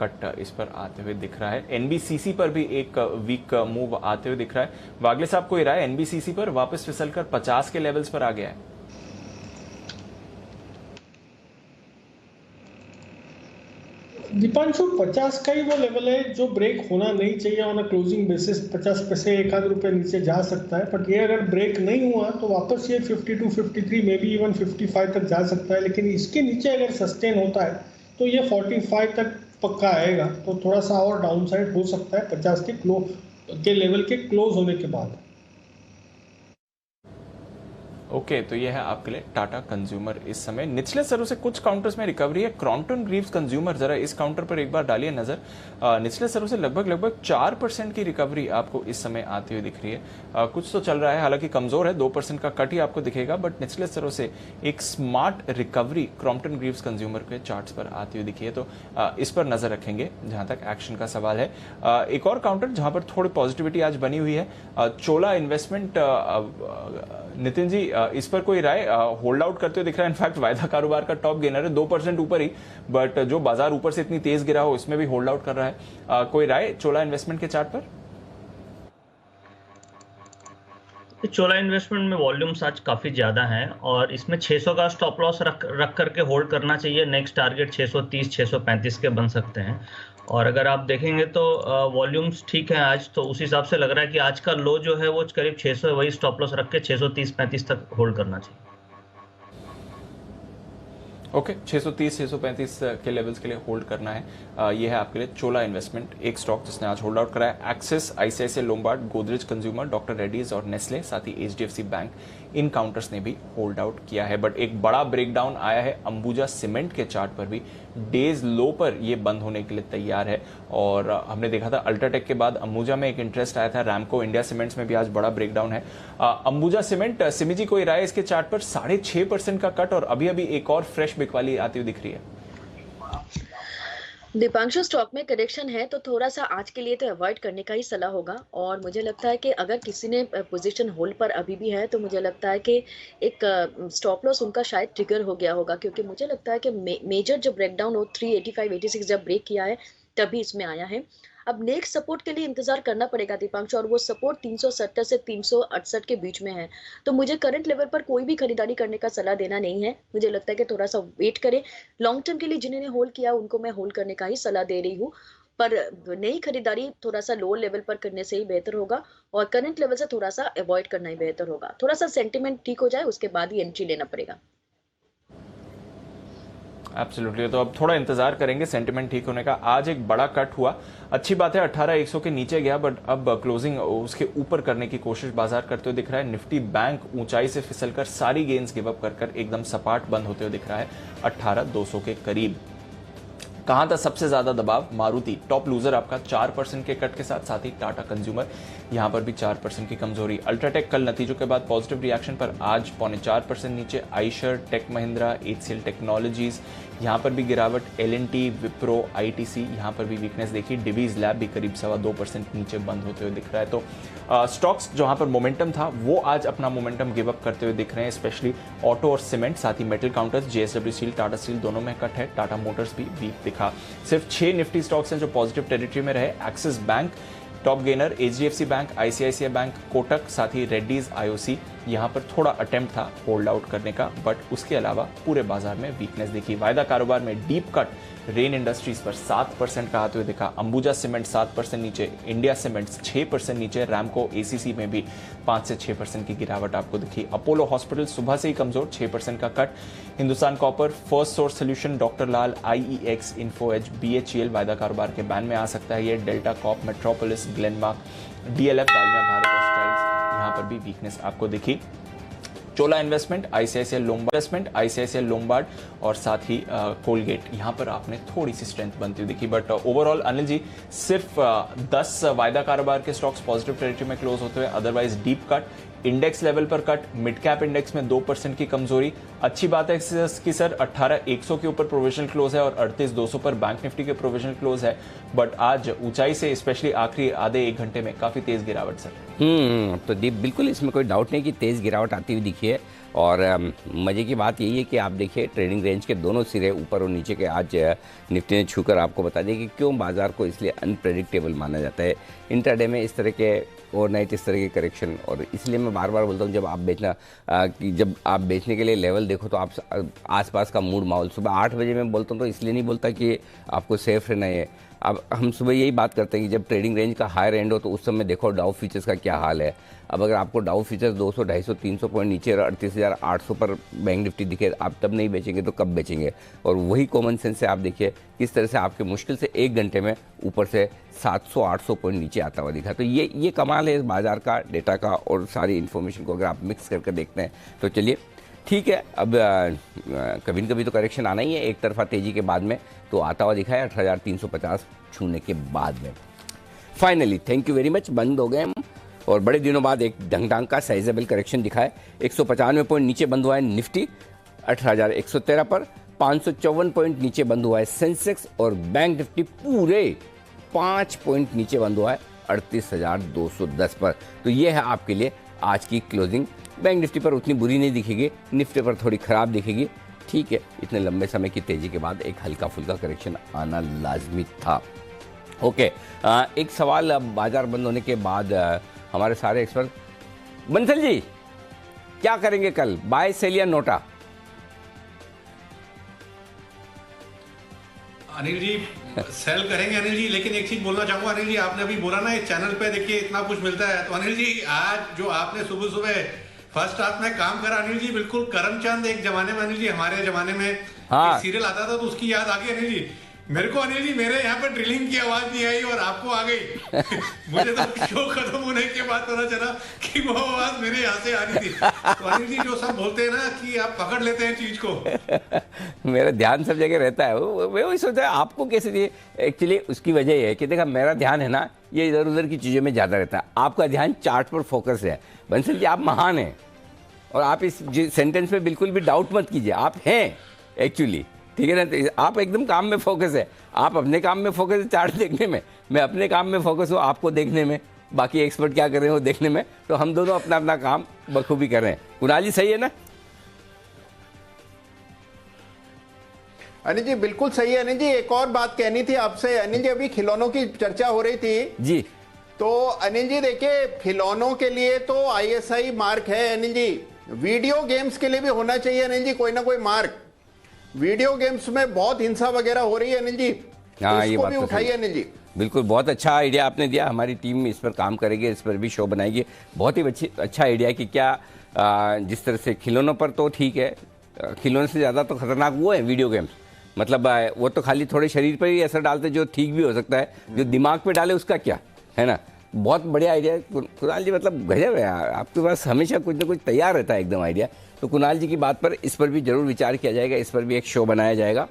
S2: कट इस पर आते हुए दिख रहा है। एनबीसीसी पर भी एक वीक मूव आते हुए दिख रहा है। वागले साहब, कोई राय? एनबीसीसी पर वापस फिसलकर 50 के लेवल्स पर आ गया है।
S5: दीपांशु, 50 का ही वो लेवल है जो ब्रेक होना नहीं चाहिए। ऑन अ क्लोजिंग बेसिस 50 पैसे 1-आध रुपए नीचे जा सकता है, बट ये अगर ब्रेक नहीं हुआ तो वापस ये 52 53 में भी इवन 55 तक जा सकता है। लेकिन इसके नीचे अगर सस्टेन होता है तो ये 45 तक पक्का आएगा, तो थोड़ा सा और डाउन साइड हो सकता है 50 के लेवल के क्लोज होने के बाद।
S2: ओके, तो ये है आपके लिए टाटा कंज्यूमर इस समय। निचले स्तरों से कुछ काउंटर्स में रिकवरी है। क्रॉम्पटन ग्रीव्स कंज्यूमर, जरा इस काउंटर पर एक बार डालिए नजर। निचले स्तरों से लगभग 4% की रिकवरी आपको इस समय आती हुई दिख रही है। कुछ तो चल रहा है, हालांकि कमजोर है, 2% का कट ही आपको दिखेगा, बट निचले स्तरों से एक smart recovery Crompton Greaves consumer के चार्ट्स पर आती हुई दिखी है। तो इस पर नजर रखेंगे जहां तक एक्शन का सवाल है। एक और काउंटर जहां पर थोड़ी पॉजिटिविटी आज बनी हुई है, चोला इन्वेस्टमेंट। नितिन जी, इस पर कोई राय? होल्ड आउट करते हुए दिख रहा है। इनफैक्ट वायदा कारोबार का टॉप गेनर है, 2% ऊपर ही, बट जो बाजार ऊपर से इतनी तेज गिरा हो इसमें भी होल्ड आउट कर रहा है। कोई राय चोला इन्वेस्टमेंट के चार्ट पर?
S7: चोला इन्वेस्टमेंट में वॉल्यूम्स आज काफी ज्यादा हैं और इसमें 600 का स्टॉप लॉस रख करके होल्ड करना चाहिए। नेक्स्ट टारगेट 630 635 के बन सकते हैं। और अगर आप देखेंगे तो वॉल्यूम्स ठीक है आज, तो उस हिसाब से लग रहा है कि आज का लो जो है वो करीब 600 है, वही स्टॉप लॉस रख के 630-35 तक होल्ड करना चाहिए।
S2: ओके, 630 635 के लेवल्स के लिए होल्ड करना है। ये है आपके लिए चोला इन्वेस्टमेंट, एक स्टॉक जिसने आज होल्ड आउट करा है। Axis, ICICI Lombard, Godrej consumer, doctor Reddy's और नेस्ले, साथ ही एचडीएफसी बैंक, इन काउंटर्स ने भी होल्ड आउट किया है। बट एक बड़ा ब्रेकडाउन आया है अंबुजा सीमेंट के चार्ट पर भी। डेज लो पर ये बंद होने के लिए तैयार है और हमने देखा था अल्ट्राटेक के बाद अंबुजा में एक इंटरेस्ट आया था। रैमको इंडिया सीमेंट्स में भी आज बड़ा ब्रेकडाउन है। अंबुजा सीमेंट, सिमी जी कोई राय इसके चार्ट पर? 6.5% का कट और अभी अभी एक और फ्रेश बिकवाली आती हुई दिख रही है।
S6: दीपांशु, स्टॉक में करेक्शन है तो थोड़ा सा आज के लिए तो अवॉइड करने का ही सलाह होगा। और मुझे लगता है कि अगर किसी ने पोजीशन होल्ड पर अभी भी है तो मुझे लगता है कि एक स्टॉप लॉस उनका शायद ट्रिगर हो गया होगा, क्योंकि मुझे लगता है कि मेजर जो ब्रेकडाउन हो 385-86 जब ब्रेक किया है तभी इसमें आया है। अब नेक्स्ट सपोर्ट के लिए इंतजार करना पड़ेगा दीपांशु, और वो सपोर्ट 370 से 368 के बीच में है। तो मुझे करंट लेवल पर कोई भी खरीदारी करने का सलाह देना नहीं है। मुझे लगता है कि थोड़ा सा वेट करें। लॉन्ग टर्म के लिए जिन्होंने होल्ड किया उनको मैं होल्ड करने का ही सलाह दे रही हूँ, पर नई खरीदारी थोड़ा सा लो लेवल पर करने से ही बेहतर होगा और करंट लेवल से थोड़ा सा अवॉइड करना ही बेहतर होगा। थोड़ा सा सेंटिमेंट ठीक हो जाए उसके बाद ही एंट्री लेना पड़ेगा।
S2: एब्सोल्युटली, तो अब थोड़ा इंतजार करेंगे सेंटिमेंट ठीक होने का। आज एक बड़ा कट हुआ, अच्छी बात है, 18,100 के नीचे गया, बट अब क्लोजिंग उसके ऊपर करने की कोशिश बाजार करते हुए दिख रहा है। निफ्टी बैंक ऊंचाई से फिसलकर सारी गेन्स गिव अप कर एकदम सपाट बंद होते हुए दिख रहा है 18,200 के करीब। कहां था सबसे ज्यादा दबाव? मारुति टॉप लूजर आपका 4% के कट के साथ, साथ ही टाटा कंज्यूमर यहां पर भी 4% की कमजोरी। अल्ट्राटेक कल नतीजों के बाद पॉजिटिव रिएक्शन पर आज 0.4% नीचे। Eicher, tech Mahindra, HCL technologies यहां पर भी गिरावट। एलएनटी, विप्रो, आईटीसी यहां पर भी वीकनेस देखी। डिवीज लैब भी करीब 2.25% नीचे बंद होते हुए दिख रहा है। तो स्टॉक्स जहां पर मोमेंटम था वो आज अपना मोमेंटम गिव अप करते हुए दिख रहे हैं, स्पेशली ऑटो और सीमेंट, साथ ही metal counters, JSW steel, Tata steel दोनों में कट है। टाटा मोटर्स भी वीक दिखा। सिर्फ 6 निफ्टी स्टॉक्स हैं जो पॉजिटिव टेरिटरी में रहे। Axis bank top gainer, HDFC bank, ICICI bank, Kotak, साथ ही रेड्डीज, आईओसी यहां पर थोड़ा अटेम्प्ट था होल्ड आउट करने का, बट उसके अलावा पूरे बाजार में वीकनेस देखी। वायदा कारोबार में डीप कट रेन इंडस्ट्रीज पर 7% का आते हुए दिखा। अंबुजा सीमेंट 7% नीचे, इंडिया सीमेंट्स 6% नीचे, रैमको एसीसी में भी 5 से 6% की गिरावट आपको दिखी। अपोलो हॉस्पिटल सुबह से ही कमजोर, 6% का cut. Hindustan copper, first source solution, doctor Lal, IEX, Info Edge, BHEL वायदा कारोबार के बैन में आ सकता है ये। Delta corp, metropolis, Glenmark, DLF, Dalmia Bharat textiles यहां पर भी वीकनेस आपको दिखी। चोला इन्वेस्टमेंट, आईसीआईसीआई लोम्बार्ड और साथ ही कोलगेट यहां पर आपने थोड़ी सी स्ट्रेंथ बनती हुई दिखी। बट ओवरऑल अनिल जी सिर्फ 10 वायदा कारोबार के स्टॉक्स पॉजिटिव टेरिटरी में क्लोज होते हुए, otherwise deep cut. Index level पर कट, मिड कैप इंडेक्स में 2% की कमजोरी। अच्छी बात है कि सर 18,100 के ऊपर प्रोविजनल क्लोज है और 38,200 पर बैंक निफ्टी के प्रोविजनल क्लोज है, बट आज ऊंचाई से स्पेशली आखिरी आधे 1 घंटे में काफी तेज गिरावट सर।
S1: तो दीप बिल्कुल इसमें कोई डाउट नहीं कि तेज गिरावट आती हुई दिखी है। और मज़े की बात यही है कि आप देखिए ट्रेडिंग रेंज के दोनों सिरे ऊपर और नीचे के आज निफ्टी ने छूकर आपको बता दिया कि क्यों बाजार को इसलिए अनप्रेडिक्टेबल माना जाता है इंट्राडे में इस तरह के ओवरनाइट इस तरह के करेक्शन। और इसलिए मैं बार बार बोलता हूँ जब आप बेचने के लिए लेवल देखो तो आप आसपास का मूड माहौल, सुबह 8 बजे मैं बोलता हूँ तो इसलिए नहीं बोलता कि आपको सेफ रहना है। अब हम सुबह यही बात करते हैं कि जब ट्रेडिंग रेंज का हायर एंड हो तो उस समय देखो डाउ फ्यूचर्स का क्या हाल है। अब अगर आपको डाउ फ्यूचर्स 200, 250, 300 पॉइंट नीचे 38,800 पर बैंक निफ्टी दिखे, आप तब नहीं बेचेंगे तो कब बेचेंगे? और वही कॉमन सेंस से आप देखिए किस तरह से आपके मुश्किल से 1 घंटे में ऊपर से 700-800 पॉइंट नीचे आता हुआ दिखा। तो ये कमाल है इस बाजार का, डेटा का और सारी इन्फॉर्मेशन को अगर आप मिक्स करके देखते हैं तो चलिए ठीक है। अब कभी न कभी तो करेक्शन आना ही है, एक तरफा तेजी के बाद में तो आता हुआ दिखा है 18,350 छूने के बाद में। Finally thank you very much, बंद हो गए हम और बड़े दिनों बाद एक ढंग का साइजेबल करेक्शन दिखा है। 195 पॉइंट नीचे बंद हुआ है निफ्टी 18,113 पर, 554 पॉइंट नीचे बंद हुआ है सेंसेक्स और बैंक निफ्टी पूरे 5 पॉइंट नीचे बंद हुआ है 38,210 पर। तो ये है आपके लिए आज की क्लोजिंग बैंक निफ्टी पर उतनी बुरी नहीं दिखेगी, निफ्टी पर थोड़ी ख़राब दिखेगी। ठीक है, इतने लंबे समय की तेज़ी के बाद एक हल्का फुल्का करेक्शन आना लाजमी था। ओके, एक सवाल अब बाजार बंद होने के बाद हमारे सारे एक्सपर्ट, बंसल जी क्या करेंगे कल, बाय सेल या नोटा?
S9: अनिल जी सेल करेंगे अनिल जी, लेकिन एक चीज बोलना चाहूंगा अनिल जी, आपने अभी बोला ना इस चैनल पे देखिए इतना कुछ मिलता है, तो अनिल जी आज जो आपने सुबह सुबह फर्स्ट हाफ में काम करा अनिल जी, बिल्कुल करमचंद एक जमाने में अनिल जी, हमारे जमाने में
S1: हाँ।
S9: सीरियल आता था तो उसकी याद आ गई अनिल जी मेरे को। अनिल जी मेरे यहाँ पर ड्रिलिंग की आवाज नहीं आई और आपको आ गई। मुझे तो शो खत्म होने के बाद पता चला कि वो आवाज मेरे यहाँ से आ रही थी। तो अनिल जी जो सब बोलते हैं ना कि आप पकड़ लेते हैं चीज को।
S1: मेरा ध्यान सब जगह रहता है, मैं वही सोचा आपको कैसे दिए। एक्चुअली उसकी वजह ये है कि देखा मेरा ध्यान है ना ये इधर उधर की चीज़ों में ज़्यादा रहता है, आपका ध्यान चार्ट पर फोकस है। बंसल जी आप महान हैं और आप इस सेंटेंस में बिल्कुल भी डाउट मत कीजिए, आप हैं एक्चुअली, ठीक है ना। तो आप एकदम काम में फोकस है, आप अपने काम में फोकस है चार्ट देखने में, मैं अपने काम में फोकस हूँ आपको देखने में, बाकी एक्सपर्ट क्या कर रहे हैं वो देखने में। तो हम दोनों अपना अपना काम बखूबी कर रहे हैं। कुणाल जी सही है ना?
S10: अनिल जी बिल्कुल सही है। अनिल जी एक और बात कहनी थी आपसे। अनिल जी अभी खिलौनों की चर्चा हो रही थी
S1: जी,
S10: तो अनिल जी देखिए खिलौनों के लिए तो ISI मार्क है अनिल जी, वीडियो गेम्स के लिए भी होना चाहिए अनिल जी कोई ना कोई मार्क। वीडियो गेम्स में बहुत हिंसा वगैरह हो रही है अनिल जी,
S1: हाँ
S10: तो
S1: ये
S10: इसको
S1: बात
S10: भी
S1: तो
S10: उठाइए
S1: सही।
S10: अनिल जी।
S1: बिल्कुल, बहुत अच्छा आइडिया आपने दिया, हमारी टीम इस पर काम करेगी, इस पर भी शो बनाएगी। बहुत ही अच्छा आइडिया कि क्या जिस तरह से खिलौनों पर तो ठीक है, खिलौने से ज़्यादा तो खतरनाक वो है वीडियो गेम्स। मतलब वो तो खाली थोड़े शरीर पर ही असर डालते जो ठीक भी हो सकता है, जो दिमाग पे डाले उसका क्या है ना। बहुत बढ़िया आइडिया कुणाल जी, मतलब गजब है, आपके पास हमेशा कुछ ना कुछ तैयार रहता है एकदम आइडिया। तो कुणाल जी की बात पर इस पर भी जरूर विचार किया जाएगा, इस पर भी एक शो बनाया जाएगा,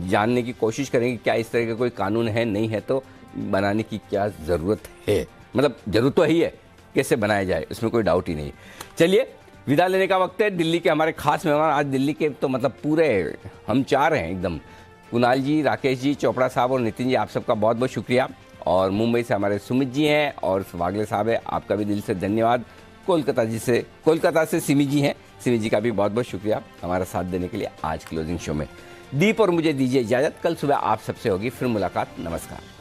S1: जानने की कोशिश करेंगे क्या इस तरह का कोई कानून है, नहीं है तो बनाने की क्या ज़रूरत है, मतलब ज़रूरत तो ही है, कैसे बनाया जाए उसमें कोई डाउट ही नहीं। चलिए विदा लेने का वक्त है। दिल्ली के हमारे खास मेहमान आज दिल्ली के तो मतलब पूरे हम चार हैं एकदम, कुणाल जी, राकेश जी, चोपड़ा साहब और नितिन जी, आप सबका बहुत बहुत शुक्रिया। और मुंबई से हमारे सुमित जी हैं और वागले साहब है, आपका भी दिल से धन्यवाद। कोलकाता से सिमी जी हैं, सिमी जी का भी बहुत बहुत शुक्रिया हमारा साथ देने के लिए आज क्लोजिंग शो में। दीप और मुझे दीजिए इजाज़त, कल सुबह आप सबसे होगी फिर मुलाकात। नमस्कार।